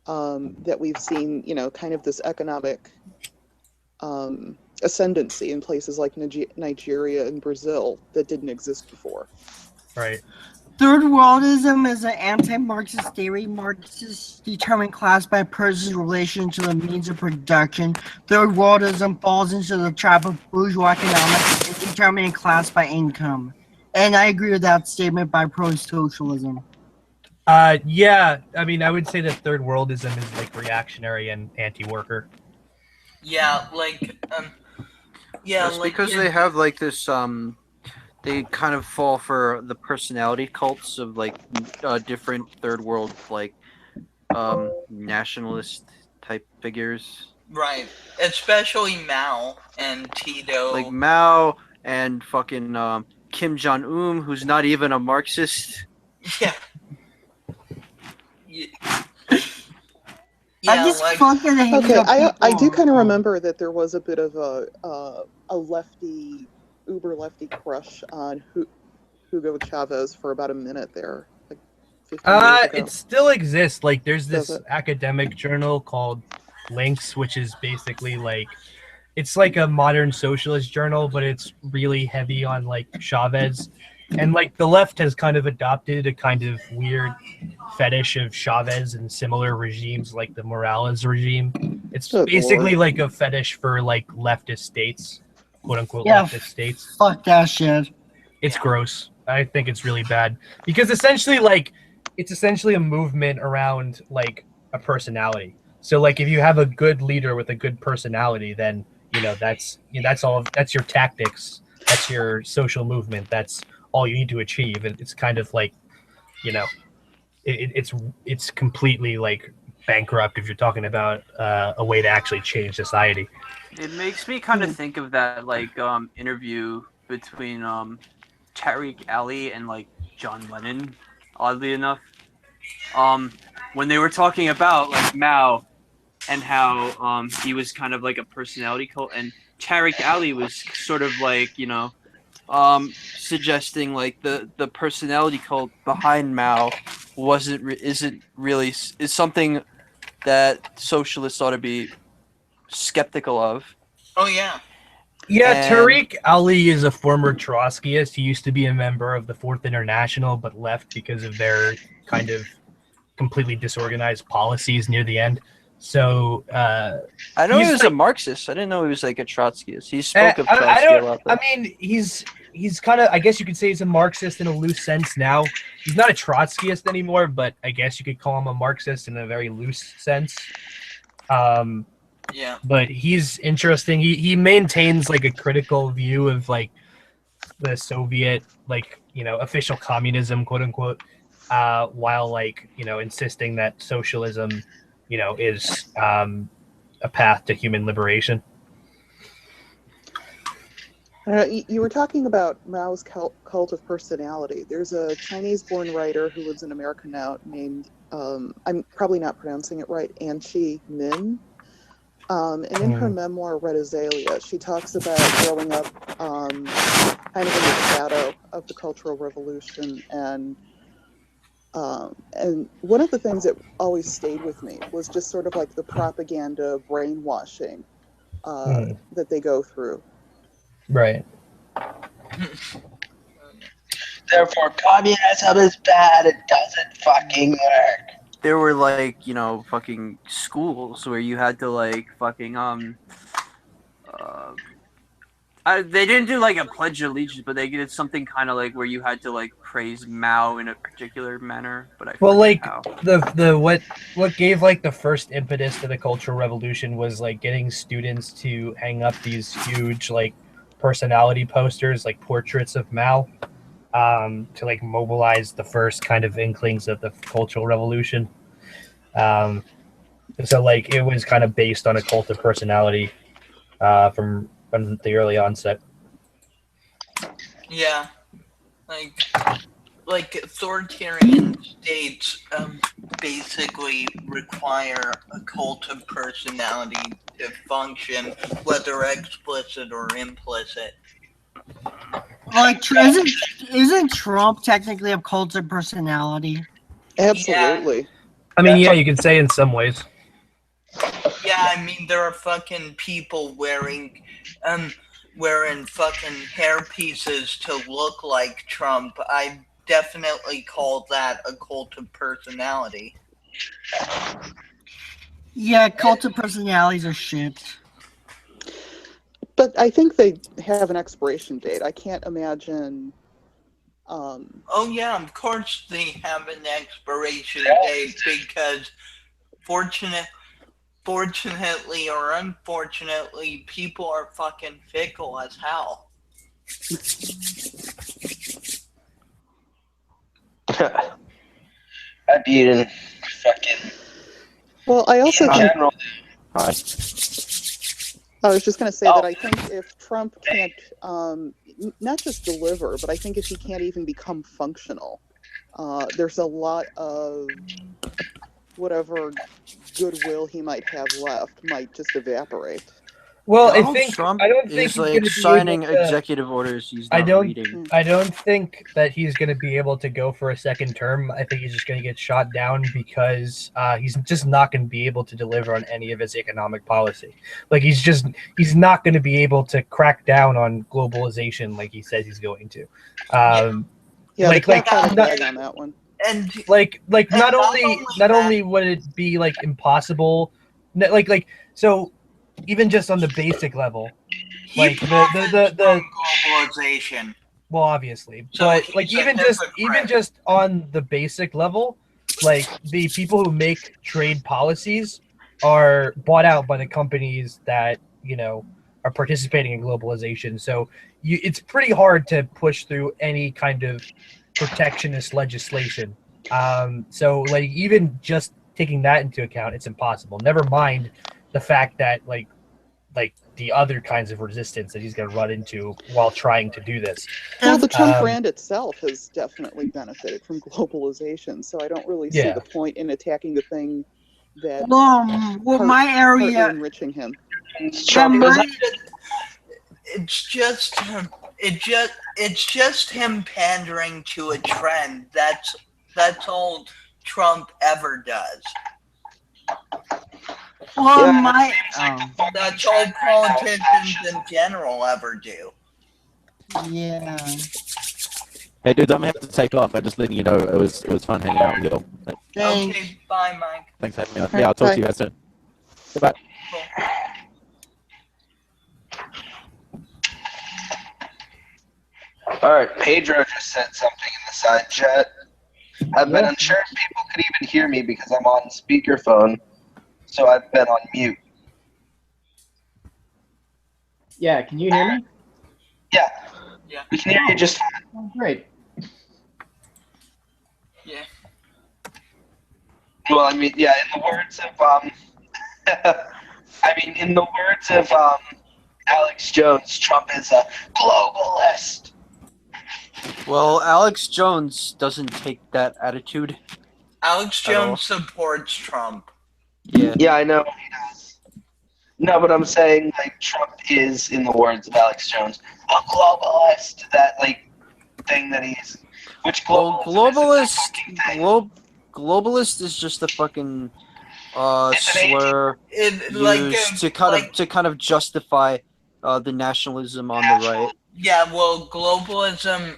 that we've seen, kind of this economic ascendancy in places like Nigeria and Brazil that didn't exist before. Right. Third worldism is an anti-Marxist theory. Marxists determine class by a person's relation to the means of production. Third worldism falls into the trap of bourgeois economics and determining class by income. And I agree with that statement by pro-socialism. Yeah, I mean, I would say that third worldism is like reactionary and anti-worker. Yeah, That's because they have like this they kind of fall for the personality cults of like different third world like nationalist type figures. Right, especially Mao and Tito. Like Mao and fucking Kim Jong-un, who's not even a Marxist. Yeah. I just fucking hate I do kind of remember that there was a bit of a lefty, uber lefty crush on Hugo Chavez for about a minute there, like 15 years ago. It still exists. Like, there's this academic journal called Links, which is basically like, it's like a modern socialist journal, but it's really heavy on like Chavez. And like the left has kind of adopted a kind of weird fetish of Chavez and similar regimes like the Morales regime. It's basically like a fetish for like leftist states, quote unquote leftist states. Fuck that shit. It's gross. I think it's really bad because essentially like it's essentially a movement around like a personality. So like if you have a good leader with a good personality, then that's all. That's your tactics. That's your social movement. That's all you need to achieve. And it's kind of like, it's completely like bankrupt if you're talking about a way to actually change society. It makes me kind of think of that like interview between Tariq Ali and like John Lennon, oddly enough. When they were talking about like Mao and how he was kind of like a personality cult, and Tariq Ali was sort of like, suggesting like the personality cult behind Mao is something that socialists ought to be skeptical of. Oh yeah. Yeah, Tariq Ali is a former Trotskyist. He used to be a member of the Fourth International, but left because of their kind of completely disorganized policies near the end. So I know he was a Marxist. I didn't know he was like a Trotskyist. He spoke of Trotsky a lot. I mean, he's kind of, I guess you could say he's a Marxist in a loose sense now. He's not a Trotskyist anymore, but I guess you could call him a Marxist in a very loose sense. Yeah. But he's interesting. He maintains like a critical view of like the Soviet, like, official communism, quote unquote, while like, insisting that socialism, is a path to human liberation. You were talking about Mao's cult of personality. There's a Chinese-born writer who lives in America now named, I'm probably not pronouncing it right, Anchi Min. And in her memoir, Red Azalea, she talks about growing up kind of in the shadow of the Cultural Revolution. And one of the things that always stayed with me was just sort of like the propaganda brainwashing that they go through. Right. Therefore, communism is bad. It doesn't fucking work. There were like, fucking schools where you had to like fucking they didn't do like a pledge of allegiance, but they did something kind of like where you had to like praise Mao in a particular manner. But I Well, forget like how. the what gave like the first impetus to the Cultural Revolution was like getting students to hang up these huge like personality posters, like portraits of Mao, to like mobilize the first kind of inklings of the Cultural Revolution. So like it was kind of based on a cult of personality from the early onset. Yeah, like authoritarian states basically require a cult of personality to function, whether explicit or implicit. Like, isn't Trump technically a cult of personality? Absolutely. I mean, yeah, you can say in some ways. Yeah, I mean, there are fucking people wearing fucking hair pieces to look like Trump. I definitely call that a cult of personality. Yeah, cult of personalities are shit. But I think they have an expiration date. I can't imagine. Oh yeah, of course they have an expiration date because fortunately or unfortunately, people are fucking fickle as hell. I beat in fucking. Well, I also think. Hi. I was just going to say that I think if Trump can't not just deliver, but I think if he can't even become functional, there's a lot of whatever goodwill he might have left might just evaporate. Well, Donald I think Trump I don't think is he's like gonna be signing able to, executive orders he's not reading. I don't think that he's going to be able to go for a second term. I think he's just going to get shot down because he's just not going to be able to deliver on any of his economic policy. Like he's not going to be able to crack down on globalization like he says he's going to. Yeah, like the cat's out of the bag on that one. And not only would it be like impossible, so even just on the basic level, like the globalization. Well, obviously, So but like he's a even just on the basic level, like the people who make trade policies are bought out by the companies that are participating in globalization. So it's pretty hard to push through any kind of protectionist legislation. So like even just taking that into account, it's impossible. Never mind the fact that like the other kinds of resistance that he's going to run into while trying to do this. Well, the Trump brand itself has definitely benefited from globalization, so I don't really see the point in attacking the thing that my area partly enriching him. It's just him pandering to a trend. That's all Trump ever does. That's all politicians in general ever do. Yeah. Hey, dudes, I'm gonna have to take off. I'm just letting you know it was fun hanging out with you all. Okay, bye, Mike. Thanks for having me on. Yeah, I'll talk to you guys soon. Goodbye. All right, Pedro just said something in the side chat. I've been unsure if people could even hear me because I'm on speakerphone, so I've been on mute. Yeah, can you hear me? Yeah. We can hear you just fine. Oh, great. Yeah. Well, I mean, yeah, in the words of Alex Jones, Trump is a globalist. Well, Alex Jones doesn't take that attitude. Alex Jones supports Trump. Yeah. Yeah, I know he does. No, but I'm saying, like, Trump is, in the words of Alex Jones, a globalist. That, like, thing that he's... Which globalist is just a fucking slur used to kind of justify the nationalism on the right. Yeah, well, globalism,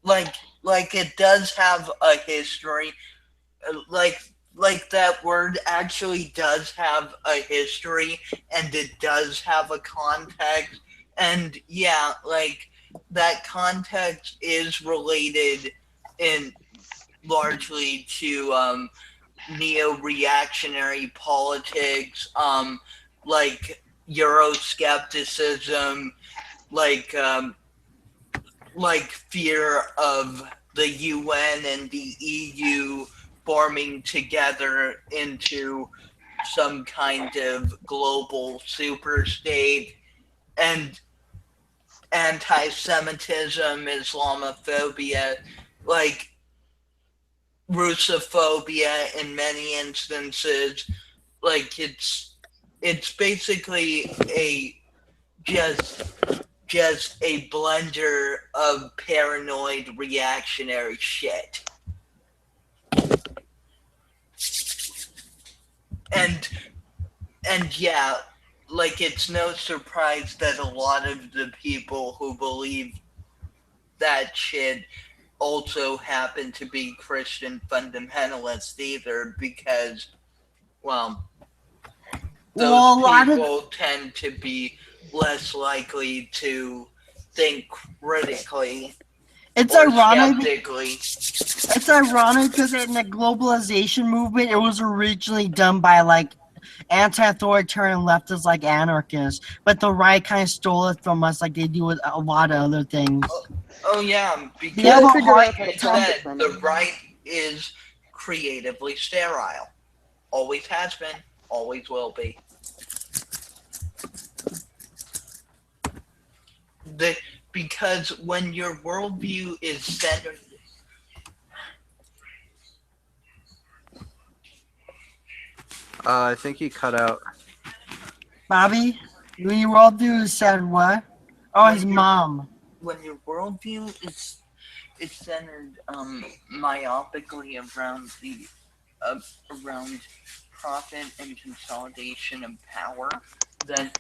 like, like it does have a history, like that word actually does have a history, and it does have a context, and yeah, like that context is related in largely to neo-reactionary politics, like Euroscepticism, like fear of the UN and the EU forming together into some kind of global superstate, and anti-Semitism, Islamophobia, like Russophobia in many instances. Like it's basically just a blender of paranoid reactionary shit. And yeah, like it's no surprise that a lot of the people who believe that shit also happen to be Christian fundamentalists either, because, well, those people tend to be less likely to think critically. It's ironic. It's ironic because in the globalization movement, it was originally done by like anti-authoritarian leftists like anarchists, but the right kind of stole it from us like they do with a lot of other things. Oh yeah, because the right is creatively sterile. Always has been, always will be. Because when your worldview is centered... I think he cut out. Bobby, when your worldview is centered what? Oh, his mom. When your worldview is centered myopically around around profit and consolidation of power, then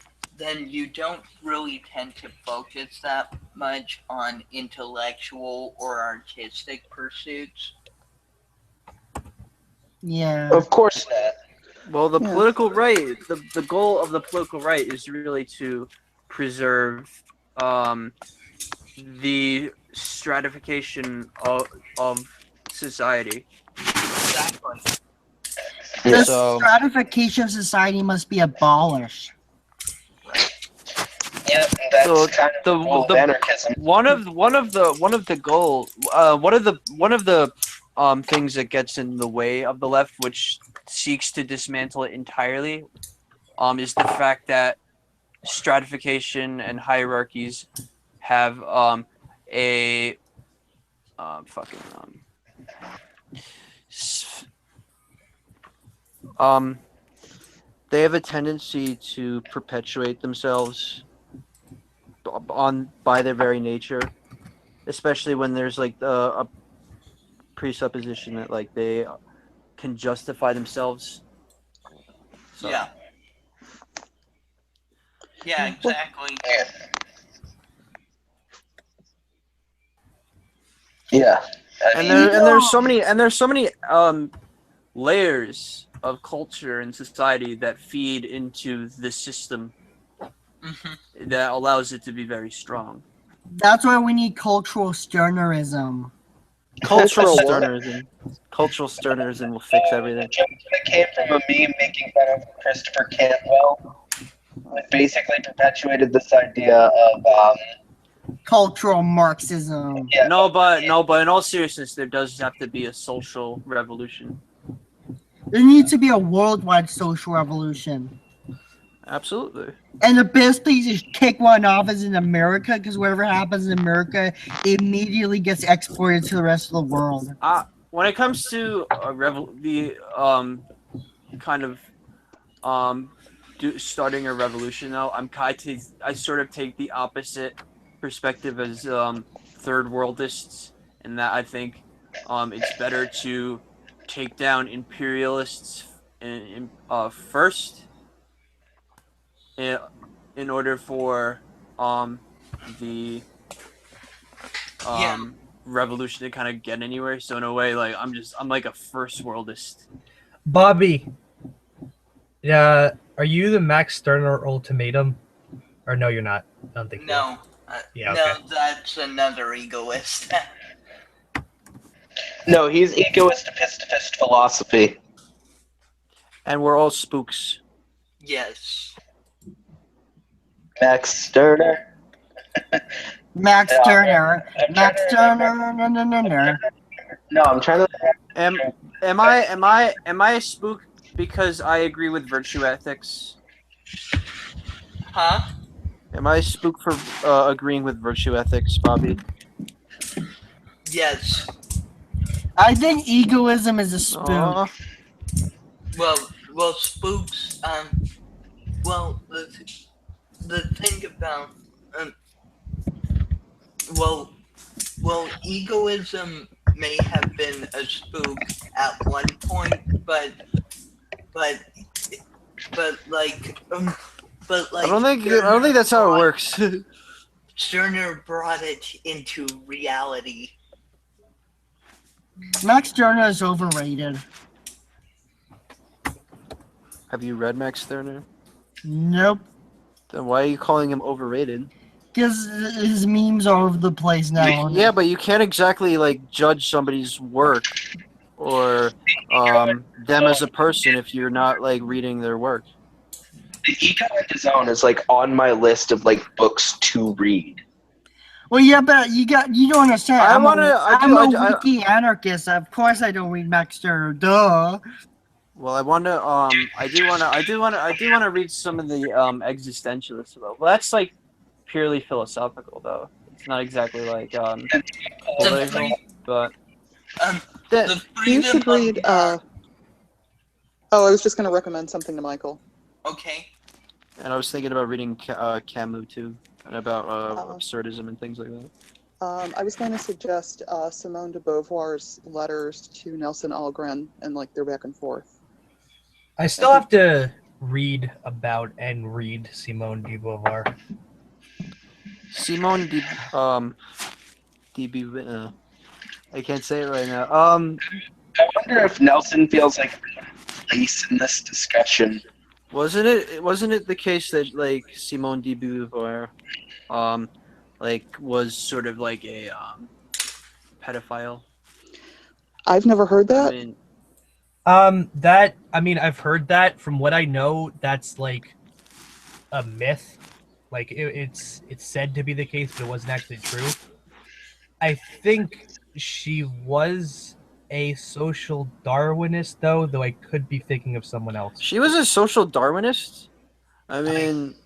you don't really tend to focus that much on intellectual or artistic pursuits. Yeah. Of course not. Well, the political right, the goal of the political right is really to preserve the stratification of society. Exactly. The stratification of society must be abolished. Yeah, that's So kind of the goal of anarchism. one of the things that gets in the way of the left, which seeks to dismantle it entirely, is the fact that stratification and hierarchies have they have a tendency to perpetuate themselves by their very nature, especially when there's like a presupposition that like they can justify themselves. So. Yeah, exactly. Yeah. And there's so many layers of culture and society that feed into the system that allows it to be very strong. That's why we need cultural sternerism. Cultural sternerism will fix everything. It came from a meme making fun of Christopher Cantwell. It basically perpetuated this idea of cultural Marxism. Yeah. No, but in all seriousness, there does have to be a social revolution. There needs to be a worldwide social revolution. Absolutely. And the best place to kick one off is in America, because whatever happens in America immediately gets exported to the rest of the world. When it comes to starting a revolution, though, I sort of take the opposite perspective as third worldists, in that I think it's better to take down imperialists first in order for revolution to kind of get anywhere. So in a way, like I'm like a first worldist. Bobby, are you the Max Stirner ultimatum? Or no, you're not. I don't think. No. Yeah, no, okay. that's another egoist. No, he's egoist-fist philosophy. And we're all spooks. Yes. Max Stirner. Max Turner. Max Turner. No, I'm trying to. Am I a spook because I agree with virtue ethics? Huh? Am I a spook for agreeing with virtue ethics, Bobby? Yes. I think egoism is a spook. Aw. Well, spooks. Well, the thing about well, egoism may have been a spook at one point, but like. I don't think that's how it works. Stirner brought it into reality. Max Turner is overrated. Have you read Max Stirner? Nope. Then why are you calling him overrated? Because his memes are all over the place now. Yeah, but you can't exactly like judge somebody's work or them as a person if you're not like reading their work. The Ego in His Own is like on my list of like books to read. Well, yeah, but you don't understand. I'm a wiki anarchist. Of course, I don't read Max Stirner. Duh. Well, I do want to read some of the existentialists though. Well, that's like purely philosophical though. It's not exactly like political, but you should read. Oh, I was just going to recommend something to Michael. Okay. And I was thinking about reading Camus too, and about absurdism and things like that. I was going to suggest Simone de Beauvoir's letters to Nelson Algren and like their back and forth. I still have to read about and read Simone de Beauvoir. Simone de Beauvoir. I can't say it right now. I wonder if Nelson feels like a place in this discussion. Wasn't it the case that like Simone de Beauvoir like was sort of like a pedophile? I've never heard that. I've heard that. From what I know, that's like a myth. Like it's said to be the case, but it wasn't actually true. I think she was a social Darwinist, though I could be thinking of someone else. She was a social Darwinist? I mean,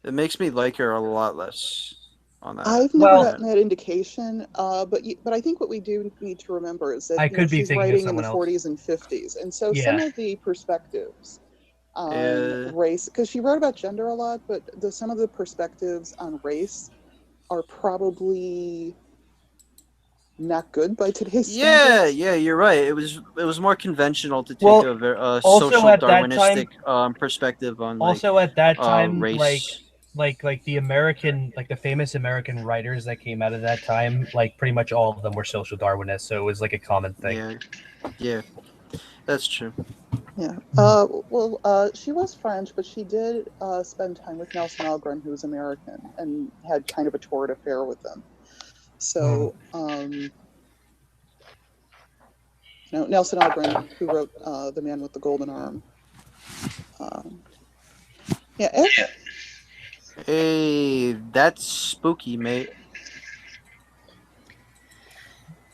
it makes me like her a lot less on that. I've never gotten that indication, but I think what we do need to remember is that she's writing in the 40s and 50s, and so some of the perspectives on race, because she wrote about gender a lot, but some of the perspectives on race are probably not good by today's standards. Yeah, you're right. It was more conventional to take a social Darwinistic perspective on also at that time race. like the American, like the famous American writers that came out of that time, like pretty much all of them were social Darwinists, so it was like a common thing. Yeah, that's true. Yeah. She was French, but she did spend time with Nelson Algren, who was American, and had kind of a torrid affair with them. So, Nelson Algren, who wrote The Man with the Golden Arm. Hey, that's spooky, mate.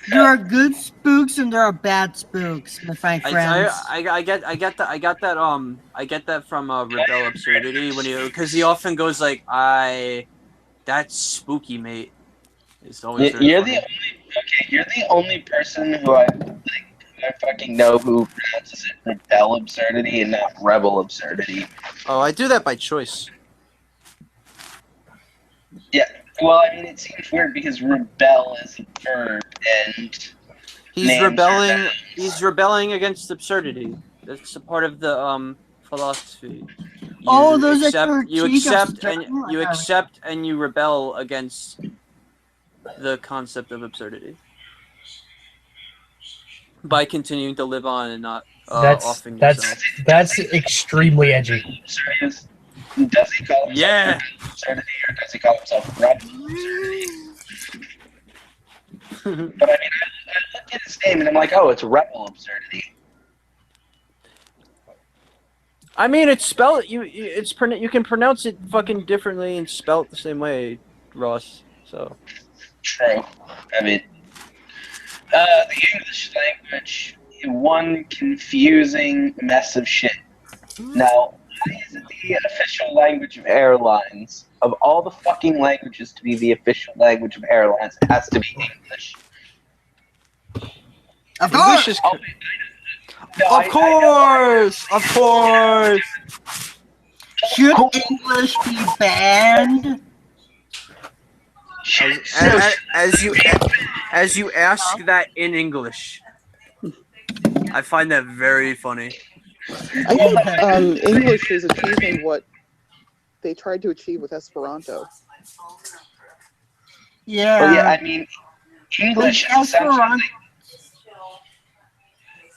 There are good spooks and there are bad spooks, my fine friends. I get that from Rebel Absurdity because he often goes like, that's spooky, mate. It's always you're the only person who I fucking know who pronounces it Rebel Absurdity and not Rebel Absurdity. Oh, I do that by choice. Yeah, well, I mean, it seems weird because rebel is a verb, and he's rebelling against absurdity. That's a part of the philosophy. You accept and you rebel against the concept of absurdity. by continuing to live on and not offing yourself. That's extremely edgy. Serious? Does he call himself absurdity, or does he call himself rebel? But I mean, I looked at his name and I'm like, oh, it's rebel absurdity. I mean, it's spelled you can pronounce it fucking differently and spell it the same way, Ross. So true. I mean, the English language, one confusing mess of shit. Now, why is it the official language of airlines? Of all the fucking languages to be the official language of airlines, it has to be English. Of course! Of course! Should English be banned? As you ask that in English, I find that very funny. I think English is achieving what they tried to achieve with Esperanto. Yeah. Well, yeah, I mean, English is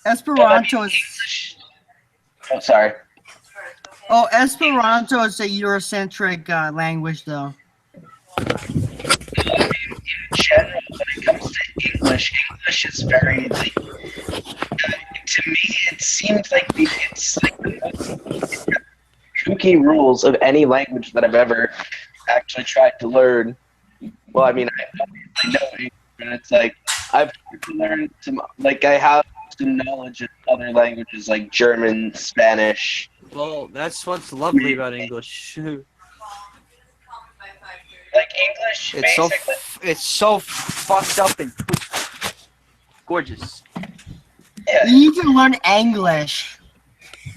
Esperanto is... Oh, sorry. Oh, Esperanto is a Eurocentric language, though. In general, when it comes to English is very, like, to me, it seems like it's like the most kooky rules of any language that I've ever actually tried to learn. Well, I mean, I know English, but it's like, I've tried to learn some, like, I have some knowledge of other languages like German, Spanish. Well, that's what's lovely about English. Like English, it's so fucked up and gorgeous. Yeah. You need to learn English.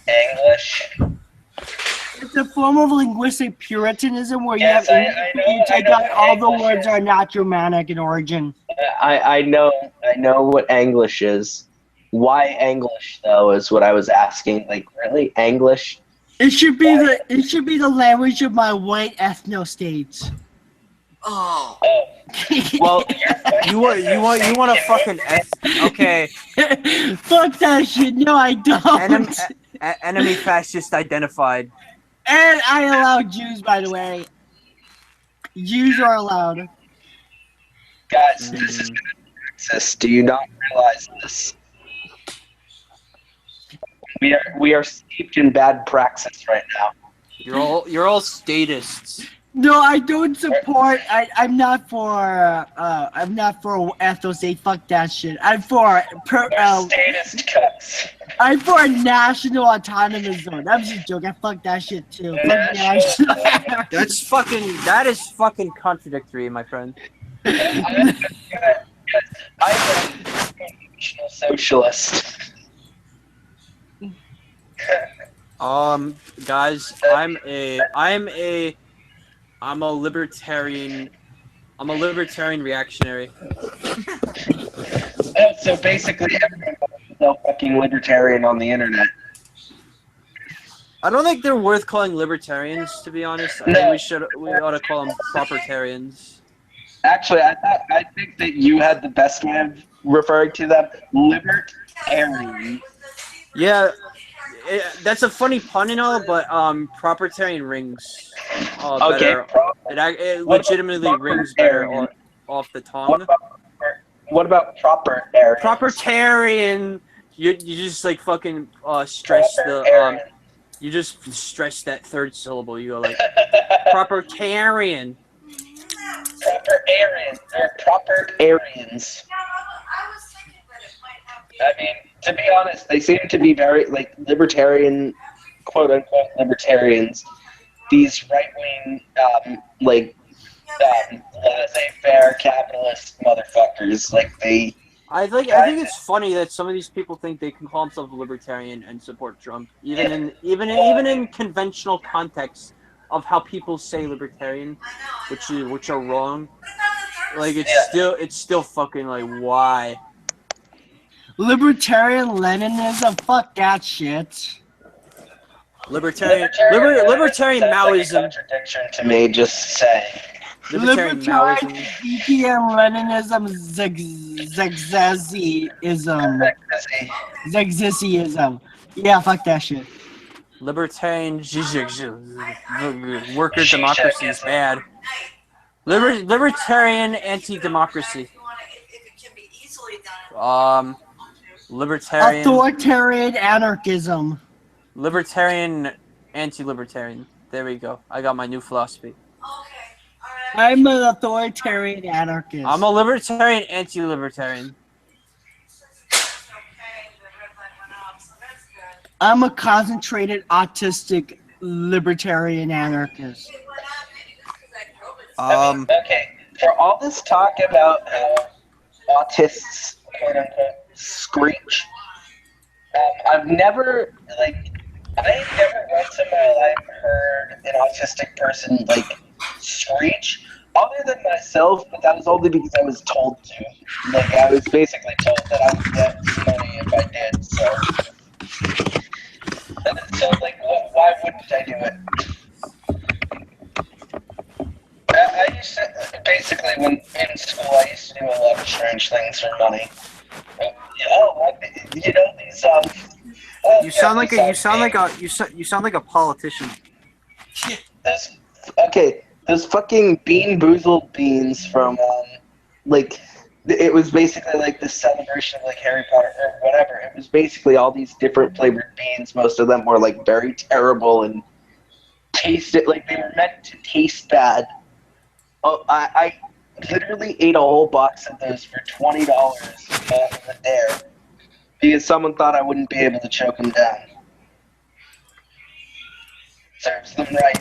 English. It's a form of linguistic puritanism where you take out all the words are not Germanic in origin. I know what English is. Why English though is what I was asking. Like, really, English? It should be the language of my white ethno states. Oh. Well, you want to fucking okay. Fuck that shit. No, I don't. Enemy fascist identified. And I allow Jews, by the way. Jews are allowed. Guys, this is Marxist. Do you not realize this? We are steeped in bad praxis right now. You're all statists. No, I don't support. I'm not for ethno state. Fuck that shit. I'm for statist cucks. I'm for a national autonomous zone. I'm just joking. Fuck that shit too. That is fucking contradictory, my friend. I'm a national socialist. Guys, I'm a libertarian. I'm a libertarian reactionary. Oh, so basically everyone is so fucking libertarian on the internet. I don't think they're worth calling libertarians, to be honest. I think we ought to call them propertarians. Actually, I think that you had the best way of referring to them, libertarian. Yeah. That's a funny pun and all, but propertarian rings better. It legitimately rings better off the tongue. What about propertarian? Propertarian. You just like fucking stress the you just stress that third syllable. You go like propertarian. Propertarians. I mean, to be honest, they seem to be very, like, libertarian, quote-unquote libertarians. These right-wing, laissez-faire capitalist motherfuckers, like, they... I think it's funny that some of these people think they can call themselves libertarian and support Trump, even in conventional contexts of how people say libertarian, which are wrong. Like, it's still fucking, like, why? Libertarian Leninism, fuck that shit. Libertarian Maoism. Contradiction to me, just say. Libertarian Libertarian Maoism. BPM Leninism Zexisism. Yeah, fuck that shit. Libertarian worker democracy is bad. Libertarian anti-democracy. Libertarian. Authoritarian anarchism. Libertarian anti-libertarian. There we go. I got my new philosophy. I'm an authoritarian anarchist. I'm a libertarian anti-libertarian. I'm a concentrated autistic libertarian anarchist. Okay, for all this talk about how autists, quote unquote, screech, I've never once in my life heard an autistic person like screech, other than myself, but that was only because I was told to. Like, I was basically told that I would get money if I did, so like, why wouldn't I do it? I used to, basically, when in school, I used to do a lot of strange things for money. These, You sound like a politician. Those fucking Bean Boozled beans from, it was basically like the celebration of like Harry Potter or whatever. It was basically all these different flavored beans. Most of them were like very terrible and tasted like they were meant to taste bad. Oh, I literally ate a whole box of those for $20 off of the dare because someone thought I wouldn't be able to choke them down. Serves them right.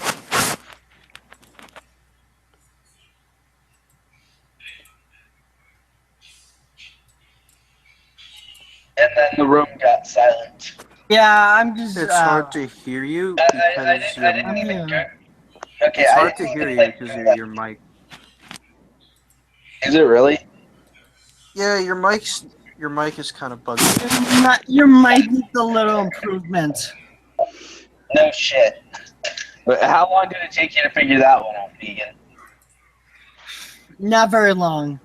And then the room got silent. Yeah, I'm just. It's hard to hear you because It's hard to hear you because of your mic. Is it really? Yeah, your mic is kind of buggy. Your mic needs a little improvement. No shit. But how long did it take you to figure that one out, Vegan? Not very long.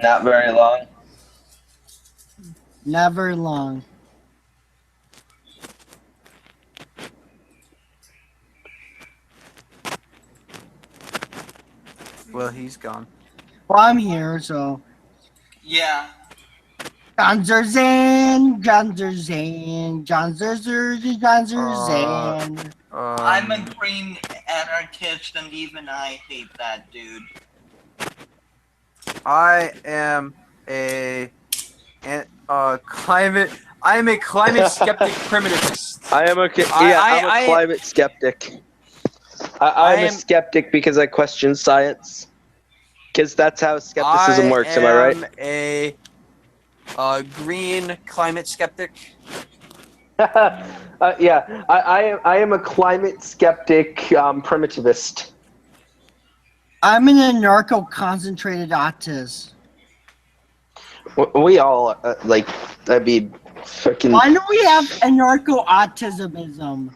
Not very long. Not very long. Well, he's gone. Well, I'm here, so. Yeah. Johnzerzan. I'm a green anarchist, and even I hate that dude. I am a climate skeptic primitivist. I'm a climate skeptic. I'm a skeptic because I question science. Because that's how skepticism works, am I right? I am a green climate skeptic. Yeah, I am a climate skeptic primitivist. I'm an anarcho-concentrated autist. We all, fucking... Why do we have anarcho-autismism?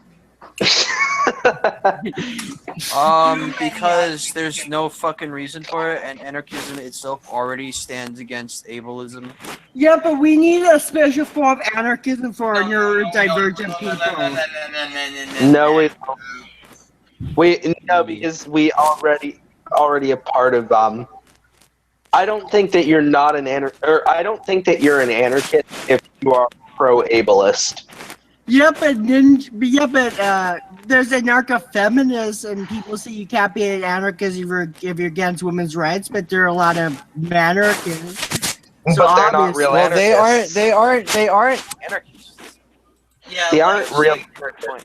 Because there's no fucking reason for it, and anarchism itself already stands against ableism. Yeah, but we need a special form of anarchism for neurodivergent people. No, because we already a part of I don't think that you're not an I don't think that you're an anarchist if you are pro-ableist. Yeah, but there's anarcho-feminists, and people say you can't be an anarchist if you're against women's rights, but there are a lot of anarchists. So but they're not real anarchists. They aren't anarchists. Yeah, they aren't real.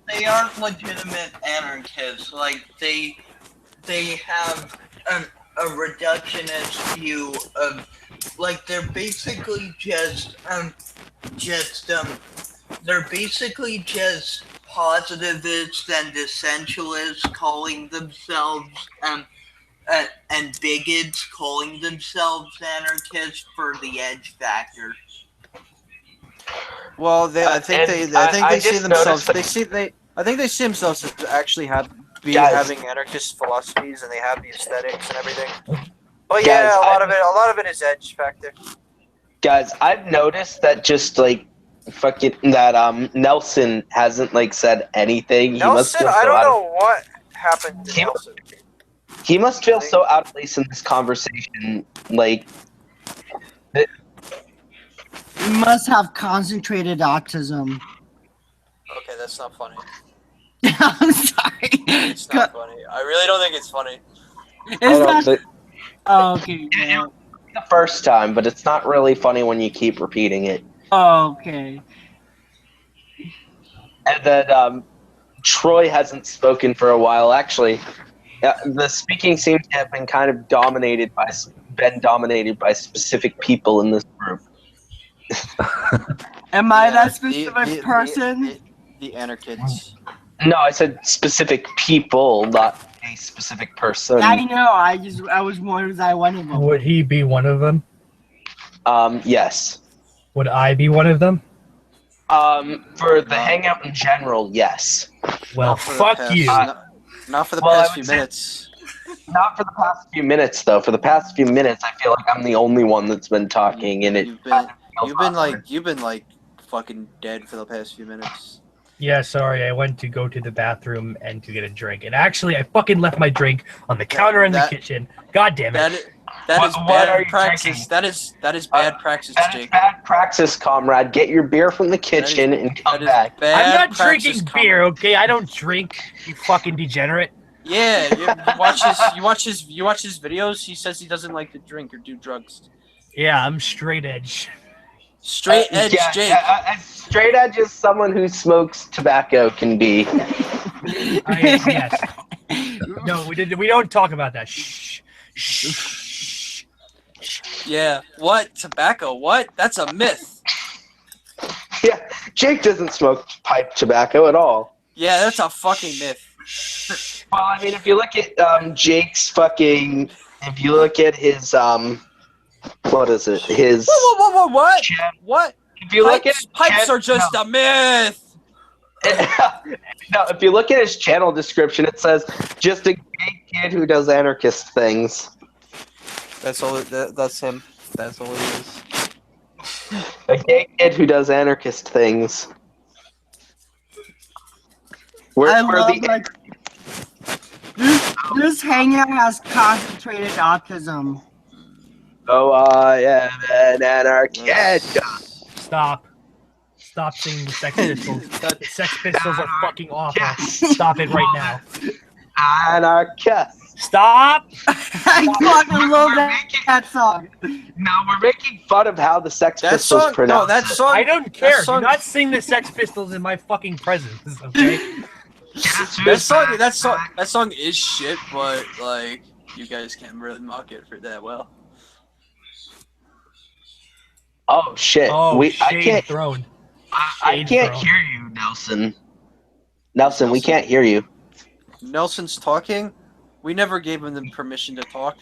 They aren't legitimate anarchists. Like they have a reductionist view of, like, they're basically just positivists and essentialists calling themselves and bigots calling themselves anarchists for the edge factor. Well, I think they see themselves as actually be Guys. having anarchist philosophies, and they have the aesthetics and everything. But yeah, Guys, a lot of it is edge factor. Guys, I've noticed that just like fucking that Nelson hasn't like said anything. He must Nelson, feel I so don't out know what happened to Nelson. He must feel so out of place in this conversation. Like, You must have concentrated autism. Okay, that's not funny. I'm sorry. It's not funny. I really don't think it's funny. It's not. Oh, okay. Yeah. the first time, but it's not really funny when you keep repeating it. Oh, okay. And then Troy hasn't spoken for a while. Actually, the speaking seems to have been kind of dominated by specific people in this group. Am I that specific person? The anarchists. No, I said specific people, not a specific person. I know. I was more as I one of them. Would he be one of them? Yes. Would I be one of them? For the hangout in general, yes. Well, fuck you. Not for the past few minutes. Not for the past few minutes, though. For the past few minutes, I feel like I'm the only one that's been talking, and You've been like fucking dead for the past few minutes. Yeah, sorry, I went to go to the bathroom and to get a drink. And actually, I fucking left my drink on the counter in the kitchen. God damn it. That is bad praxis. That is bad praxis, Jake. Bad praxis, comrade. Get your beer from the kitchen and come back. I'm not drinking beer, okay? I don't drink, you fucking degenerate. Yeah, you watch his videos. He says he doesn't like to drink or do drugs. Yeah, I'm straight edge. Straight edge, Jake. Straight edge is someone who smokes tobacco can be. Yes. No, we don't talk about that. Shh. Shh. Yeah. What? Tobacco? What? That's a myth. Yeah, Jake doesn't smoke pipe tobacco at all. Yeah, that's a fucking myth. Well, I mean, if you look at Jake's fucking, if you look at his what is it? His what? What? If you look at pipes are just a myth. No, if you look at his channel description, it says just a gay kid who does anarchist things. That's all. That's him. That's all it is. A gay kid who does anarchist things. This hangout has concentrated autism. Oh, I am an anarchist. Stop singing the Sex Pistols. The Sex Pistols are fucking awful. Stop it right now. Anarchist. Stop! I fucking love that song. Now we're making fun of how the Sex Pistols pronounce that song. I don't care. Do not sing the Sex Pistols in my fucking presence, okay? That song is shit, but like you guys can't really mock it for that well. Oh shit! Oh, I can't. Thrown. I can't hear you, Nelson. Nelson, we can't hear you. Nelson's talking. We never gave him the permission to talk.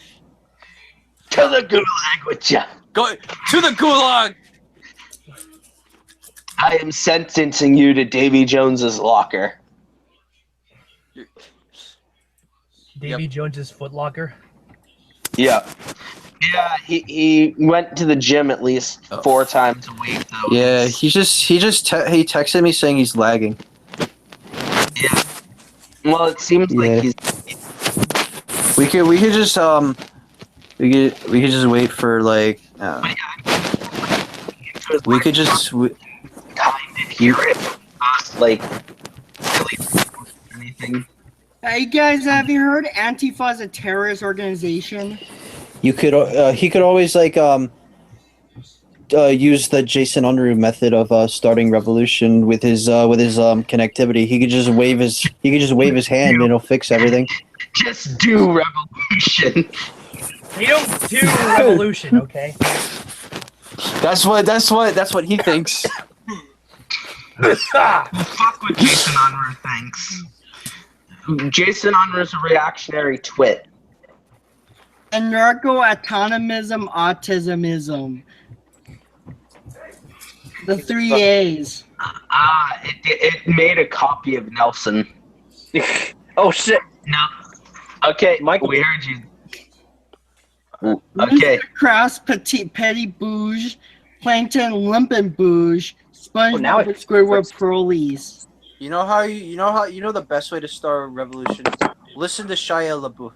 To the gulag with ya. Go to the gulag. I am sentencing you to Davy Jones's locker. Davy Jones's footlocker. Yeah. Yeah, he went to the gym at least 4 times a week though. Yeah, he texted me saying he's lagging. Yeah. Well, it seems like he's. We could just wait for like. We could just. Hear it. Like. Anything. Hey guys, have you heard Antifa is a terrorist organization? You could he could always like use the Jason Unruh method of starting revolution with his connectivity. He could just wave his hand and it'll fix everything. Just do revolution. We don't do revolution, okay? That's what he thinks. Fuck what Jason Unruh thinks. Jason Unruh's a reactionary twit. Anarcho-autonomism, autismism. The 3 A's. It made a copy of Nelson. Oh shit! No. Okay, Michael, we heard you. Okay. Mr. Krabs, Petty Bouge, Plankton, Limpin Bouge, SpongeBob, Squidward, Pearlies. You know the best way to start a revolution? Listen to Shia LaBeouf,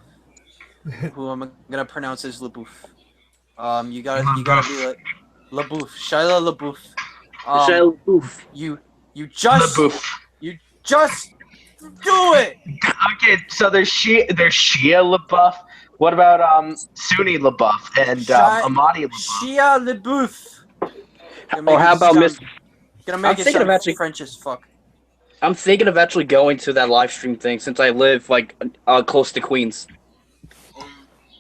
who I'm gonna pronounce as LaBeouf. You gotta be like LaBeouf, Shia LaBeouf. Shia LaBeouf. You just do it. Okay, so there's Shia LaBeouf. What about Sunni LaBeouf and Ahmadi LaBeouf? Shia LaBeouf. Or how about Miss? Gonna make it sound French as fuck. I'm thinking of actually going to that live stream thing since I live like close to Queens.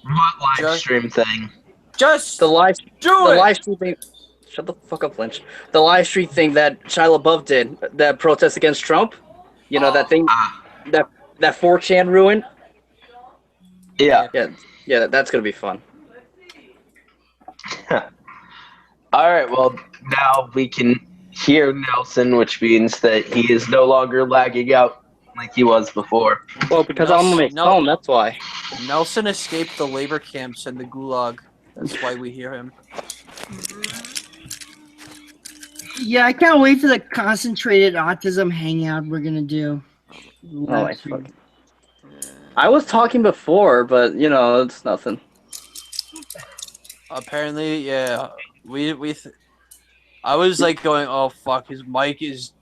What live stream thing? Just the live stream thing. Shut the fuck up, Lynch. The live stream thing that Shia LaBeouf did, that protest against Trump. You know that thing that 4chan ruined. Yeah. That's gonna be fun. All right. Well, now we can hear Nelson, which means that he is no longer lagging out like he was before. Well, because I'm on my phone, that's why. Nelson escaped the labor camps and the gulag. That's why we hear him. Yeah, I can't wait for the concentrated autism hangout we're gonna do. Oh, I was talking before, but you know, it's nothing. Apparently, yeah, I was like going, oh fuck, his mic is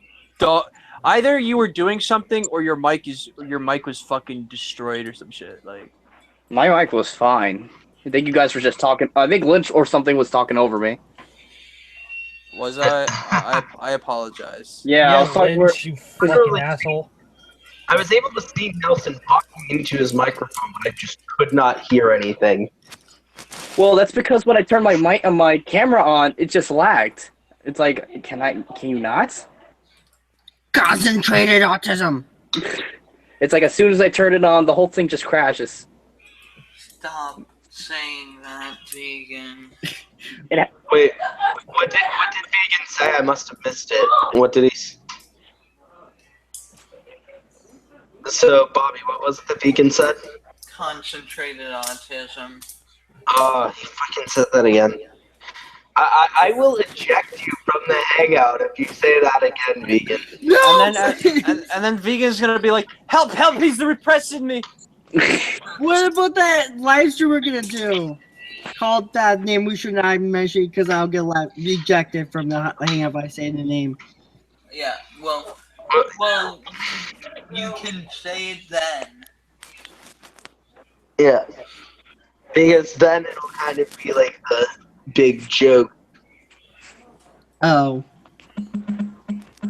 either you were doing something or your mic was fucking destroyed or some shit. Like my mic was fine. I think you guys were just talking. I think Lynch or something was talking over me. Was I apologize. Yeah, I was talking. Lynch, you fucking asshole. I was able to see Nelson talking into his microphone, but I just could not hear anything. Well, that's because when I turned my camera on, it just lagged. It's like, can you not? Concentrated autism. It's like as soon as I turn it on, the whole thing just crashes. Stop saying that, vegan. Wait, what did vegan say? I must have missed it. What did he? So, Bobby, what was it the vegan said? Concentrated autism. Oh, he fucking said that again. I will eject you from the hangout if you say that again, vegan. No! And then vegan's gonna be like, help, he's repressing me. What about that live stream we're gonna do? Called that name we should not mention because I'll get rejected from the hangout by saying the name. Yeah, well, you can say it then. Yeah. Because then it'll kind of be like the big joke. Oh. Did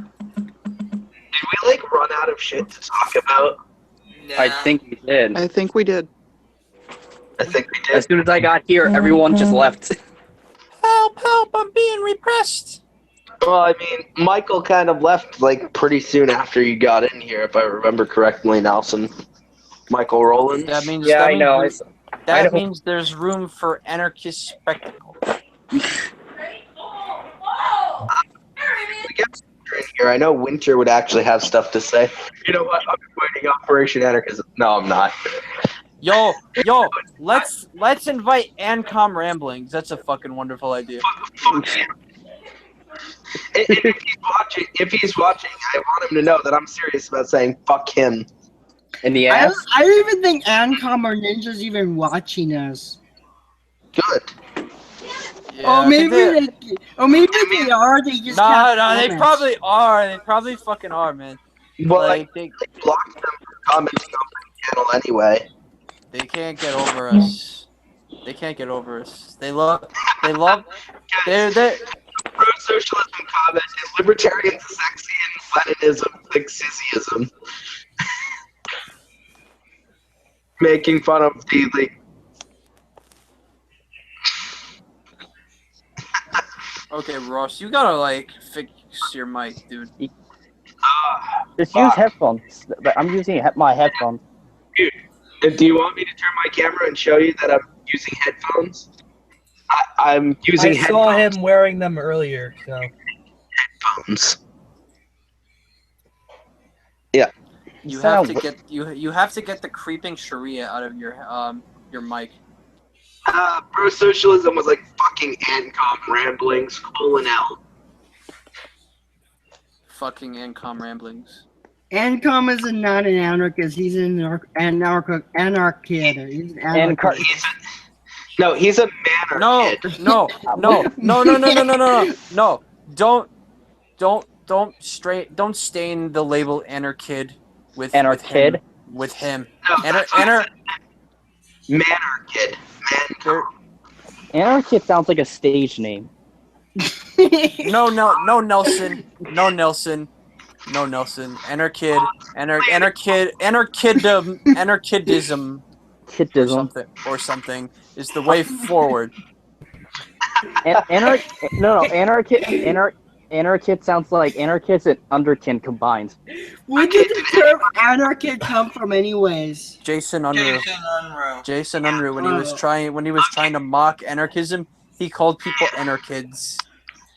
we like run out of shit to talk about? Nah. I think we did. I think we did. As soon as I got here, everyone just left. Help, I'm being repressed. Well, I mean, Michael kind of left like pretty soon after you got in here, if I remember correctly, Nelson. Michael Rowland. That means I means there's room for anarchist spectacle. We got Winter in here. I know Winter would actually have stuff to say. You know what? I'm fighting Operation Anarchism. No, I'm not. Yo, let's invite Ancom Ramblings. That's a fucking wonderful idea. If he's watching, I want him to know that I'm serious about saying fuck him. In the ass? I don't even think Ancom or Ninja's even watching us. Good. Yeah, maybe they are. They just no, they probably are. They probably fucking are, man. Well, they blocked them from commenting on my channel anyway. They can't get over us. They can't get over us. They're pro-socialism comment is libertarian sexy and Leninism Marxism. Making fun of the Okay, Ross, you gotta like fix your mic, dude. Just use headphones. I'm using my headphones. Dude, do you want me to turn my camera and show you that I'm using headphones? I'm using I saw him wearing them earlier, so. Headphones. Yeah. You have to get you have to get the creeping Sharia out of your mic. Pro-socialism was like fucking Ancom ramblings, :L. Fucking Ancom ramblings. Ancom is not an anarchist. He's an anarchist. He's an anarchist. No, he's a No. Don't stain the label anarchid with Anarchid? with him. Manarchid. Anarchid sounds like a stage name. No, Nelson. No, Nelson. Anarchidism. Or something is the way forward. Anarchid sounds like anarchist and underkin combined. Where did the term anarchid come from, anyways? Jason Unruh. When he was trying to mock anarchism, he called people anarchids.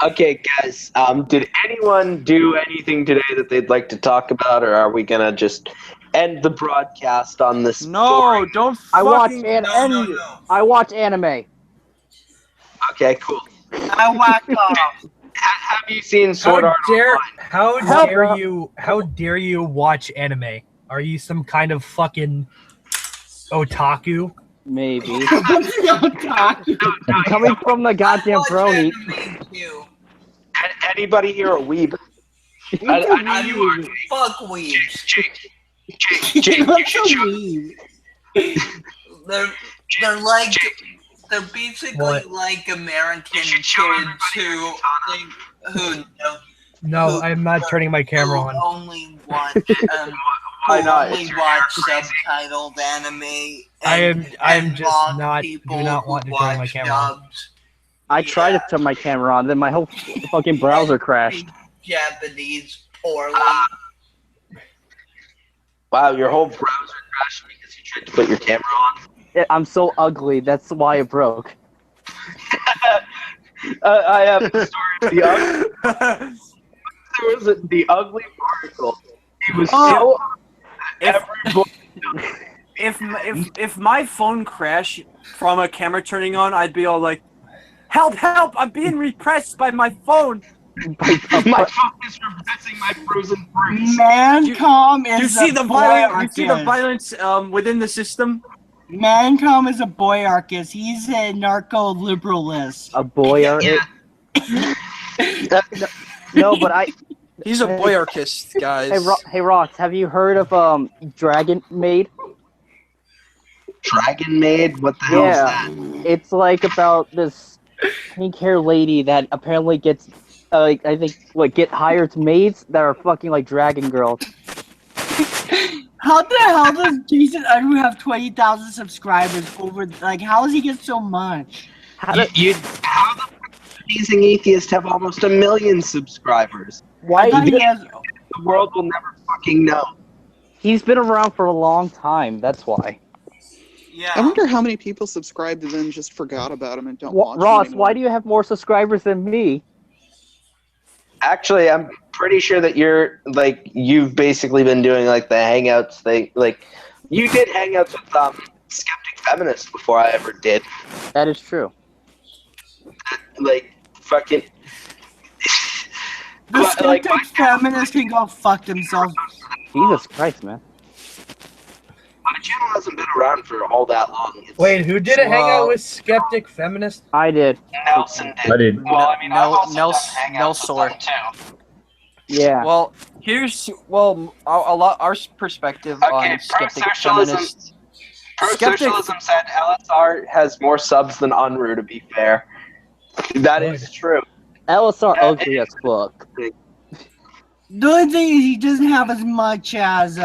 Okay, guys. Did anyone do anything today that they'd like to talk about, or are we gonna just end the broadcast on this? No, don't. I watch anime. Okay, cool. I whacked off. Have you seen Sword Art Online? How dare you watch anime? Are you some kind of fucking otaku? Maybe. Coming from the goddamn brony. Anybody here a weeb? I know you are. Fuck weebs. Jake, you should They're like basically like American kids who No, I'm not turning my camera on. only watch subtitled anime. I'm just not. Do not want to turn my camera on. I tried to turn my camera on, then my whole fucking browser crashed. Japanese poorly. Wow, your whole browser crashed because you tried to put your camera on? I'm so ugly, that's why it broke. I have the story of the ugly. There was the ugly particle. It was so. If my phone crashed from a camera turning on, I'd be all like, "Help! Help! I'm being repressed by my phone." My phone is repressing my frozen fruits. Mancom is You see the violence within the system. Mancom is a boyarchist. He's a narco-liberalist. A boyarchist? No, but He's a boyarchist, guys. Hey, Rox, have you heard of Dragon Maid? Dragon Maid? What the hell is that? It's like about this pink hair lady that apparently gets, I think, get hired maids that are fucking like dragon girls. How the hell does Jason Unruh have 20,000 subscribers over? Like, how does he get so much? How the Amazing Atheist have almost 1 million subscribers? Why? The world will never fucking know. He's been around for a long time. That's why. Yeah. I wonder how many people subscribed and then just forgot about him and don't watch Ross, him why do you have more subscribers than me? Actually, I'm pretty sure that you've basically been doing like the Hangouts thing. Like, you did Hangouts with Skeptic Feminist before I ever did. That is true. Like, fucking. The Skeptic Feminist can go fuck themselves. Jesus Christ, man. My channel hasn't been around for all that long. Wait, who did a hangout with Skeptic Feminist? I did. Nelson did. I did. Well, I mean, Nelsor. Yeah. Well, here's our perspective on Skeptic Feminist. Pro-socialism said LSR has more subs than Unruh, to be fair. That is true. LSR ugly as fuck. The only thing is he doesn't have as much as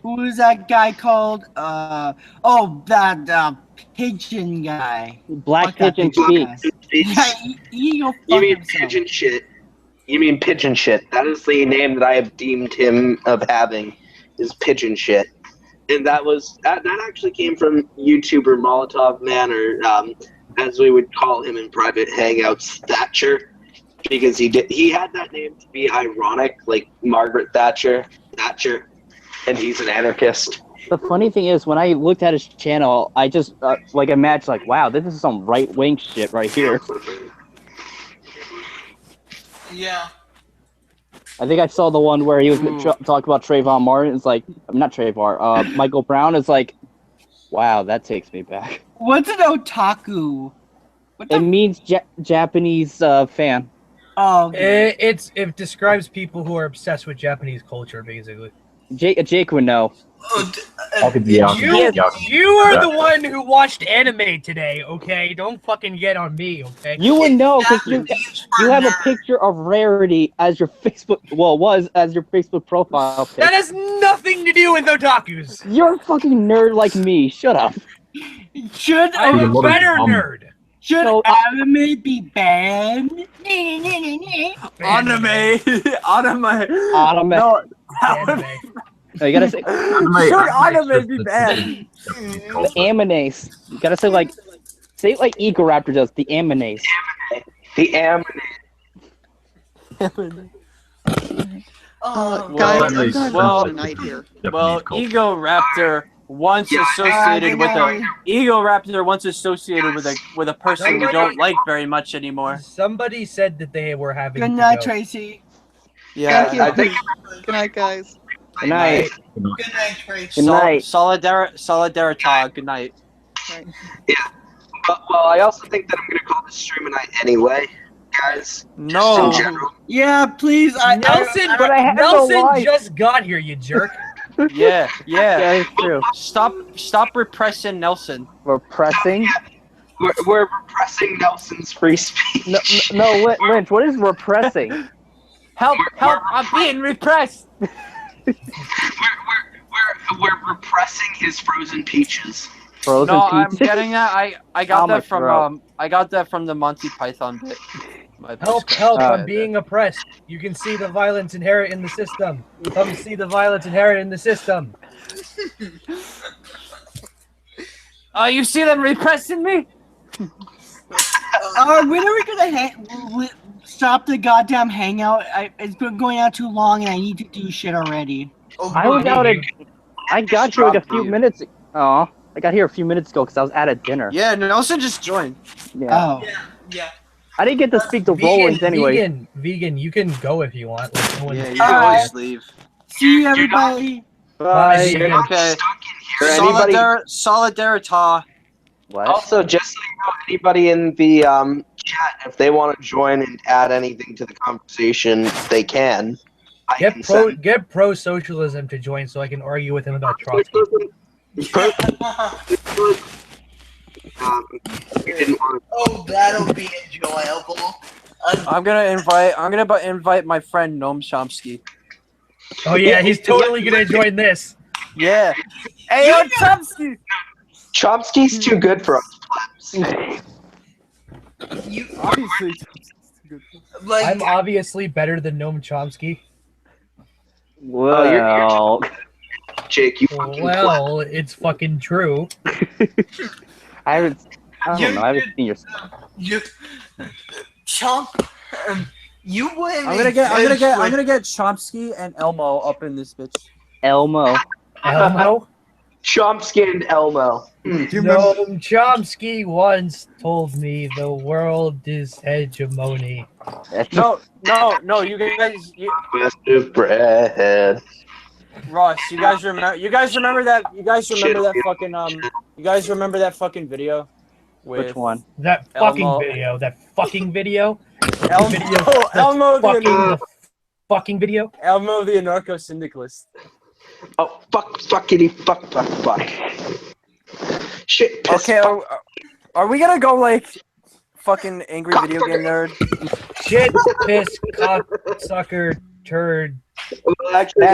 who is that guy called? That pigeon guy. Black Pigeon Speaks. Yeah, he go fuck You mean himself. pigeon shit? You mean pigeon shit? That is the name that I have deemed him of having, is pigeon shit, and that actually came from YouTuber Molotov Man, or as we would call him in private hangouts, Thatcher, because he had that name to be ironic, like Margaret Thatcher. And he's an anarchist. The funny thing is, when I looked at his channel, I just imagined like, wow, this is some right wing shit right here. Yeah. I think I saw the one where he was talking about Trayvon Martin. It's like, not Trayvon, Michael Brown. It's like, wow, that takes me back. What's an otaku? It means Japanese fan. Oh, okay. It describes people who are obsessed with Japanese culture, basically. Jake would know. You are the one who watched anime today, okay? Don't fucking get on me, okay? You would know because you have a picture of Rarity as your Facebook. Well, was as your Facebook profile pic. That has nothing to do with otakus. You're a fucking nerd like me. Shut up. I'm a better nerd. Should anime be banned? Anime. No, you gotta say. Should anime be banned? The Aminace. You gotta say like it like Eco Raptor does. The Aminace. The Aminace. Guys, I'm going for tonight here. Well, Ego Raptor once associated with a person we don't like very much anymore. Somebody said that they were having. Good night, Tracy. Yeah, I think. Good night, guys. Good night. Good night, Tracy. Good night. Solidarita. Good night. Right. Yeah. Well, I also think that I'm gonna call this stream a night anyway, guys. No. Just in general. Yeah, please. Nelson just got here, you jerk. Yeah, it's true. Stop repressing Nelson. Repressing? We're repressing Nelson's free speech. No, Lynch. What is repressing? Help! I'm being repressed. We're repressing his frozen peaches. Frozen no, peaches? I'm getting that. I got that from the Monty Python bit. Help! I'm being oppressed. You can see the violence inherent in the system. Come see the violence inherent in the system. Oh, you see them repressing me? When are we gonna stop the goddamn hangout? It's been going out too long, and I need to do shit already. I was out I got here like a few minutes. Oh, I got here a few minutes ago because I was at a dinner. Yeah, Nelson just joined. Yeah. Oh. Yeah. I didn't get to speak to Rollins anyway. Vegan, you can go if you want. Like, no Yeah, you can always leave. See you, everybody. Bye. Okay. Solidarita. What? Also, just so you know, anybody in the chat, if they want to join and add anything to the conversation, they can. Get pro-socialism to join so I can argue with him about Trotsky. Oh, that'll be enjoyable. I'm gonna invite my friend Noam Chomsky. Oh yeah, he's totally gonna join this. Yeah. Hey, yo, Chomsky. Chomsky's too good for us plebs. Obviously. I'm obviously better than Noam Chomsky. Well, you're Jake, you fucking well, it's fucking true. I don't know. I haven't seen your stuff. Chomp. You win. I'm gonna get Chomsky and Elmo up in this bitch. Elmo. Chomsky and Elmo. Noam Chomsky once told me the world is hegemony. No, you guys. Mr. Bread. Ross, you guys remember that? You guys remember that fucking You guys remember that fucking video? Which one? That fucking video. That fucking video. Elmo the fucking video. Elmo the anarcho-syndicalist. Oh fuckity fuck. Shit. Piss, okay, are we gonna go like fucking angry video game nerd? Shit, piss, cock, sucker, turd. Well, actually,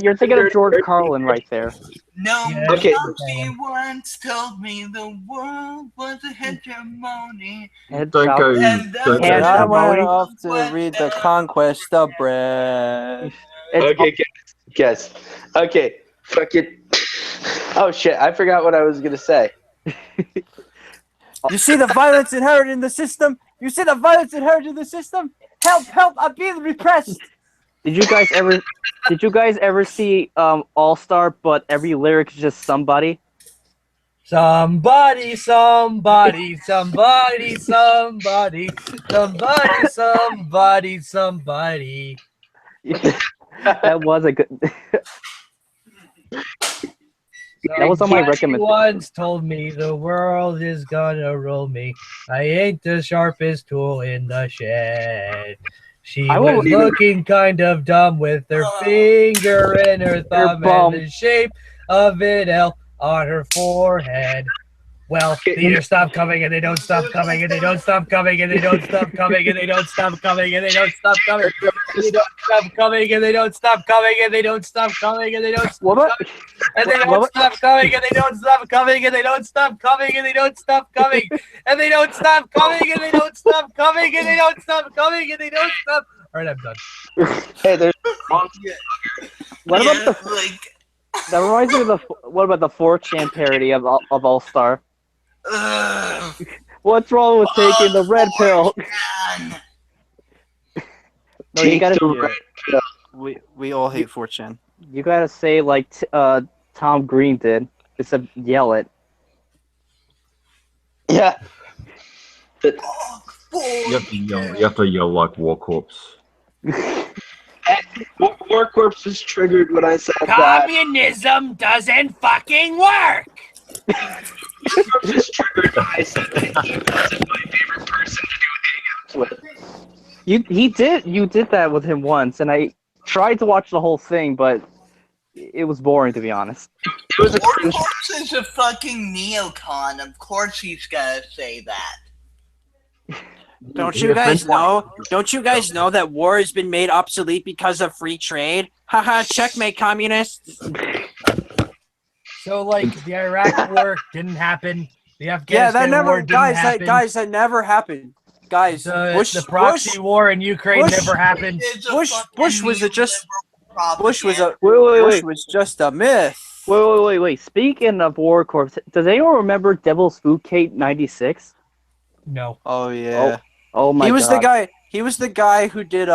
you're thinking of George Carlin right there. No, okay. Chomsky once told me the world was a hegemony. Don't go. And I went off to read The Conquest of Bread. Okay, guys. Okay, fuck it. Oh shit, I forgot what I was gonna say. You see the violence inherent in the system? You see the violence inherent in the system? Help, I'm being repressed. Did you guys ever see All Star, but every lyric is just somebody? Somebody, somebody, somebody, somebody, somebody, somebody, somebody. That was a good. That was on my recommendation. Once told me the world is gonna roll me. I ain't the sharpest tool in the shed. She was looking kind of dumb with her finger and her thumb and the shape of an L on her forehead. Well, they either stop coming and they don't stop coming and they don't stop coming and they don't stop coming and they don't stop coming and they don't stop coming and they don't stop coming and they don't stop coming and they don't stop coming and they don't stop coming and they don't stop coming and they don't stop coming and they don't stop coming and they don't stop coming and they don't stop coming and they don't stop coming and they don't stop coming and they don't stop. All right, I'm done. Hey, there's What about the? That reminds me of the. What about the 4chan parody of All Star? What's wrong with taking the red pill? No, you gotta. We all hate 4chan. You gotta say like Tom Green did. Just yell it. Yeah. You have to yell like War Corpse. War Corpse was triggered when I said Communism doesn't fucking work. War Corpse was triggered when I said that he wasn't my favorite person to do hangouts with. You did that with him once, and I tried to watch the whole thing, but it was boring, to be honest. War Corpse is a fucking neocon. Of course he's gotta say that. Don't you guys know? Don't you guys know that war has been made obsolete because of free trade? Haha, checkmate, communists. So, like, the Iraq War didn't happen. The Afghanistan War didn't happen. That never happened. Guys, the proxy war in Ukraine never happened. Bush was just a myth. Wait. Speaking of War Corps, does anyone remember Devil's Food Cake '96? No. Oh yeah. Oh my god. He was the guy who did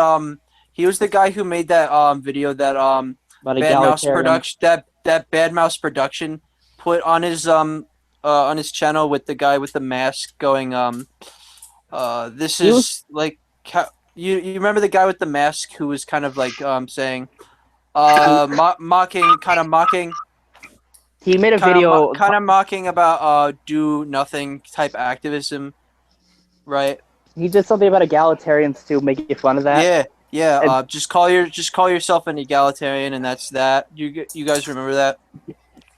he was the guy who made that video that Bad Mouse Production put on his channel with the guy with the mask going this is like you remember the guy with the mask who was kind of like saying mocking. He made a video kind of mocking about do nothing type activism, right? He did something about egalitarians to make fun of that. Yeah. Just call yourself an egalitarian, and that's that. You guys remember that?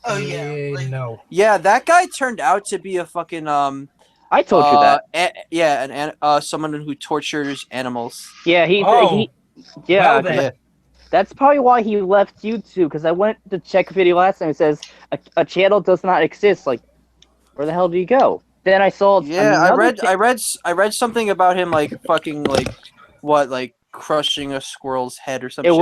Oh yeah. No. Yeah, that guy turned out to be a fucking I told you that. Someone who tortures animals. Yeah, that's probably why he left YouTube, because I went to check a video last time. It says a channel does not exist. Like, where the hell do you go? Then I saw. Yeah, I read something about him like fucking like what like crushing a squirrel's head or something.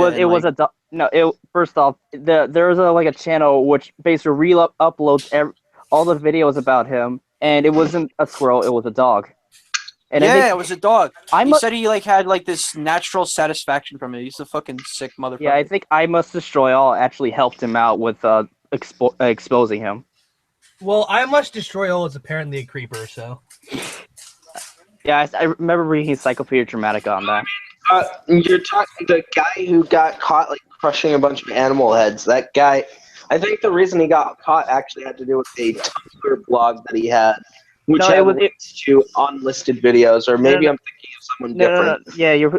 First off, there's a channel which basically uploads all the videos about him, and it wasn't a squirrel, it was a dog. And it was a dog. He said he had this natural satisfaction from it. He's a fucking sick motherfucker. Yeah, I think I Must Destroy All actually helped him out with exposing him. Well, I Must Destroy All is apparently a creeper, so. Yeah, I remember reading Encyclopedia Dramatica on that. You're talking the guy who got caught crushing a bunch of animal heads. That guy, I think the reason he got caught actually had to do with a Tumblr blog that he had, which had links to unlisted videos, or maybe I'm thinking of someone different. Yeah, it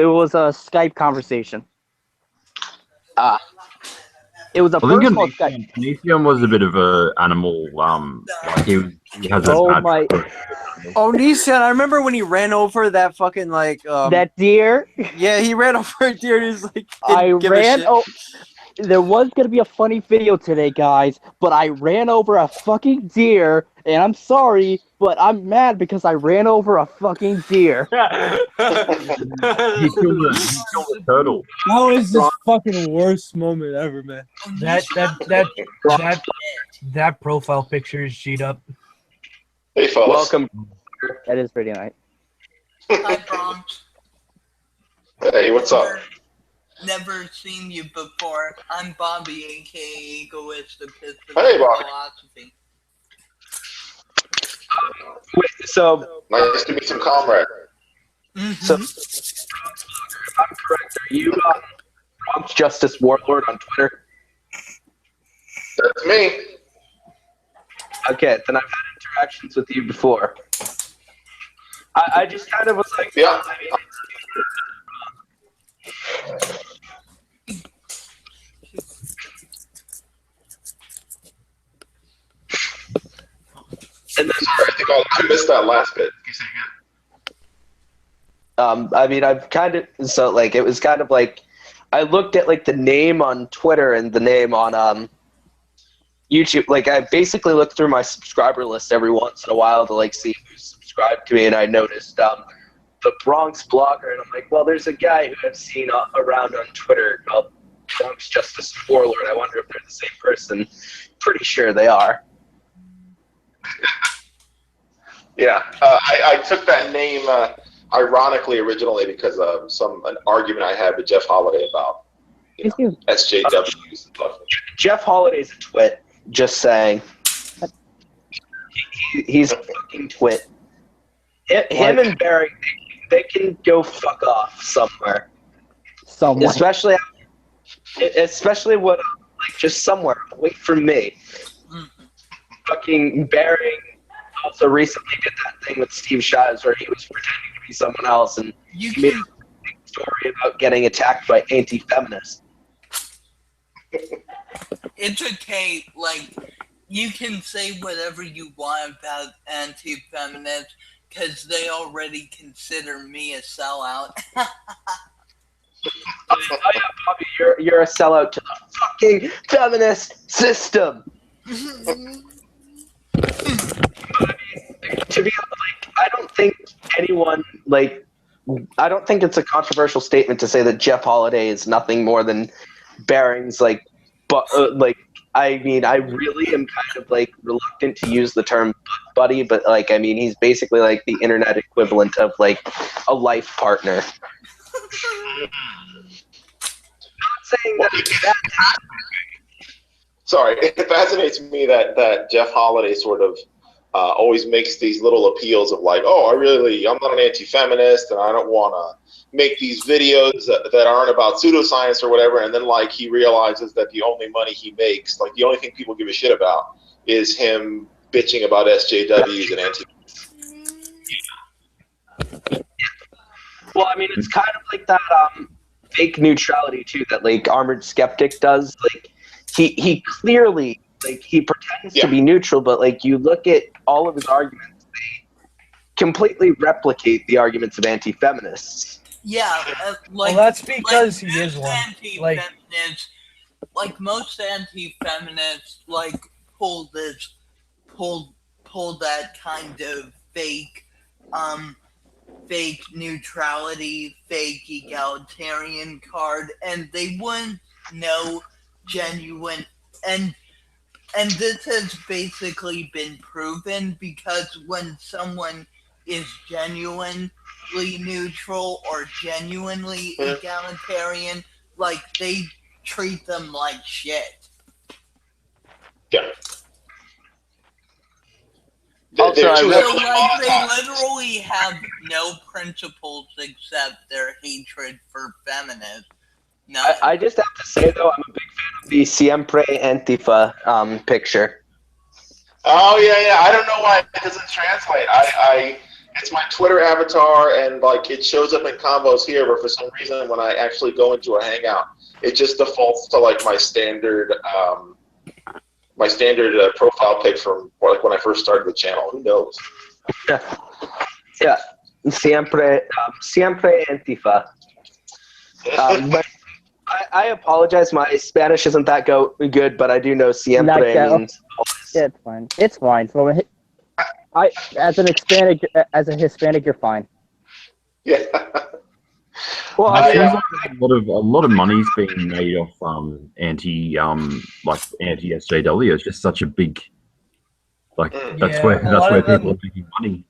was a Skype conversation. It was a personal Skype. Neithium was a bit of a animal. He has a bad. Oh, Nissan! I remember when he ran over that fucking that deer. Yeah, he ran over a deer. And he's like, there was gonna be a funny video today, guys, but I ran over a fucking deer, and I'm sorry, but I'm mad because I ran over a fucking deer. He killed a turtle. That was the fucking worst moment ever, man. That profile picture is G'd up. Hey, fellas. Welcome. That is pretty nice. Hi, Bronx. Hey, what's up? never seen you before. I'm Bobby, aka Egoist, the Pissed Hey, Bobby. Philosophy. Wait, so nice to meet some comrade. So, if I'm correct, are you Bronx Justice Warlord on Twitter? That's me. Okay, then I've had interactions with you before. I just kind of was like, yeah. And then, sorry, I think I missed that last bit. Can you say again? I mean, I've kind of so like it was kind of like I looked at like the name on Twitter and the name on YouTube. Like I basically look through my subscriber list every once in a while to like see who's subscribed to me, and I noticed the Bronx blogger, and I'm like, well, there's a guy who I've seen around on Twitter called Bronx Justice Warlord. I wonder if they're the same person. Pretty sure they are. Yeah, I took that name ironically originally because of an argument I had with Jeff Holiday about SJWs and stuff. Jeff Holiday's a twit. Just saying. He's a fucking twit. Him and Barry, they can go fuck off somewhere. Somewhere. Especially what, like, just somewhere away from me. Fucking Barry also recently did that thing with Steve Shives where he was pretending to be someone else and made a big story about getting attacked by anti-feminists. It's okay, like, you can say whatever you want about anti-feminists because they already consider me a sellout. Bobby, you're a sellout to the fucking feminist system. To be like, I don't think anyone I don't think it's a controversial statement to say that Jeff Holiday is nothing more than Barring's I mean, I really am kind of like reluctant to use the term buddy, but like, I mean, he's basically like the internet equivalent of like a life partner. Not saying that it's bad. Sorry, it fascinates me that Jeff Holiday sort of always makes these little appeals of like, oh, I'm not an anti-feminist and I don't want to make these videos that aren't about pseudoscience or whatever, and then like he realizes that the only money he makes, like the only thing people give a shit about is him bitching about SJWs and anti. Well, I mean, it's kind of like that fake neutrality too that like Armored Skeptic does. Like he clearly like he pretends to be neutral, but like you look at all of his arguments, they completely replicate the arguments of anti-feminists. Yeah, well, that's because he is one. Like most anti-feminists, like pull that kind of fake neutrality, fake egalitarian card, and they wouldn't know genuine. And this has basically been proven because when someone is genuinely neutral or genuinely egalitarian, like they treat them like shit. Yeah. Also, they literally have no principles except their hatred for feminists. No. I just have to say though, I'm a big fan of the Siempre Antifa picture. Oh yeah. I don't know why it doesn't translate. It's my Twitter avatar, and like it shows up in combos here, but for some reason when I actually go into a hangout, it just defaults to like my standard profile pic from like when I first started the channel. Who knows? Yeah. Siempre Antifa. But I apologize. My Spanish isn't that good, but I do know siempre means always. Yeah, it's fine. It's fine. So, as a Hispanic, you're fine. Yeah. Well, it seems like a lot of money's being made off anti SJW. It's just such a big that's where people are making money.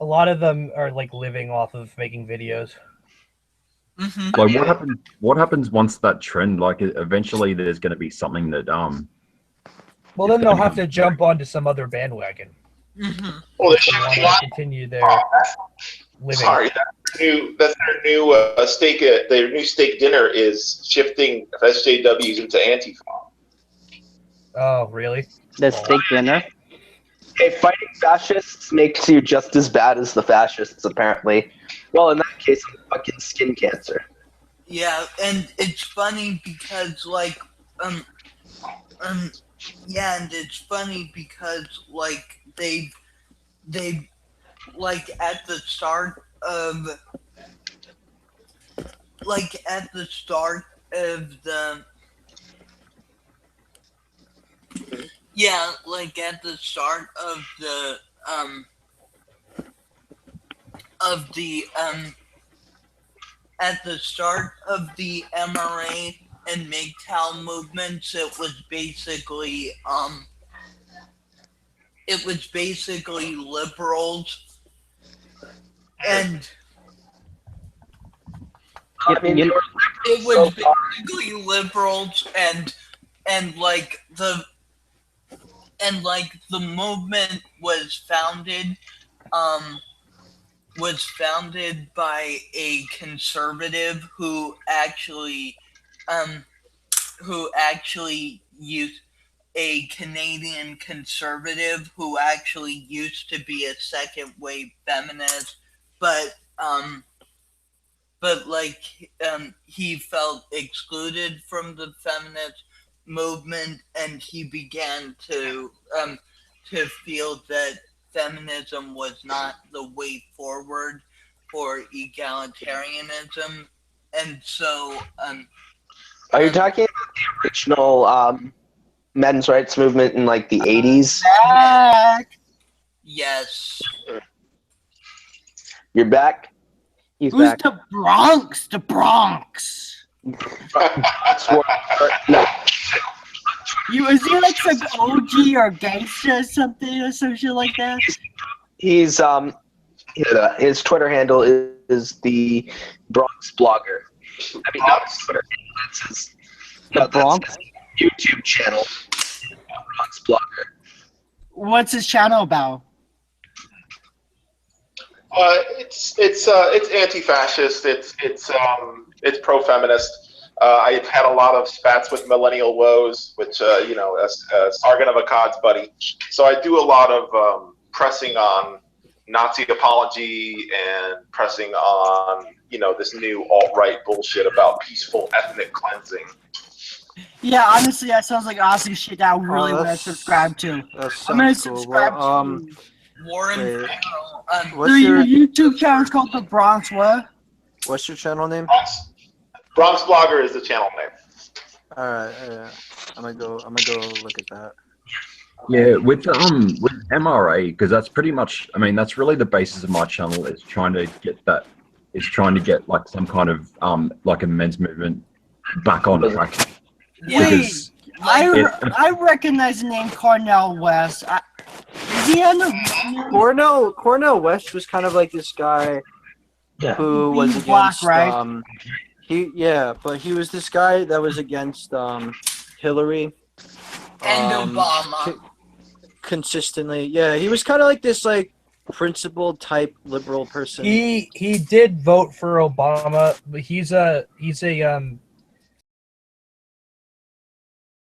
A lot of them are like living off of making videos. Like, what happens? What happens once that trend? Like, eventually, there's going to be something that Well, then they'll have to jump onto some other bandwagon. Well, they If they want to continue their living. Sorry, that's their new steak. Their new steak dinner is shifting SJWs into Antifa. Oh, really? The steak dinner. Hey, fighting fascists makes you just as bad as the fascists, apparently. Well, in that case, fucking skin cancer. Yeah, and it's funny because yeah, and it's funny because they like at the start of the yeah, like at the start of the at the start of the MRA and MGTOW movements, it was basically liberals, and it was basically liberals and the movement was founded by a conservative who actually used a Canadian conservative who actually used to be a second wave feminist, but he felt excluded from the feminist movement, and he began to feel that feminism was not the way forward for egalitarianism, and so Are you talking about the original men's rights movement in like the 80s? Yes. You're back? He's Who's back. the Bronx? The Bronx. No. Is he like some OG or gangster or something or some shit like that? He's his Twitter handle is the Bronx Blogger. I mean, not his Twitter handle. That's his. No, Bronx? that's his YouTube channel. Bronx Blogger. What's his channel about? It's anti-fascist. It's pro-feminist. I've had a lot of spats with millennial woes, which Sargon of Akkad's buddy. So I do a lot of pressing on Nazi apology and pressing on this new alt-right bullshit about peaceful ethnic cleansing. Yeah, honestly, that sounds like awesome shit that I really want to subscribe to. I'm gonna subscribe to Warren. What's your YouTube channel is called The Bronx what? What's your channel name? Bronx Blogger is the channel name. Alright, I'm gonna go look at that. Yeah, with MRA, because that's pretty much, I mean, that's really the basis of my channel, is trying to get like some kind of like a men's movement back on track. Wait, I recognize the name Cornel West. Is he on the Cornel West was kind of like this guy who was against black, right? But he was this guy that was against Hillary and Obama consistently. Yeah, he was kind of like this principled type liberal person. He did vote for Obama, but he's a